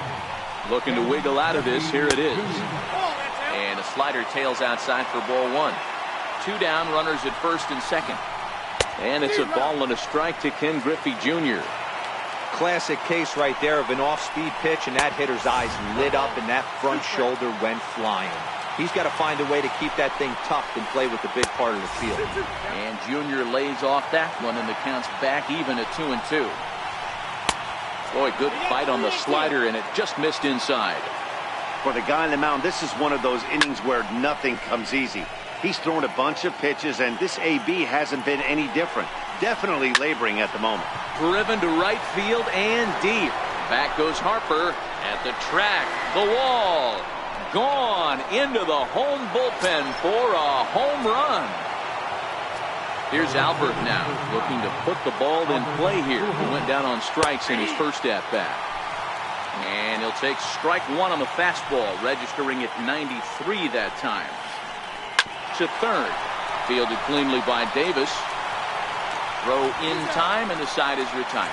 Looking to wiggle out of this. Here it is. And a slider tails outside for ball 1. 2 down, runners at first and second. And it's a ball and a strike to Ken Griffey Jr. Classic case right there of an off-speed pitch, and that hitter's eyes lit up and that front shoulder went flying. He's got to find a way to keep that thing tucked and play with the big part of the field. And Jr. lays off that one, and the count's back even at 2-2. Boy, good fight on the slider, and it just missed inside. For the guy on the mound, this is one of those innings where nothing comes easy. He's thrown a bunch of pitches, and this AB hasn't been any different. Definitely laboring at the moment. Driven to right field and deep. Back goes Harper at the track. The wall. Gone into the home bullpen for a home run. Here's Albert now looking to put the ball in play here. He went down on strikes in his first at-bat. And he'll take strike 1 on the fastball, registering at 93 that time. To third. Fielded cleanly by Davis. Throw in time, and the side is retired.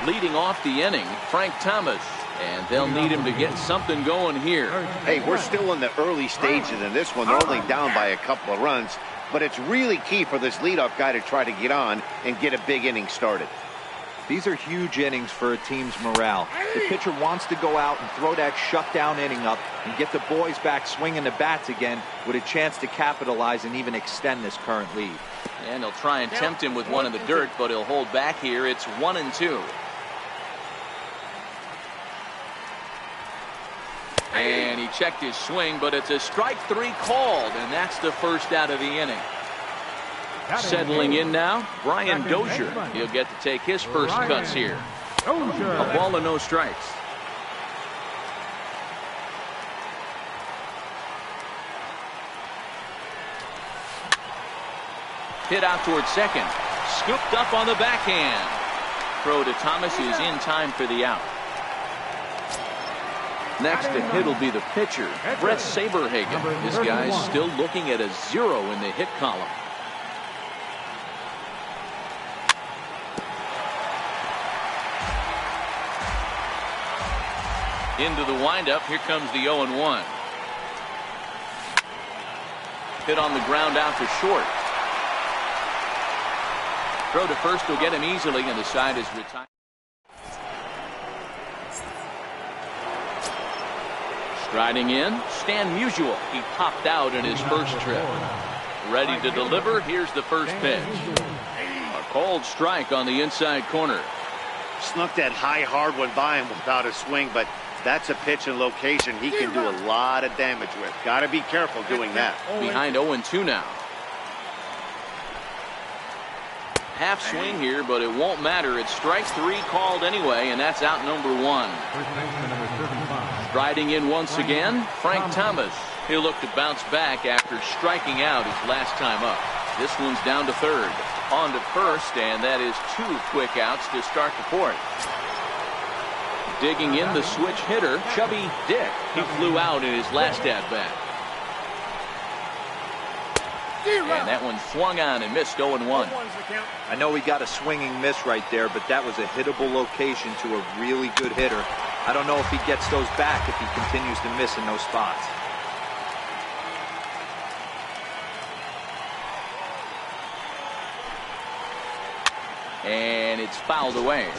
Leading off the inning, Frank Thomas. And they'll need him to get something going here. Hey, we're still in the early stages in this one. They're only down by a couple of runs. But it's really key for this leadoff guy to try to get on and get a big inning started. These are huge innings for a team's morale. The pitcher wants to go out and throw that shutdown inning up and get the boys back swinging the bats again with a chance to capitalize and even extend this current lead. And they'll try and tempt him with one in the dirt, but he'll hold back here. It's 1-2. And he checked his swing, but it's a strike 3 called, and that's the first out of the inning. Settling in now, Brian Dozier. He'll get to take his first cuts here. A ball and no strikes. Hit out towards second. Scooped up on the backhand. Throw to Thomas is in time for the out. Next to hit will be the pitcher, Brett Saberhagen. This guy's still looking at a 0 in the hit column. Into the windup. Here comes the 0-1. Hit on the ground out to short. Throw to first will get him easily, and the side is retired. Riding in, Stan Musial. He popped out in his first trip. Ready to deliver. Here's the first pitch. A cold strike on the inside corner. Snuck that high, hard one by him without a swing, but that's a pitch and location he can do a lot of damage with. Got to be careful doing that. Behind 0-2 now. Half swing here, but it won't matter. It's strike 3 called anyway, and that's out number 1. Riding in once again, Frank Thomas. He'll look to bounce back after striking out his last time up. This one's down to third. On to first, and that is 2 quick outs to start the fourth. Digging in the switch hitter, Chubby Dick. He flew out in his last at-bat. And that one swung on and missed 0-1. I know he got a swinging miss right there, but that was a hittable location to a really good hitter. I don't know if he gets those back if he continues to miss in those spots. And it's fouled away.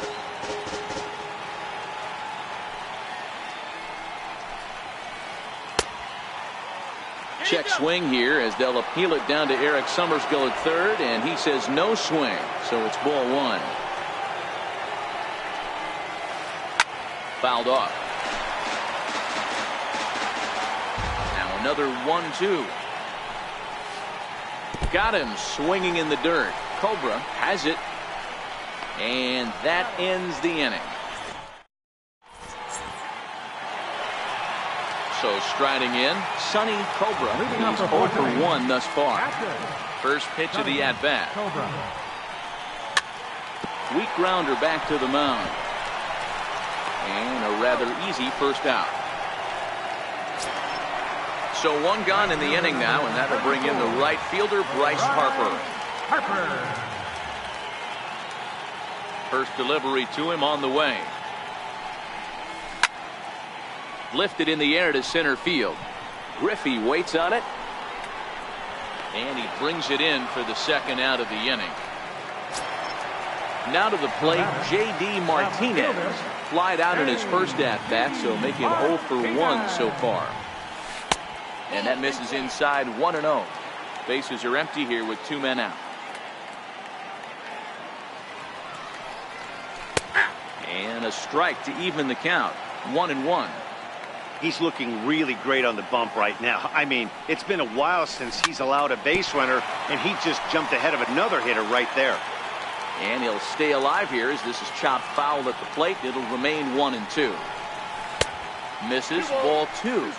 Check swing here as they'll appeal it down to Eric Summerskill at third, and he says no swing, so it's ball 1. Fouled off. Now another 1-2. Got him swinging in the dirt. Cobra has it, and that ends the inning. So striding in, Sonny Cobra. He's 0 for 1 thus far. First pitch of the at-bat. Weak grounder back to the mound. And a rather easy first out. So 1 gone in the inning now, and that'll bring in the right fielder, Bryce Harper. First delivery to him on the way. Lifted in the air to center field. Griffey waits on it. And he brings it in for the second out of the inning. Now to the plate, J.D. Martinez. Flied out in his first at-bat, so making 0 for 1 so far. And that misses inside 1-0. Bases are empty here with 2 men out. And a strike to even the count. 1-1. He's looking really great on the bump right now. I mean, it's been a while since he's allowed a base runner, and he just jumped ahead of another hitter right there. And he'll stay alive here as this is chopped foul at the plate. It'll remain 1-2. Misses, ball 2.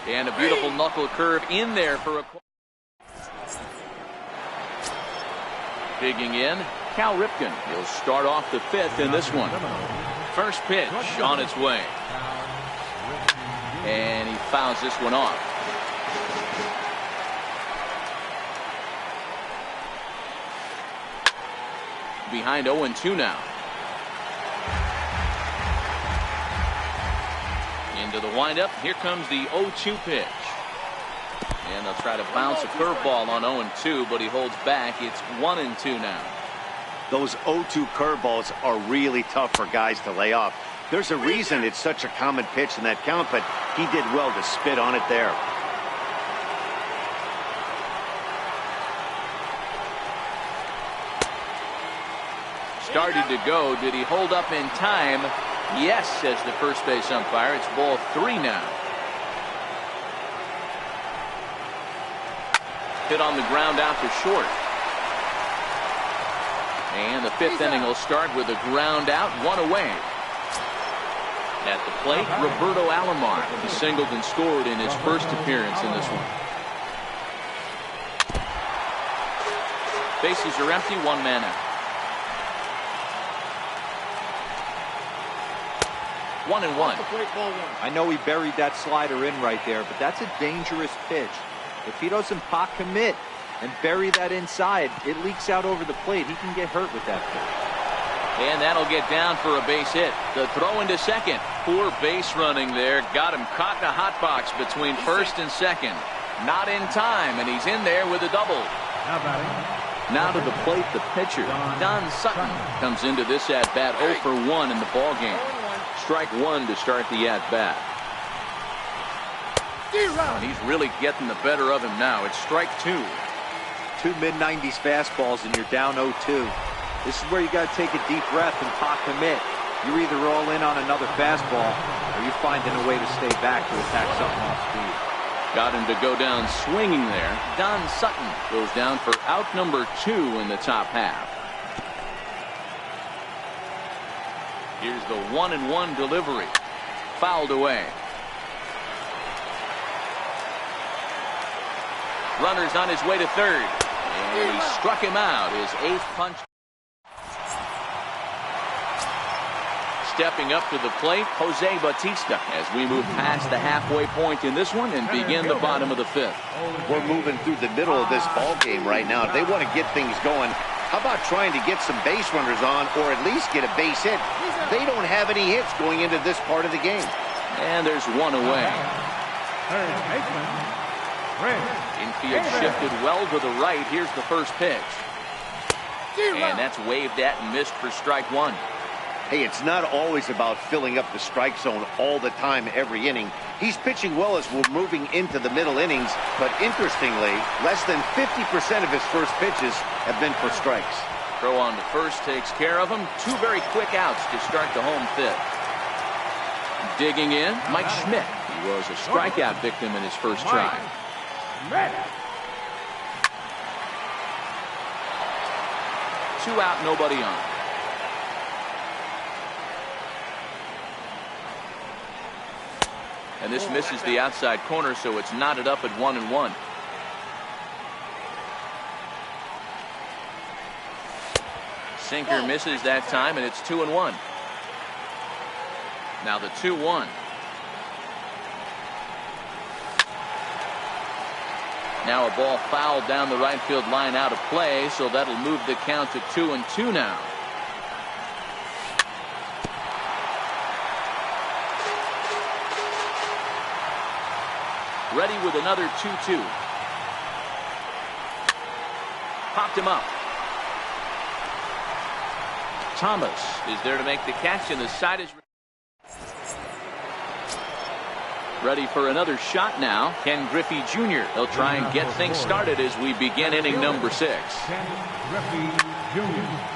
And a beautiful knuckle curve in there for a... Digging in, Cal Ripken. He'll start off the 5th in this one. First pitch on its way. And he fouls this one off. Behind 0-2 now. Into the windup. Here comes the 0-2 pitch. And they'll try to bounce a curveball on 0-2, but he holds back. It's 1-2 now. Those 0-2 curveballs are really tough for guys to lay off. There's a reason it's such a common pitch in that count, but he did well to spit on it there. Started to go. Did he hold up in time? Yes, says the first base umpire. It's ball 3 now. Hit on the ground out to short. And the 5th inning will start with a ground out, 1 away. At the plate, Roberto Alomar. He singled and scored in his first appearance in this one. Bases are empty, 1 man out. 1-1. I know he buried that slider in right there, but that's a dangerous pitch. If he doesn't pot commit and bury that inside, it leaks out over the plate. He can get hurt with that pitch. And that'll get down for a base hit. The throw into second. Poor base running there. Got him caught in a hot box between first and second. Not in time, and he's in there with a double. Now to the plate, the pitcher, Don Sutton, comes into this at-bat 0 for 1 in the ballgame. Strike one to start the at-bat. And he's really getting the better of him now. It's strike two. Two mid-90s fastballs and you're down 0-2. This is where you got to take a deep breath and pop commit. You're either all in on another fastball or you're finding a way to stay back to attack something off speed. Got him to go down swinging there. Don Sutton goes down for out number 2 in the top half. Here's the 1-1 delivery. Fouled away. Runner's on his way to third. And he struck him out. His 8th punch. Stepping up to the plate, Jose Bautista, as we move past the halfway point in this one and begin the bottom of the 5th. We're moving through the middle of this ball game right now. If they want to get things going, how about trying to get some base runners on or at least get a base hit? They don't have any hits going into this part of the game. And there's one away. Third baseman, Rick. Infield shifted well to the right. Here's the first pitch. And that's waved at and missed for strike one. Hey, it's not always about filling up the strike zone all the time every inning. He's pitching well as we're moving into the middle innings, but interestingly, less than 50% of his first pitches have been for strikes. Throw on to first takes care of him. 2 very quick outs to start the home 5th. Digging in, Mike Schmidt. He was a strikeout victim in his first try. 2 out, nobody on. And this misses the outside corner, so it's knotted up at 1-1. Sinker misses that time, and it's 2-1. Now the 2-1. Now a ball fouled down the right field line out of play, so that'll move the count to 2-2 now. Ready with another 2-2. Popped him up. Thomas is there to make the catch, and the side is ready for another shot now. Ken Griffey Jr. He'll try and get things started as we begin inning number 6. Ken Griffey Jr.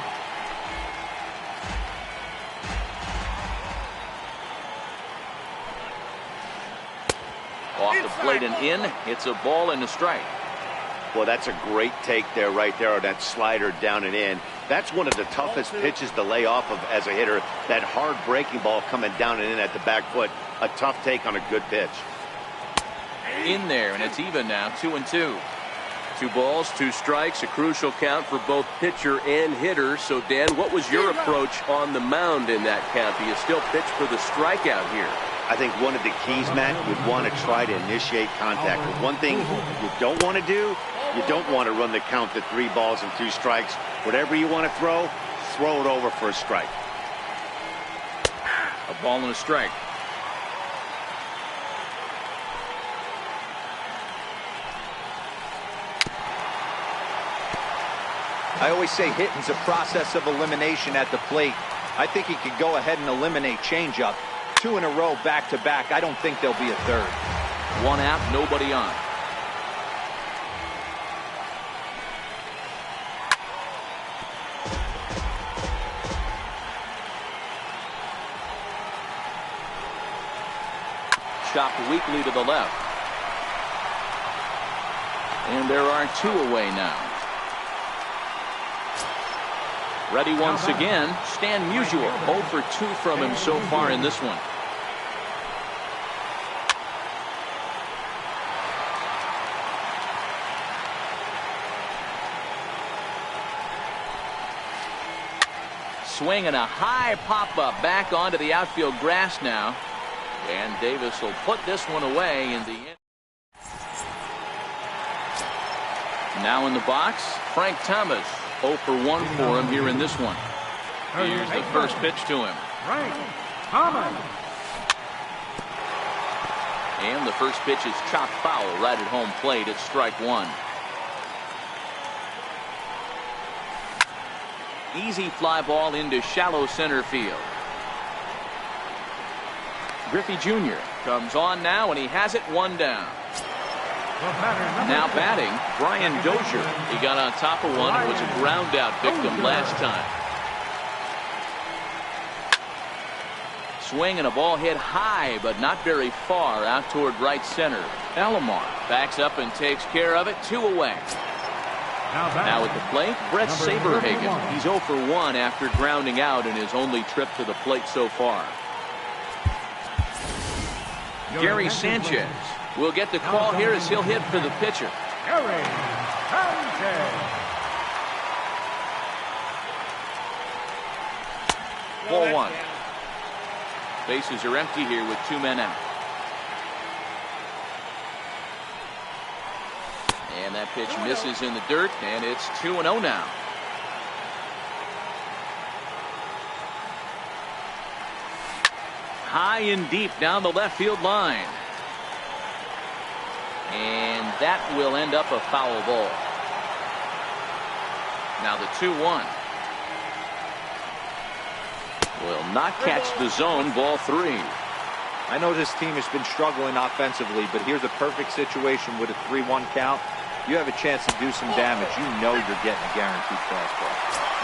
Off the plate and in. It's a ball and a strike. Well, that's a great take there, right there, on that slider down and in. That's one of the toughest pitches to lay off of as a hitter. That hard breaking ball coming down and in at the back foot. A tough take on a good pitch. In there, and it's even now, 2-2. 2 balls, 2 strikes, a crucial count for both pitcher and hitter. So, Dan, what was your approach on the mound in that count? Do you still pitch for the strikeout here? I think one of the keys, Matt, you'd want to try to initiate contact. But one thing you don't want to do, you don't want to run the count to 3 balls and 2 strikes. Whatever you want to throw it over for a strike. A ball and a strike. I always say hitting's a process of elimination at the plate. I think he could go ahead and eliminate changeup. 2 in a row back-to-back. I don't think there'll be a third. 1 out, nobody on. Chopped weakly to the left. And there are 2 away now. Ready once again, Stan Musial. 0 for 2 from him so far in this one. Swing and a high pop-up back onto the outfield grass now. And Davis will put this one away in the end. Now in the box, Frank Thomas. 0 for 1 for him here in this one. Here's the first pitch to him. Frank Thomas. And the first pitch is chopped foul right at home plate. It's strike 1. easy fly ball into shallow center field. Griffey Jr. comes on now, and he has it 1 down. Now batting, Brian Dozier. He got on top of one and was a ground out victim last time. Swing and a ball hit high, but not very far out toward right center. Alomar backs up and takes care of it. 2 away. Now at the plate, Brett Saberhagen. He's 0 for 1 after grounding out in his only trip to the plate so far. Gary Sanchez will get the call here as he'll hit for the pitcher. Gary Sanchez. Ball 1. Bases are empty here with 2 men out. And that pitch misses in the dirt, and it's 2-0 now. High and deep down the left field line. And that will end up a foul ball. Now the 2-1. Will not catch the zone. Ball 3. I know this team has been struggling offensively, but here's a perfect situation with a 3-1 count. You have a chance to do some damage. You know you're getting a guaranteed fastball.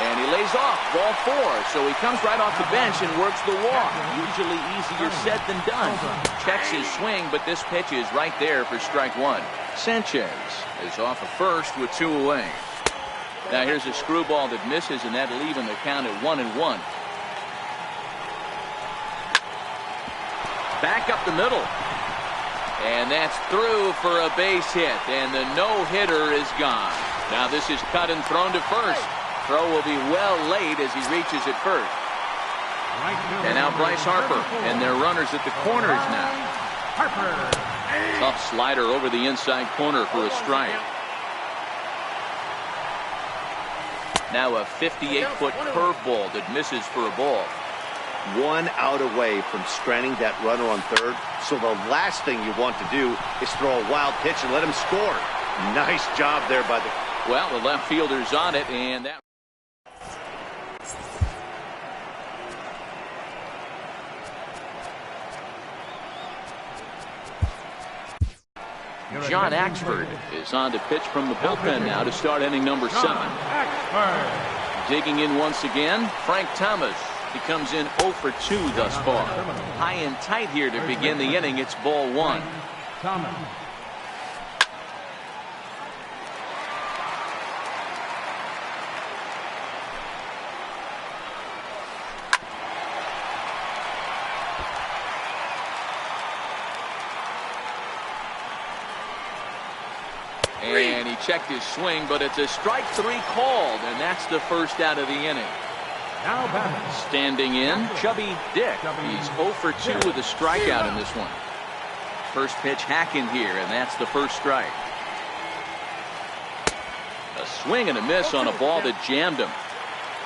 And he lays off. Ball 4. So he comes right off the bench and works the walk. Usually easier said than done. Checks his swing, but this pitch is right there for strike 1. Sanchez is off of first with 2 away. Now here's a screwball that misses, and that'll even the count at 1-1. Back up the middle. And that's through for a base hit. And the no-hitter is gone. Now this is cut and thrown to first. Throw will be well late as he reaches it first. And now Bryce Harper. And their runners at the corners now. Tough slider over the inside corner for a strike. Now a 58-foot curveball that misses for a ball. 1 out away from stranding that runner on third. So the last thing you want to do is throw a wild pitch and let him score. Nice job there by the... Well, the left fielder's on it, and that... John Axford is on to pitch from the bullpen now to start inning number 7. Digging in once again, Frank Thomas. He comes in 0 for 2 thus far. High and tight here to begin the inning. It's ball 1. Thomas. And he checked his swing, but it's a strike 3 called, and that's the first out of the inning. Now batting. Standing in, Chubby Dick. He's 0 for 2 with a strikeout in this one. First pitch hacking here, and that's the first strike. A swing and a miss on a ball that jammed him.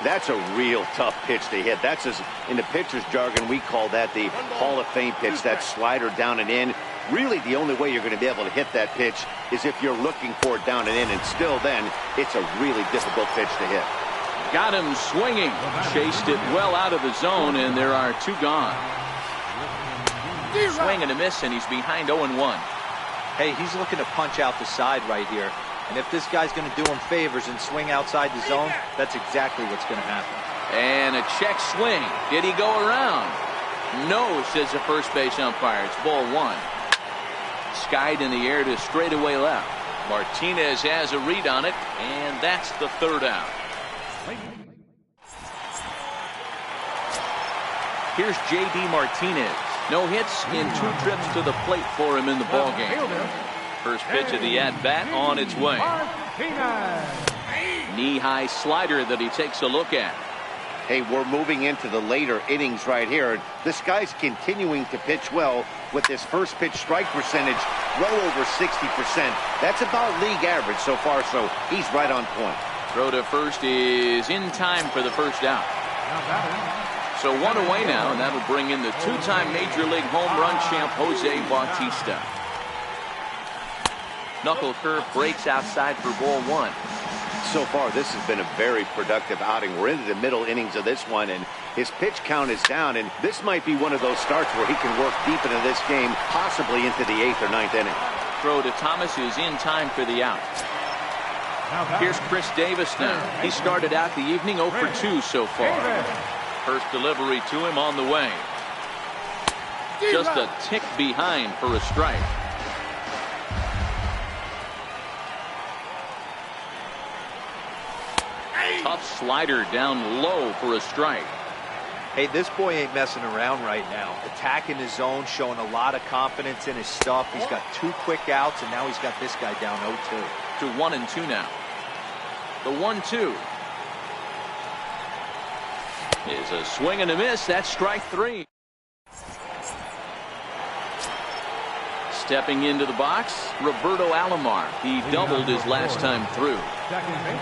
That's a real tough pitch to hit. That's, in the pitcher's jargon, we call that the Hall of Fame pitch, that slider down and in. Really, the only way you're going to be able to hit that pitch is if you're looking for it down and in, and still then, it's a really difficult pitch to hit. Got him swinging. Chased it well out of the zone, and there are 2 gone. Swing and a miss, and he's behind 0-1. Hey, he's looking to punch out the side right here. And if this guy's going to do him favors and swing outside the zone, that's exactly what's going to happen. And a check swing. Did he go around? No, says the first base umpire. It's ball 1. Skied in the air to straightaway left. Martinez has a read on it, and that's the 3rd out. Here's J.D. Martinez. No hits in 2 trips to the plate for him in the ballgame. First pitch of the at-bat on its way. Knee-high slider that he takes a look at. Hey, we're moving into the later innings right here. This guy's continuing to pitch well with his first pitch strike percentage well over 60%. That's about league average so far, so he's right on point. Throw to first is in time for the first out. So 1 away now, and that'll bring in the 2-time Major League home run champ Jose Bautista. Knuckle curve breaks outside for ball 1. So far, this has been a very productive outing. We're into the middle innings of this one, and his pitch count is down, and this might be one of those starts where he can work deep into this game, possibly into the 8th or 9th inning. Throw to Thomas is in time for the out. Here's Chris Davis now. He started out the evening 0 for 2 so far. First delivery to him on the way. Just a tick behind for a strike. Tough slider down low for a strike. Hey, this boy ain't messing around right now. Attacking his zone, showing a lot of confidence in his stuff. He's got 2 quick outs, and now he's got this guy down 0-2. To 1-2 now. The 1-2 is a swing and a miss. That's strike 3. Stepping into the box, Roberto Alomar. He doubled his last time through.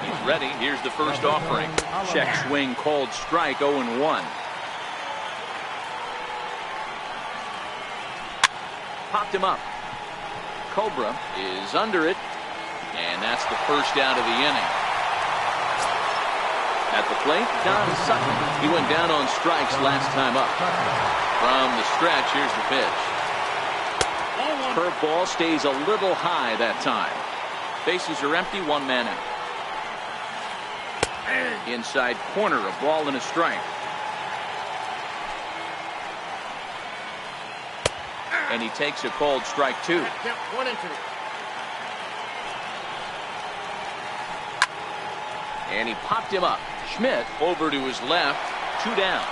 He's ready. Here's the first offering. Check swing called strike. 0-1. Popped him up. Cobra is under it, and that's the first out of the inning. At the plate, Don Sutton. He went down on strikes last time up. From the stretch, here's the pitch. Curveball stays a little high that time. Bases are empty, 1 man out. Inside corner, a ball and a strike. And he takes a called strike 2. 1-2. And he popped him up. Schmidt over to his left, 2 down.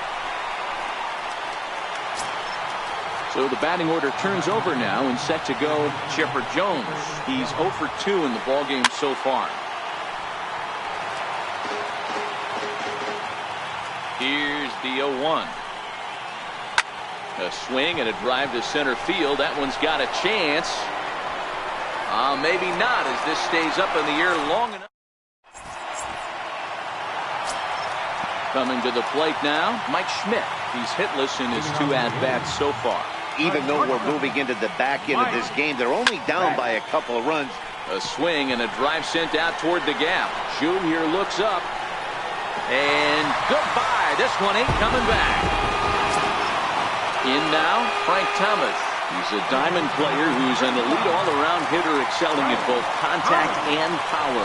So the batting order turns over now, and set to go Chipper Jones. He's 0 for 2 in the ballgame so far. Here's the 0-1. A swing and a drive to center field. That one's got a chance. Maybe not, as this stays up in the air long enough. Coming to the plate now, Mike Schmidt. He's hitless in his 2 at-bats so far. Even though we're moving into the back end of this game, they're only down by a couple of runs. A swing and a drive sent out toward the gap. Junior looks up. And goodbye. This one ain't coming back. In now, Frank Thomas. He's a diamond player who's an elite all-around hitter, excelling at both contact and power.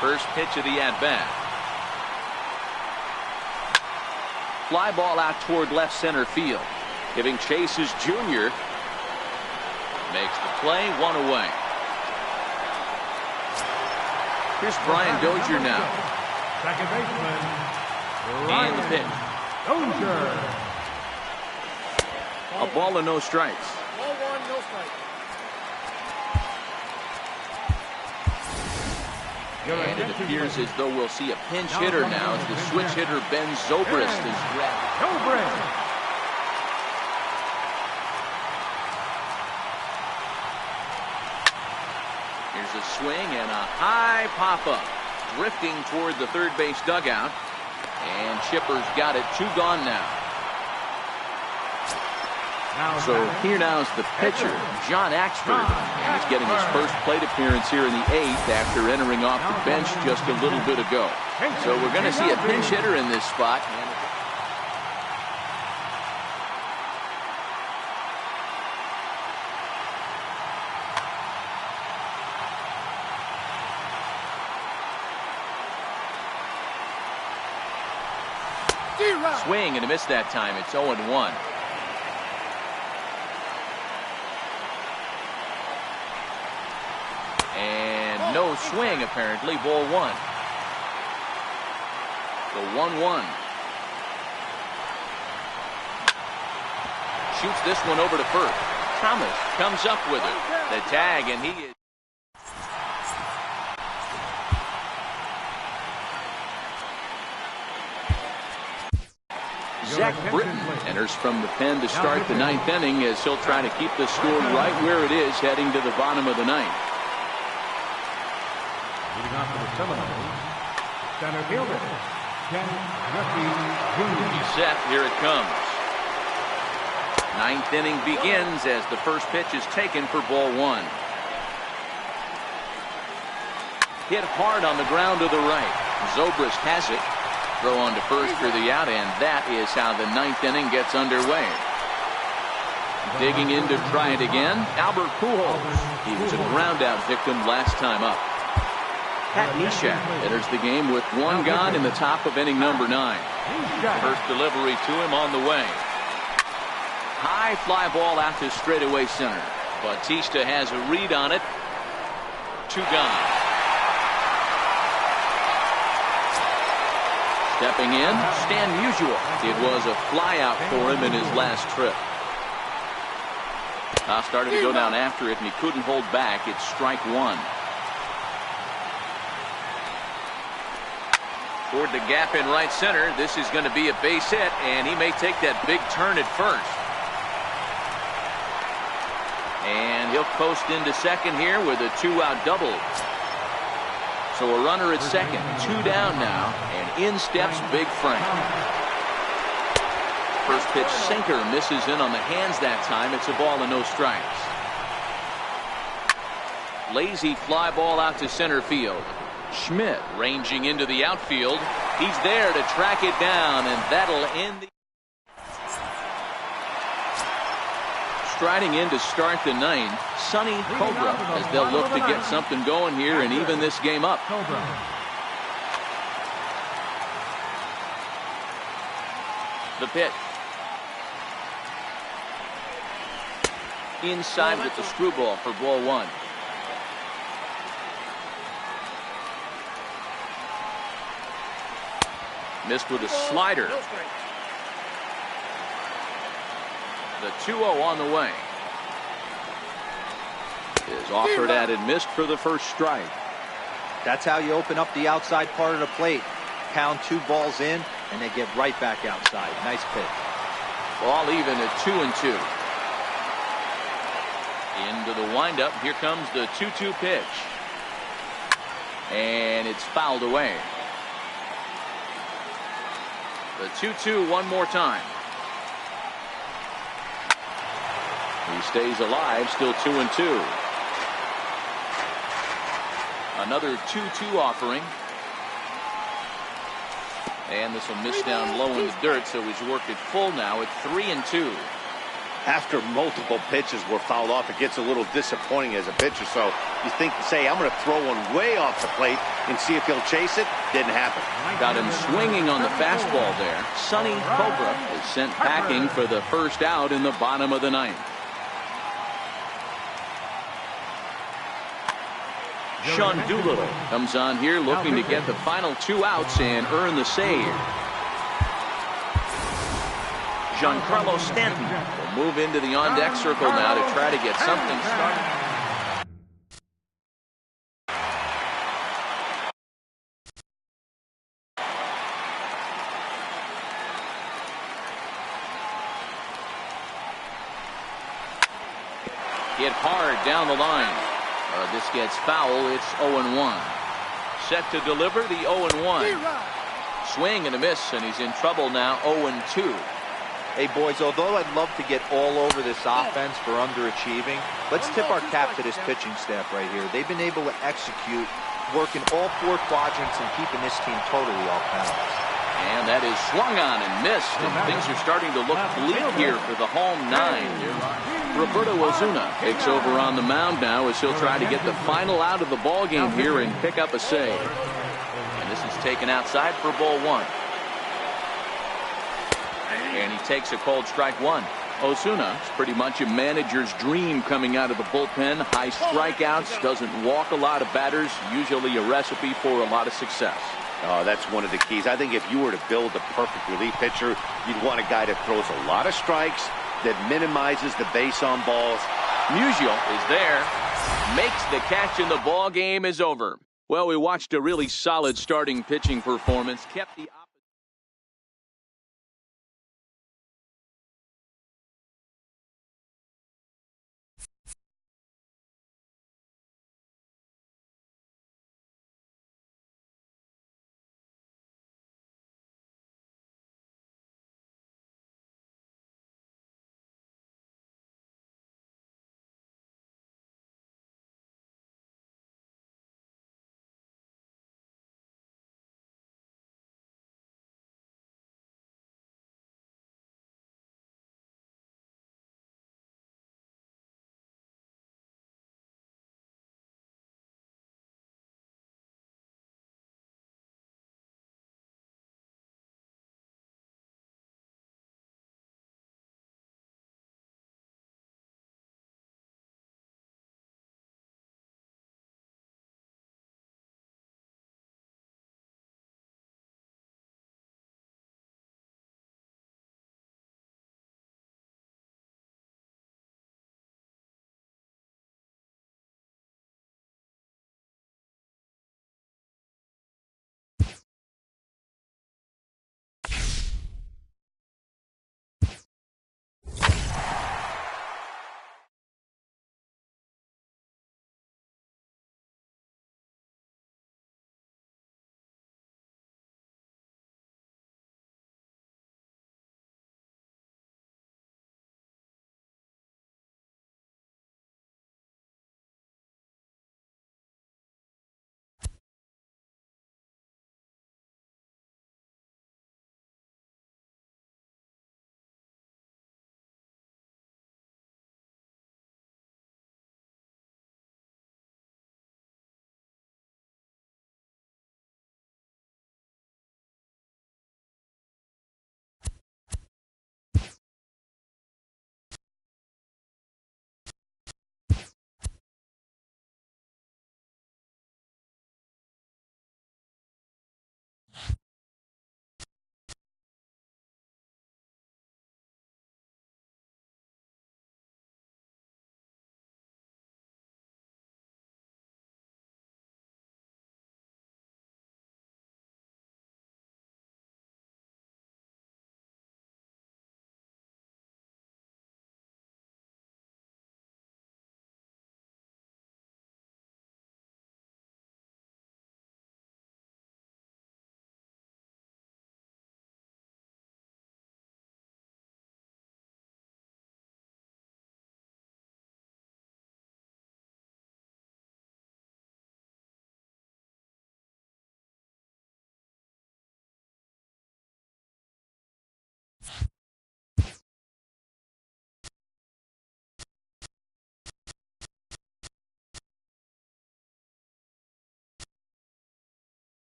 First pitch of the at-bat. Fly ball out toward left center field. Giving chase is Junior. Makes the play, 1 away. Here's Brian Dozier now. Second baseman. And the pitch. Dozier. A ball and no strikes. Ball 1, no strike. And it appears as though we'll see a pinch hitter now as the switch hitter Ben Zobrist is grabbed. Here's a swing and a high pop-up. Drifting toward the third base dugout. And Chipper's got it. 2 gone now. So here now is the pitcher, John Axford. And he's getting his first plate appearance here in the 8th after entering off the bench just a little bit ago. So we're going to see a pinch hitter in this spot. Swing and a miss that time. It's 0-1. And no swing, apparently. Ball 1. The 1-1. Shoots this one over to first. Thomas comes up with it. The tag, and he is. Zach Britton enters from the pen to start the 9th inning as he'll try to keep the score right where it is heading to the bottom of the 9th. Leading off for the Seminoles, center fielder, Ken Griffey Jr. He's set. Here it comes. Ninth inning begins as the first pitch is taken for ball one. Hit hard on the ground to the right. Zobrist has it. Throw on to first for the out, and that is how the ninth inning gets underway. Digging in to try it again, Albert Pujols. He was a ground-out victim last time up. Pat Neshek enters the game with one gone in the top of inning number 9. First delivery to him on the way. High fly ball out to straightaway center. Bautista has a read on it. 2 gone. Stepping in, Stan Musial. It was a fly out for him in his last trip. Started to go down after it, and he couldn't hold back. It's strike 1. Toward the gap in right center. This is going to be a base hit, and he may take that big turn at first. And he'll coast into second here with a 2-out double. So a runner at second, 2 down now, and in steps Big Frank. First pitch sinker misses in on the hands that time. It's a ball and no strikes. Lazy fly ball out to center field. Schmidt ranging into the outfield. He's there to track it down, and that'll end the... Striding in to start the 9th, Sonny Cobra, as they'll look to get something going here and even this game up. The pitch. Inside with the screwball for ball 1. Missed with a slider. The 2-0 on the way. Is offered at and missed for the first strike. That's how you open up the outside part of the plate. Pound 2 balls in, and they get right back outside. Nice pitch. Ball even at 2-2. Into the windup. Here comes the 2-2 pitch. And it's fouled away. The 2-2 one more time. He stays alive, still 2-2. Another 2-2 offering. And this will miss down low in the dirt, so he's worked it full now at 3-2. After multiple pitches were fouled off, it gets a little disappointing as a pitcher. So you think, say, I'm going to throw one way off the plate and see if he'll chase it. Didn't happen. Got him swinging on the fastball there. Sonny Cobra is sent packing for the first out in the bottom of the 9th. Sean Doolittle comes on here looking to get the final 2 outs and earn the save. Giancarlo Stanton will move into the on-deck circle now to try to get something started. Hit hard down the line. This gets foul. It's 0-1. Set to deliver the 0-1. Swing and a miss, and he's in trouble now. 0-2. Hey, boys, although I'd love to get all over this offense for underachieving, let's tip our cap to this pitching staff right here. They've been able to execute, working all 4 quadrants and keeping this team totally off balance. And that is swung on and missed, and things are starting to look bleak here for the home 9. Roberto Ozuna takes over on the mound now as he'll try to get the final out of the ball game here and pick up a save. And this is taken outside for ball 1. And he takes a cold strike 1. Ozuna is pretty much a manager's dream coming out of the bullpen. High strikeouts, doesn't walk a lot of batters, usually a recipe for a lot of success. Oh, that's one of the keys. I think if you were to build a perfect relief pitcher, you'd want a guy that throws a lot of strikes, that minimizes the base on balls. Musial is there, makes the catch, and the ball game is over. Well, we watched a really solid starting pitching performance, kept the